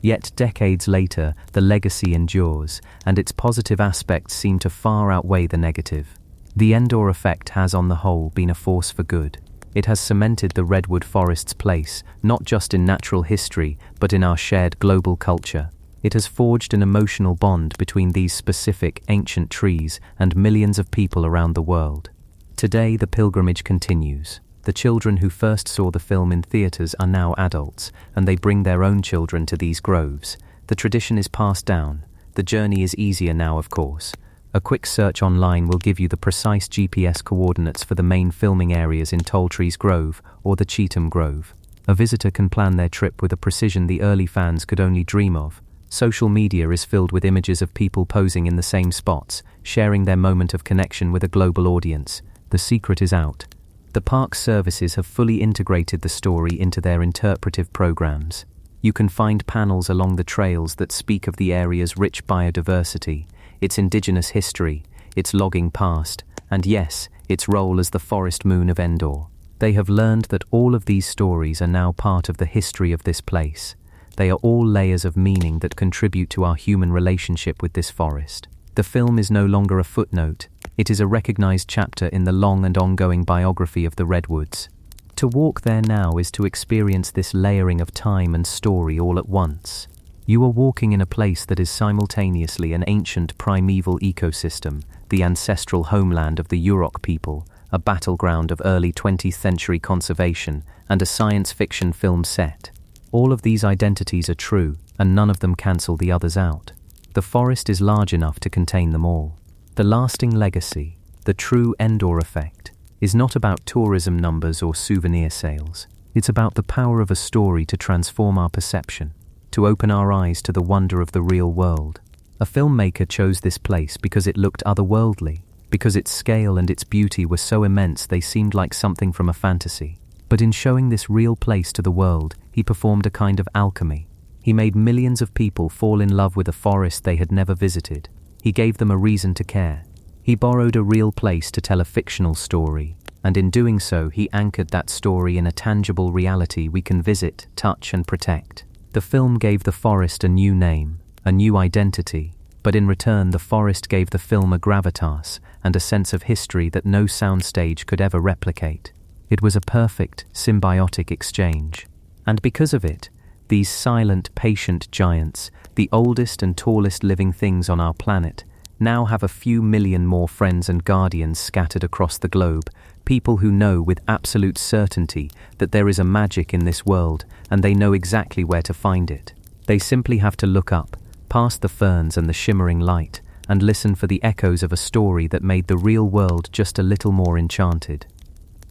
Yet decades later, the legacy endures, and its positive aspects seem to far outweigh the negative. The Endor effect has, on the whole, been a force for good. It has cemented the Redwood Forest's place, not just in natural history, but in our shared global culture. It has forged an emotional bond between these specific ancient trees and millions of people around the world. Today, the pilgrimage continues. The children who first saw the film in theaters are now adults, and they bring their own children to these groves. The tradition is passed down. The journey is easier now, of course. A quick search online will give you the precise GPS coordinates for the main filming areas in Talltrees Grove or the Cheetham Grove. A visitor can plan their trip with a precision the early fans could only dream of. Social media is filled with images of people posing in the same spots, sharing their moment of connection with a global audience. The secret is out. The park services have fully integrated the story into their interpretive programs. You can find panels along the trails that speak of the area's rich biodiversity, its indigenous history, its logging past, and yes, its role as the Forest Moon of Endor. They have learned that all of these stories are now part of the history of this place. They are all layers of meaning that contribute to our human relationship with this forest. The film is no longer a footnote. It is a recognized chapter in the long and ongoing biography of the Redwoods. To walk there now is to experience this layering of time and story all at once. You are walking in a place that is simultaneously an ancient primeval ecosystem, the ancestral homeland of the Ewok people, a battleground of early 20th century conservation, and a science fiction film set. All of these identities are true, and none of them cancel the others out. The forest is large enough to contain them all. The lasting legacy, the true Endor effect, is not about tourism numbers or souvenir sales. It's about the power of a story to transform our perception, to open our eyes to the wonder of the real world. A filmmaker chose this place because it looked otherworldly, because its scale and its beauty were so immense they seemed like something from a fantasy. But in showing this real place to the world, he performed a kind of alchemy. He made millions of people fall in love with a forest they had never visited. He gave them a reason to care. He borrowed a real place to tell a fictional story, and in doing so he anchored that story in a tangible reality we can visit, touch and protect. The film gave the forest a new name, a new identity, but in return the forest gave the film a gravitas and a sense of history that no soundstage could ever replicate. It was a perfect, symbiotic exchange. And because of it, these silent, patient giants, the oldest and tallest living things on our planet, now have a few million more friends and guardians scattered across the globe, people who know with absolute certainty that there is a magic in this world and they know exactly where to find it. They simply have to look up, past the ferns and the shimmering light, and listen for the echoes of a story that made the real world just a little more enchanted.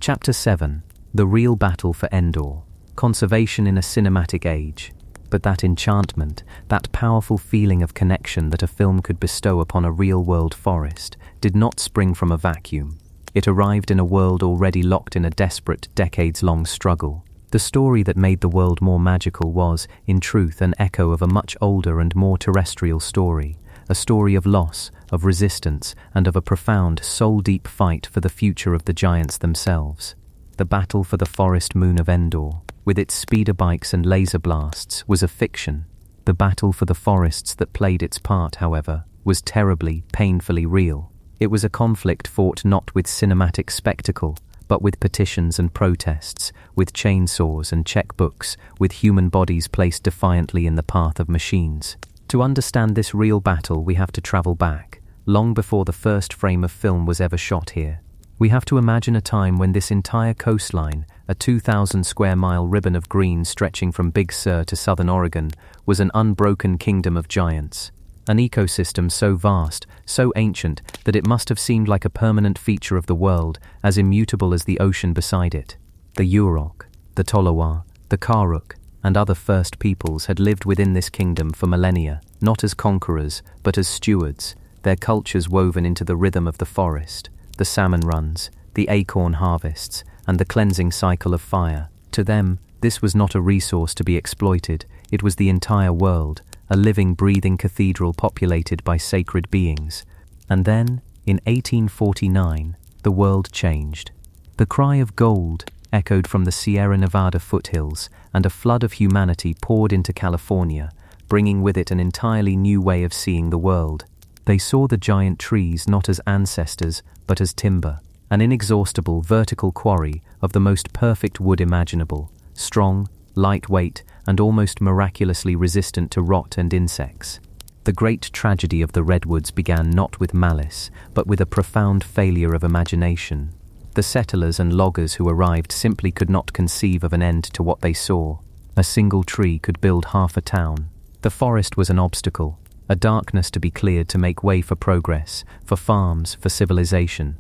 Chapter 7. The Real Battle for Endor. Conservation in a Cinematic Age. But that enchantment, that powerful feeling of connection that a film could bestow upon a real-world forest, did not spring from a vacuum. It arrived in a world already locked in a desperate, decades-long struggle. The story that made the world more magical was, in truth, an echo of a much older and more terrestrial story. A story of loss, of resistance, and of a profound, soul-deep fight for the future of the giants themselves. The battle for the Forest Moon of Endor, with its speeder bikes and laser blasts, was a fiction. The battle for the forests that played its part, however, was terribly, painfully real. It was a conflict fought not with cinematic spectacle, but with petitions and protests, with chainsaws and checkbooks, with human bodies placed defiantly in the path of machines. To understand this real battle, we have to travel back, long before the first frame of film was ever shot here. We have to imagine a time when this entire coastline, a 2,000 square mile ribbon of green stretching from Big Sur to southern Oregon, was an unbroken kingdom of giants. An ecosystem so vast, so ancient, that it must have seemed like a permanent feature of the world, as immutable as the ocean beside it. The Ewok, the Tolowa, the Karuk, and other first peoples had lived within this kingdom for millennia, not as conquerors, but as stewards, their cultures woven into the rhythm of the forest, the salmon runs, the acorn harvests, and the cleansing cycle of fire. To them, this was not a resource to be exploited, it was the entire world, a living, breathing cathedral populated by sacred beings. And then, in 1849, the world changed. The cry of gold echoed from the Sierra Nevada foothills, and a flood of humanity poured into California, bringing with it an entirely new way of seeing the world. They saw the giant trees not as ancestors, but as timber, an inexhaustible vertical quarry of the most perfect wood imaginable, strong, lightweight, and almost miraculously resistant to rot and insects. The great tragedy of the Redwoods began not with malice, but with a profound failure of imagination. The settlers and loggers who arrived simply could not conceive of an end to what they saw. A single tree could build half a town. The forest was an obstacle, a darkness to be cleared to make way for progress, for farms, for civilization.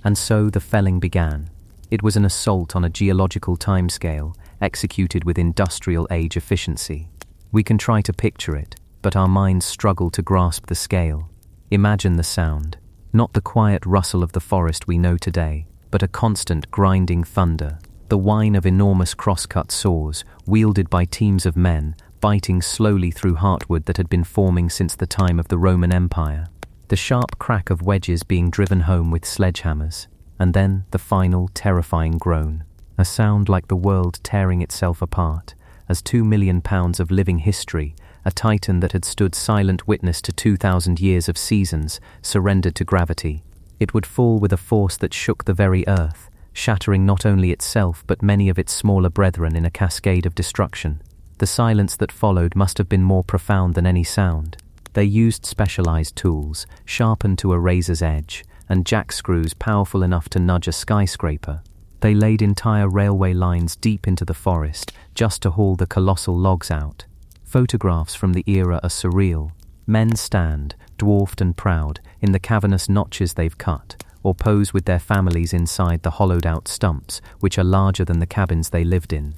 And so the felling began. It was an assault on a geological timescale, executed with industrial age efficiency. We can try to picture it, but our minds struggle to grasp the scale. Imagine the sound, not the quiet rustle of the forest we know today, but a constant grinding thunder, the whine of enormous crosscut saws, wielded by teams of men, biting slowly through heartwood that had been forming since the time of the Roman Empire, the sharp crack of wedges being driven home with sledgehammers, and then the final terrifying groan, a sound like the world tearing itself apart, as 2 million pounds of living history, a titan that had stood silent witness to 2,000 years of seasons, surrendered to gravity. It would fall with a force that shook the very earth, shattering not only itself but many of its smaller brethren in a cascade of destruction. The silence that followed must have been more profound than any sound. They used specialized tools, sharpened to a razor's edge, and jack screws powerful enough to nudge a skyscraper. They laid entire railway lines deep into the forest, just to haul the colossal logs out. Photographs from the era are surreal. Men stand, dwarfed and proud, in the cavernous notches they've cut, or pose with their families inside the hollowed-out stumps, which are larger than the cabins they lived in.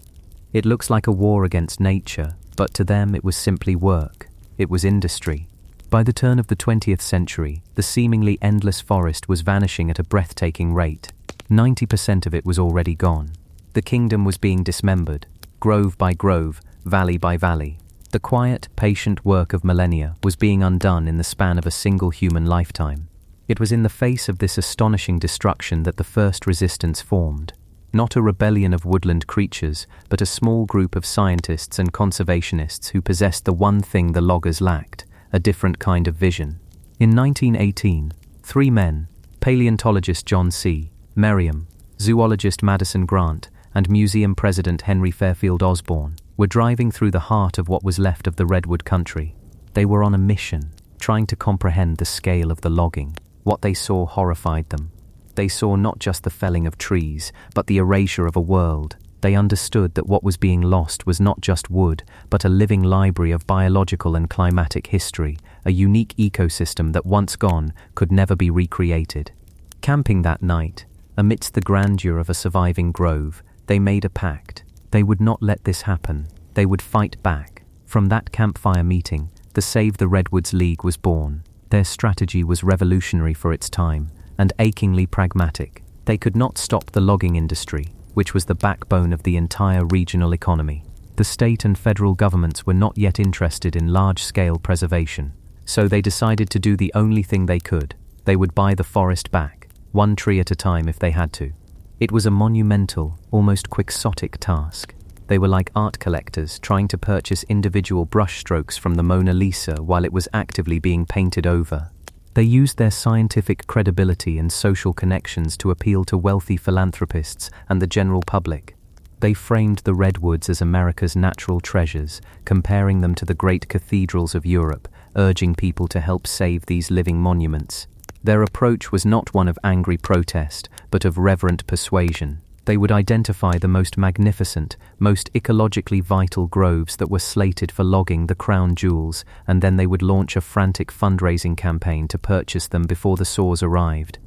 It looks like a war against nature, but to them it was simply work. It was industry. By the turn of the 20th century, the seemingly endless forest was vanishing at a breathtaking rate. 90% of it was already gone. The kingdom was being dismembered, grove by grove, valley by valley. The quiet, patient work of millennia was being undone in the span of a single human lifetime. It was in the face of this astonishing destruction that the first resistance formed. Not a rebellion of woodland creatures, but a small group of scientists and conservationists who possessed the one thing the loggers lacked, a different kind of vision. In 1918, 3 men, paleontologist John C. Merriam, zoologist Madison Grant, and museum president Henry Fairfield Osborn, were driving through the heart of what was left of the Redwood country. They were on a mission, trying to comprehend the scale of the logging. What they saw horrified them. They saw not just the felling of trees, but the erasure of a world. They understood that what was being lost was not just wood, but a living library of biological and climatic history, a unique ecosystem that once gone could never be recreated. Camping that night, amidst the grandeur of a surviving grove, they made a pact. They would not let this happen. They would fight back. From that campfire meeting, the Save the Redwoods League was born. Their strategy was revolutionary for its time, and achingly pragmatic. They could not stop the logging industry, which was the backbone of the entire regional economy. The state and federal governments were not yet interested in large-scale preservation, so they decided to do the only thing they could. They would buy the forest back, one tree at a time if they had to. It was a monumental, almost quixotic task. They were like art collectors trying to purchase individual brushstrokes from the Mona Lisa while it was actively being painted over. They used their scientific credibility and social connections to appeal to wealthy philanthropists and the general public. They framed the Redwoods as America's natural treasures, comparing them to the great cathedrals of Europe, urging people to help save these living monuments. Their approach was not one of angry protest, but of reverent persuasion. They would identify the most magnificent, most ecologically vital groves that were slated for logging, the crown jewels, and then they would launch a frantic fundraising campaign to purchase them before the saws arrived.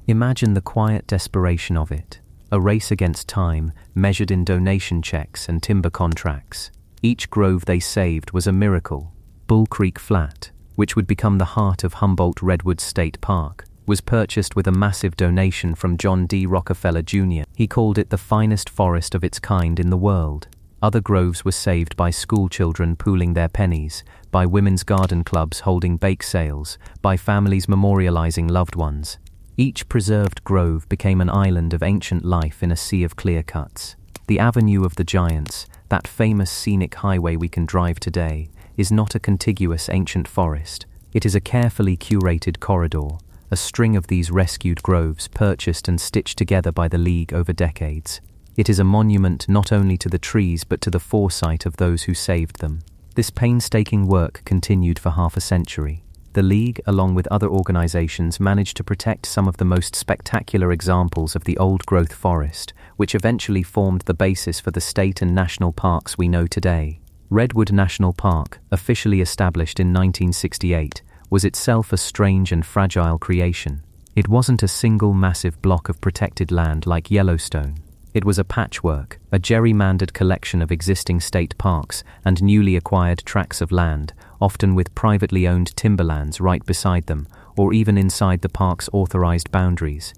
Imagine the quiet desperation of it. A race against time, measured in donation checks and timber contracts. Each grove they saved was a miracle. Bull Creek Flat, which would become the heart of Humboldt Redwood State Park, was purchased with a massive donation from John D. Rockefeller Jr. He called it the finest forest of its kind in the world. Other groves were saved by school children pooling their pennies, by women's garden clubs holding bake sales, by families memorializing loved ones. Each preserved grove became an island of ancient life in a sea of clear cuts. The Avenue of the Giants, that famous scenic highway we can drive today, is not a contiguous ancient forest. It is a carefully curated corridor, a string of these rescued groves purchased and stitched together by the League over decades. It is a monument not only to the trees but to the foresight of those who saved them. This painstaking work continued for half a century. The League, along with other organizations, managed to protect some of the most spectacular examples of the old-growth forest, which eventually formed the basis for the state and national parks we know today. Redwood National Park, officially established in 1968, was itself a strange and fragile creation. It wasn't a single massive block of protected land like Yellowstone. It was a patchwork, a gerrymandered collection of existing state parks and newly acquired tracts of land, often with privately owned timberlands right beside them, or even inside the park's authorized boundaries.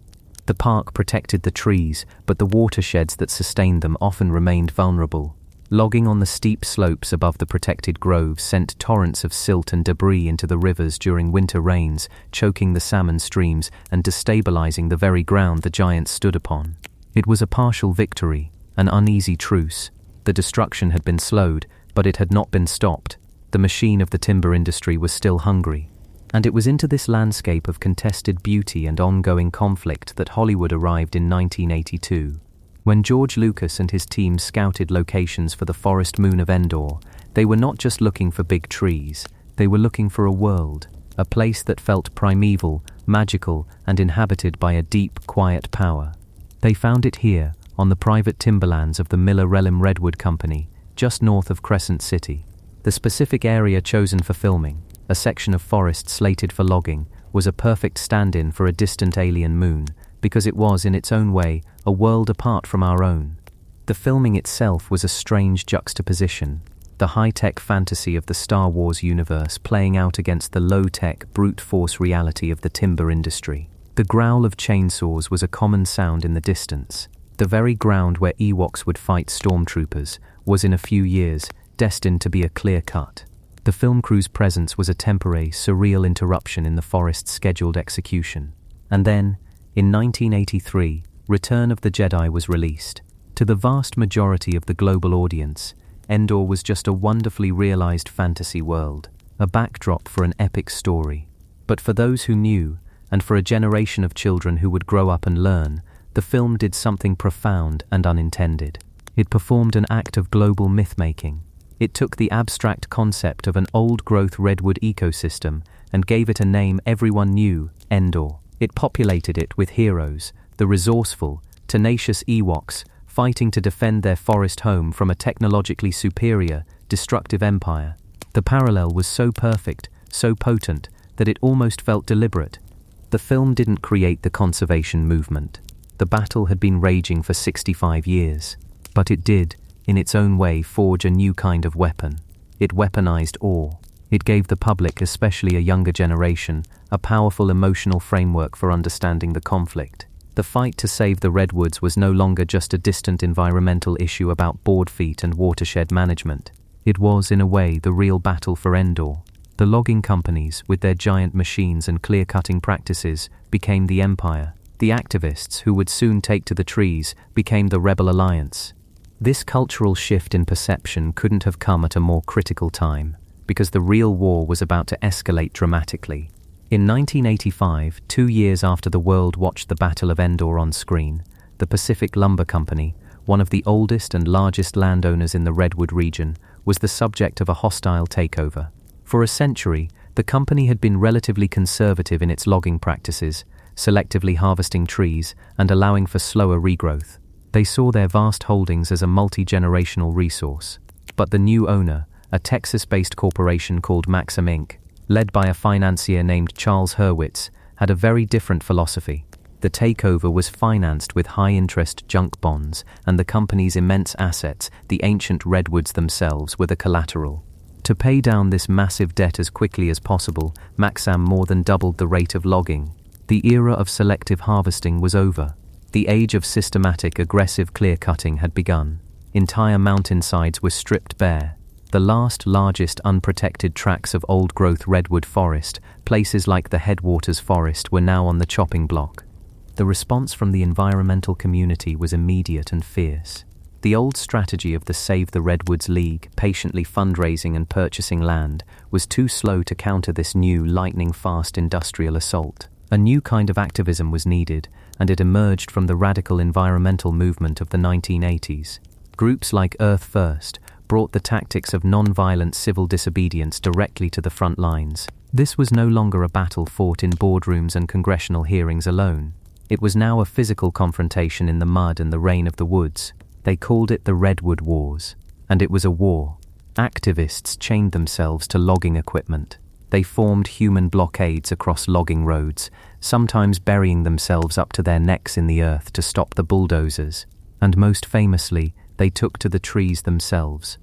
The park protected the trees, but the watersheds that sustained them often remained vulnerable. Logging on the steep slopes above the protected groves sent torrents of silt and debris into the rivers during winter rains, choking the salmon streams and destabilizing the very ground the giants stood upon. It was a partial victory, an uneasy truce. The destruction had been slowed, but it had not been stopped. The machine of the timber industry was still hungry. And it was into this landscape of contested beauty and ongoing conflict that Hollywood arrived in 1982. When George Lucas and his team scouted locations for the Forest Moon of Endor, they were not just looking for big trees, they were looking for a world, a place that felt primeval, magical, and inhabited by a deep, quiet power. They found it here, on the private timberlands of the Miller-Relum Redwood Company, just north of Crescent City. The specific area chosen for filming, a section of forest slated for logging, was a perfect stand-in for a distant alien moon, because it was, in its own way, a world apart from our own. The filming itself was a strange juxtaposition, the high-tech fantasy of the Star Wars universe playing out against the low-tech, brute-force reality of the timber industry. The growl of chainsaws was a common sound in the distance. The very ground where Ewoks would fight stormtroopers was in a few years destined to be a clear cut. The film crew's presence was a temporary, surreal interruption in the forest's scheduled execution. And then, in 1983, Return of the Jedi was released. To the vast majority of the global audience, Endor was just a wonderfully realized fantasy world, a backdrop for an epic story. But for those who knew, and for a generation of children who would grow up and learn, the film did something profound and unintended. It performed an act of global myth-making. It took the abstract concept of an old-growth redwood ecosystem and gave it a name everyone knew, Endor. It populated it with heroes, the resourceful, tenacious Ewoks, fighting to defend their forest home from a technologically superior, destructive empire. The parallel was so perfect, so potent, that it almost felt deliberate. The film didn't create the conservation movement. The battle had been raging for 65 years. But it did, in its own way, forge a new kind of weapon. It weaponized awe. It gave the public, especially a younger generation, a powerful emotional framework for understanding the conflict. The fight to save the redwoods was no longer just a distant environmental issue about board feet and watershed management. It was, in a way, the real battle for Endor. The logging companies, with their giant machines and clear-cutting practices, became the empire. The activists, who would soon take to the trees, became the Rebel Alliance. This cultural shift in perception couldn't have come at a more critical time, because the real war was about to escalate dramatically. In 1985, 2 years after the world watched the Battle of Endor on screen, the Pacific Lumber Company, one of the oldest and largest landowners in the Redwood region, was the subject of a hostile takeover. For a century, the company had been relatively conservative in its logging practices, selectively harvesting trees and allowing for slower regrowth. They saw their vast holdings as a multi-generational resource. But the new owner, a Texas-based corporation called Maxim Inc., led by a financier named Charles Hurwitz, had a very different philosophy. The takeover was financed with high-interest junk bonds, and the company's immense assets, the ancient Redwoods themselves, were the collateral. To pay down this massive debt as quickly as possible, Maxim more than doubled the rate of logging. The era of selective harvesting was over. The age of systematic, aggressive clear-cutting had begun. Entire mountainsides were stripped bare. The last largest unprotected tracts of old-growth redwood forest, places like the Headwaters Forest, were now on the chopping block. The response from the environmental community was immediate and fierce. The old strategy of the Save the Redwoods League, patiently fundraising and purchasing land, was too slow to counter this new, lightning-fast industrial assault. A new kind of activism was needed, and it emerged from the radical environmental movement of the 1980s. Groups like Earth First brought the tactics of non-violent civil disobedience directly to the front lines. This was no longer a battle fought in boardrooms and congressional hearings alone. It was now a physical confrontation in the mud and the rain of the woods. They called it the Redwood Wars. And it was a war. Activists chained themselves to logging equipment. They formed human blockades across logging roads, sometimes burying themselves up to their necks in the earth to stop the bulldozers. And most famously, they took to the trees themselves.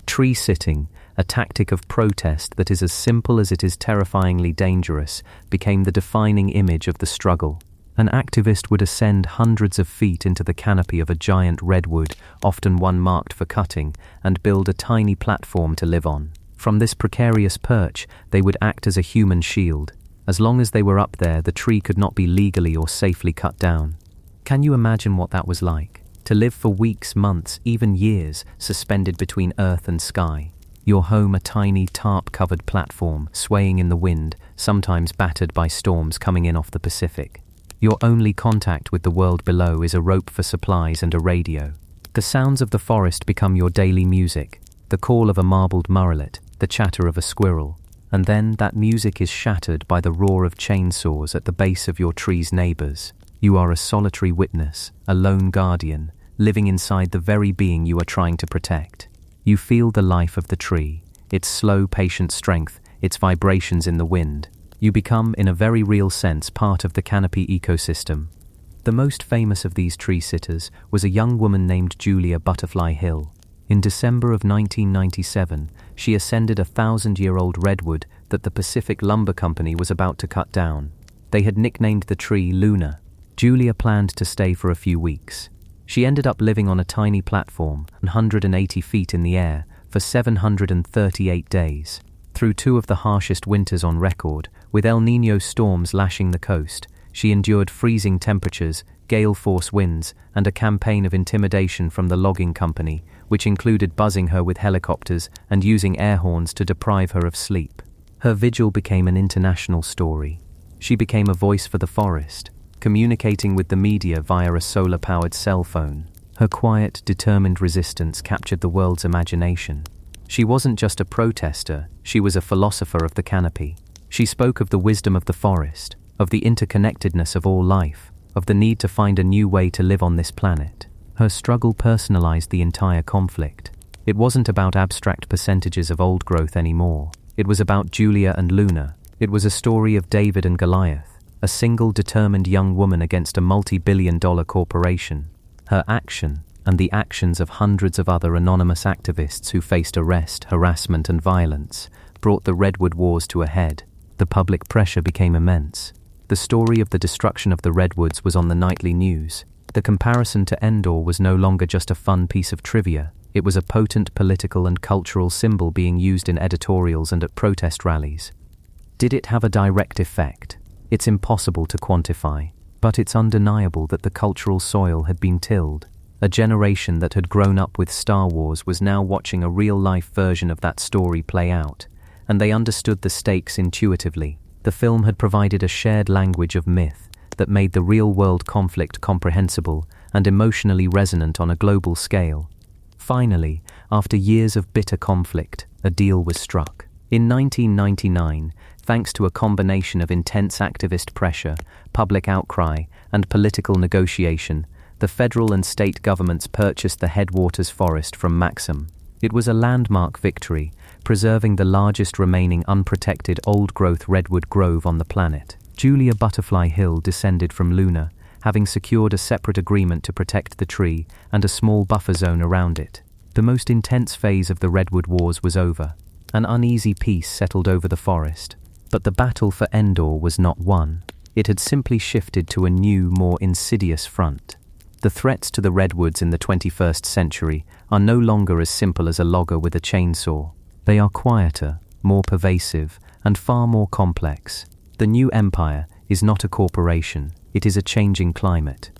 Tree sitting, a tactic of protest that is as simple as it is terrifyingly dangerous, became the defining image of the struggle. An activist would ascend hundreds of feet into the canopy of a giant redwood, often one marked for cutting, and build a tiny platform to live on. From this precarious perch, they would act as a human shield. As long as they were up there, the tree could not be legally or safely cut down. Can you imagine what that was like? To live for weeks, months, even years, suspended between earth and sky. Your home a tiny tarp-covered platform, swaying in the wind, sometimes battered by storms coming in off the Pacific. Your only contact with the world below is a rope for supplies and a radio. The sounds of the forest become your daily music, the call of a marbled murrelet, the chatter of a squirrel, and then that music is shattered by the roar of chainsaws at the base of your tree's neighbors. You are a solitary witness, a lone guardian, living inside the very being you are trying to protect. You feel the life of the tree, its slow, patient strength, its vibrations in the wind. You become, in a very real sense, part of the canopy ecosystem. The most famous of these tree sitters was a young woman named Julia Butterfly Hill. In December of 1997, she ascended a 1,000-year-old redwood that the Pacific Lumber Company was about to cut down. They had nicknamed the tree Luna. Julia planned to stay for a few weeks. She ended up living on a tiny platform, 180 feet in the air, for 738 days. Through two of the harshest winters on record, with El Niño storms lashing the coast, she endured freezing temperatures, gale-force winds, and a campaign of intimidation from the logging company, which included buzzing her with helicopters and using air horns to deprive her of sleep. Her vigil became an international story. She became a voice for the forest, communicating with the media via a solar-powered cell phone. Her quiet, determined resistance captured the world's imagination. She wasn't just a protester, she was a philosopher of the canopy. She spoke of the wisdom of the forest, of the interconnectedness of all life, of the need to find a new way to live on this planet. Her struggle personalized the entire conflict. It wasn't about abstract percentages of old growth anymore. It was about Julia and Luna. It was a story of David and Goliath, a single determined young woman against a multi-billion-dollar corporation. Her action, and the actions of hundreds of other anonymous activists who faced arrest, harassment, and violence, brought the Redwood Wars to a head. The public pressure became immense. The story of the destruction of the Redwoods was on the nightly news. The comparison to Endor was no longer just a fun piece of trivia. It was a potent political and cultural symbol being used in editorials and at protest rallies. Did it have a direct effect? It's impossible to quantify, but it's undeniable that the cultural soil had been tilled. A generation that had grown up with Star Wars was now watching a real-life version of that story play out, and they understood the stakes intuitively. The film had provided a shared language of myth that made the real-world conflict comprehensible and emotionally resonant on a global scale. Finally, after years of bitter conflict, a deal was struck. In 1999, thanks to a combination of intense activist pressure, public outcry, and political negotiation, the federal and state governments purchased the headwaters forest from Maxim. It was a landmark victory, preserving the largest remaining unprotected old-growth redwood grove on the planet. Julia Butterfly Hill descended from Luna, having secured a separate agreement to protect the tree and a small buffer zone around it. The most intense phase of the Redwood Wars was over. An uneasy peace settled over the forest. But the battle for Endor was not won. It had simply shifted to a new, more insidious front. The threats to the redwoods in the 21st century are no longer as simple as a logger with a chainsaw. They are quieter, more pervasive, and far more complex. The new empire is not a corporation, it is a changing climate.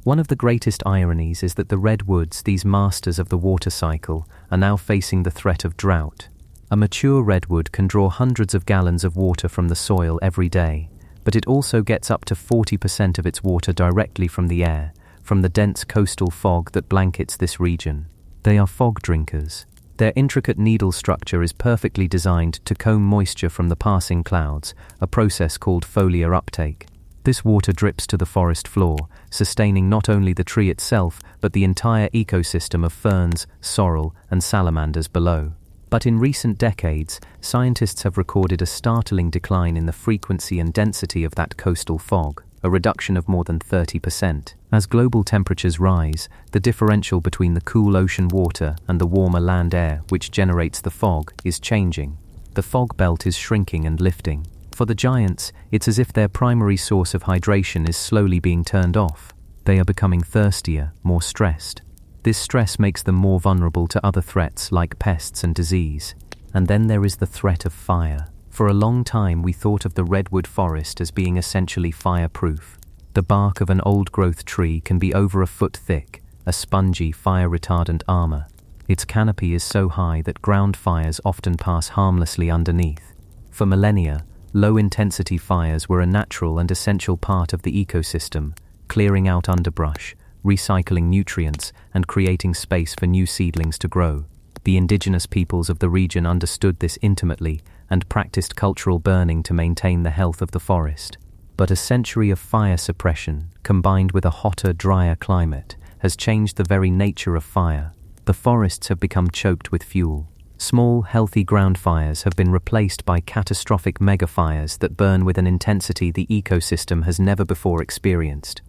One of the greatest ironies is that the redwoods, these masters of the water cycle, are now facing the threat of drought. A mature redwood can draw hundreds of gallons of water from the soil every day, but it also gets up to 40% of its water directly from the air, from the dense coastal fog that blankets this region. They are fog drinkers. Their intricate needle structure is perfectly designed to comb moisture from the passing clouds, a process called foliar uptake. This water drips to the forest floor, sustaining not only the tree itself, but the entire ecosystem of ferns, sorrel, and salamanders below. But in recent decades, scientists have recorded a startling decline in the frequency and density of that coastal fog, a reduction of more than 30%. As global temperatures rise, the differential between the cool ocean water and the warmer land air which generates the fog is changing. The fog belt is shrinking and lifting. For the giants, it's as if their primary source of hydration is slowly being turned off. They are becoming thirstier, more stressed. This stress makes them more vulnerable to other threats like pests and disease. And then there is the threat of fire. For a long time we thought of the redwood forest as being essentially fireproof. The bark of an old-growth tree can be over a foot thick, a spongy, fire-retardant armor. Its canopy is so high that ground fires often pass harmlessly underneath. For millennia, low-intensity fires were a natural and essential part of the ecosystem, clearing out underbrush, recycling nutrients, and creating space for new seedlings to grow. The indigenous peoples of the region understood this intimately and practiced cultural burning to maintain the health of the forest. But a century of fire suppression, combined with a hotter, drier climate, has changed the very nature of fire. The forests have become choked with fuel. Small, healthy ground fires have been replaced by catastrophic megafires that burn with an intensity the ecosystem has never before experienced.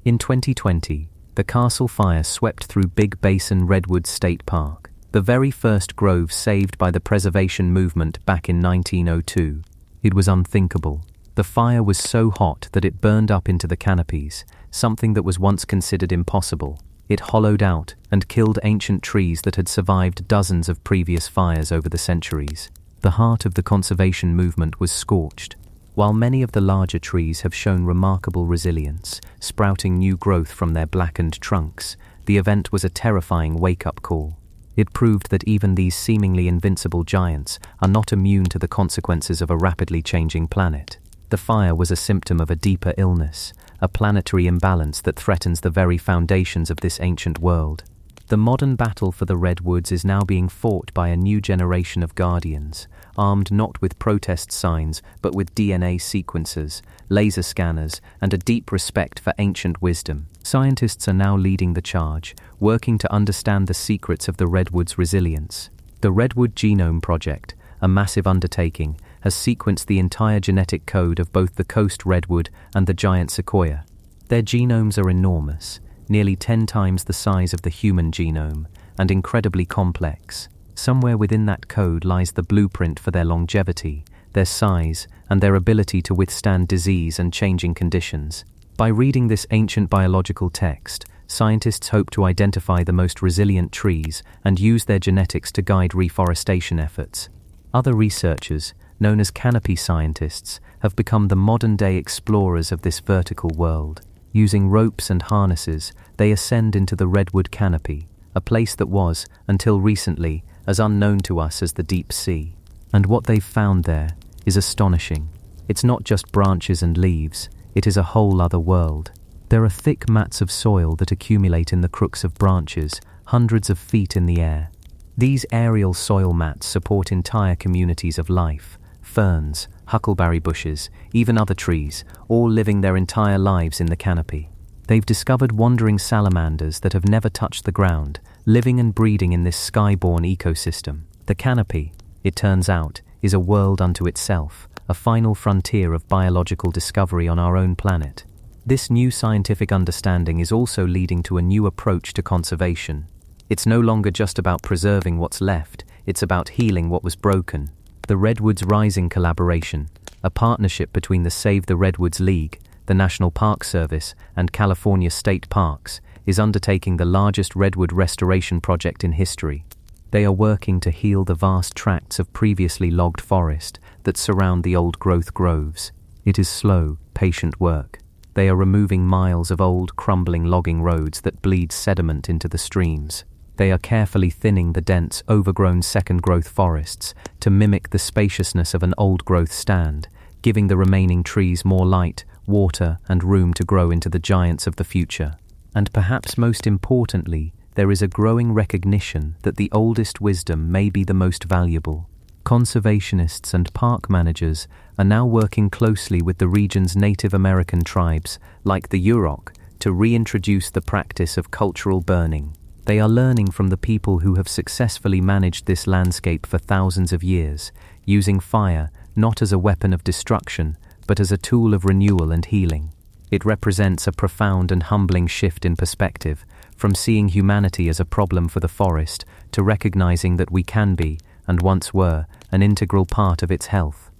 In 2020, the Castle Fire swept through Big Basin Redwood State Park, the very first grove saved by the preservation movement back in 1902. It was unthinkable. The fire was so hot that it burned up into the canopies, something that was once considered impossible. It hollowed out and killed ancient trees that had survived dozens of previous fires over the centuries. The heart of the conservation movement was scorched. While many of the larger trees have shown remarkable resilience, sprouting new growth from their blackened trunks, the event was a terrifying wake-up call. It proved that even these seemingly invincible giants are not immune to the consequences of a rapidly changing planet. The fire was a symptom of a deeper illness, a planetary imbalance that threatens the very foundations of this ancient world. The modern battle for the redwoods is now being fought by a new generation of guardians, armed not with protest signs but with DNA sequencers, laser scanners, and a deep respect for ancient wisdom. Scientists are now leading the charge, working to understand the secrets of the redwood's resilience. The Redwood Genome Project, a massive undertaking, has sequenced the entire genetic code of both the coast redwood and the giant sequoia. Their genomes are enormous, nearly 10 times the size of the human genome, and incredibly complex. Somewhere within that code lies the blueprint for their longevity, their size, and their ability to withstand disease and changing conditions. By reading this ancient biological text, scientists hope to identify the most resilient trees and use their genetics to guide reforestation efforts. Other researchers, known as canopy scientists, have become the modern-day explorers of this vertical world. Using ropes and harnesses, they ascend into the redwood canopy, a place that was, until recently, as unknown to us as the deep sea. And what they've found there is astonishing. It's not just branches and leaves, it is a whole other world. There are thick mats of soil that accumulate in the crooks of branches, hundreds of feet in the air. These aerial soil mats support entire communities of life, ferns, huckleberry bushes, even other trees, all living their entire lives in the canopy. They've discovered wandering salamanders that have never touched the ground, living and breeding in this skyborne ecosystem. The canopy, it turns out, is a world unto itself, a final frontier of biological discovery on our own planet. This new scientific understanding is also leading to a new approach to conservation. It's no longer just about preserving what's left, it's about healing what was broken. The Redwoods Rising collaboration, a partnership between the Save the Redwoods League, the National Park Service, and California State Parks, is undertaking the largest redwood restoration project in history. They are working to heal the vast tracts of previously logged forest that surround the old-growth groves. It is slow, patient work. They are removing miles of old, crumbling logging roads that bleed sediment into the streams. They are carefully thinning the dense, overgrown second-growth forests to mimic the spaciousness of an old-growth stand, giving the remaining trees more light, water, and room to grow into the giants of the future. And perhaps most importantly, there is a growing recognition that the oldest wisdom may be the most valuable. Conservationists and park managers are now working closely with the region's Native American tribes, like the Ewok, to reintroduce the practice of cultural burning. They are learning from the people who have successfully managed this landscape for thousands of years, using fire not as a weapon of destruction, but as a tool of renewal and healing. It represents a profound and humbling shift in perspective, from seeing humanity as a problem for the forest to recognizing that we can be, and once were, an integral part of its health.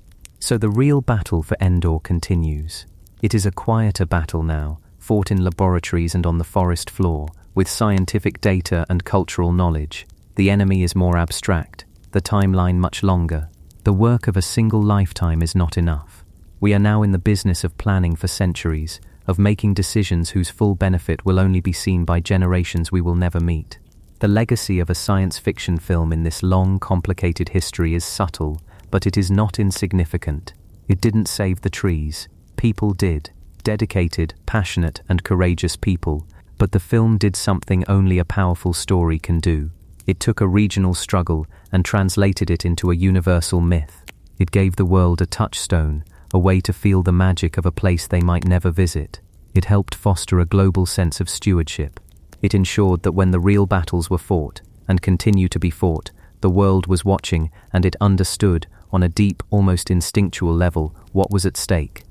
So the real battle for Endor continues. It is a quieter battle now, fought in laboratories and on the forest floor, with scientific data and cultural knowledge. The enemy is more abstract, the timeline much longer. The work of a single lifetime is not enough. We are now in the business of planning for centuries, of making decisions whose full benefit will only be seen by generations we will never meet. The legacy of a science fiction film in this long, complicated history is subtle, but it is not insignificant. It didn't save the trees. People did. Dedicated, passionate, and courageous people. But the film did something only a powerful story can do. It took a regional struggle and translated it into a universal myth. It gave the world a touchstone, a way to feel the magic of a place they might never visit. It helped foster a global sense of stewardship. It ensured that when the real battles were fought, and continue to be fought, the world was watching and it understood, on a deep, almost instinctual level, what was at stake.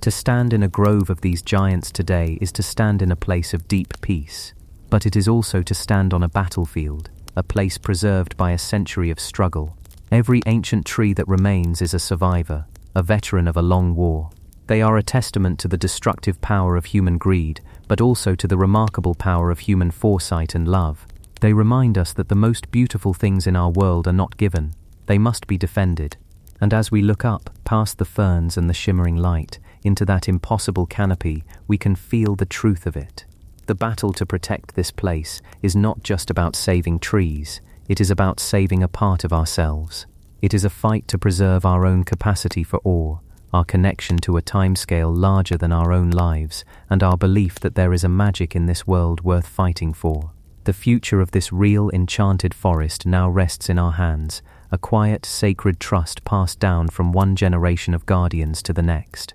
To stand in a grove of these giants today is to stand in a place of deep peace, but it is also to stand on a battlefield, a place preserved by a century of struggle. Every ancient tree that remains is a survivor, a veteran of a long war. They are a testament to the destructive power of human greed, but also to the remarkable power of human foresight and love. They remind us that the most beautiful things in our world are not given, they must be defended. And as we look up, past the ferns and the shimmering light, into that impossible canopy, we can feel the truth of it. The battle to protect this place is not just about saving trees, it is about saving a part of ourselves. It is a fight to preserve our own capacity for awe, our connection to a timescale larger than our own lives, and our belief that there is a magic in this world worth fighting for. The future of this real, enchanted forest now rests in our hands, a quiet, sacred trust passed down from one generation of guardians to the next.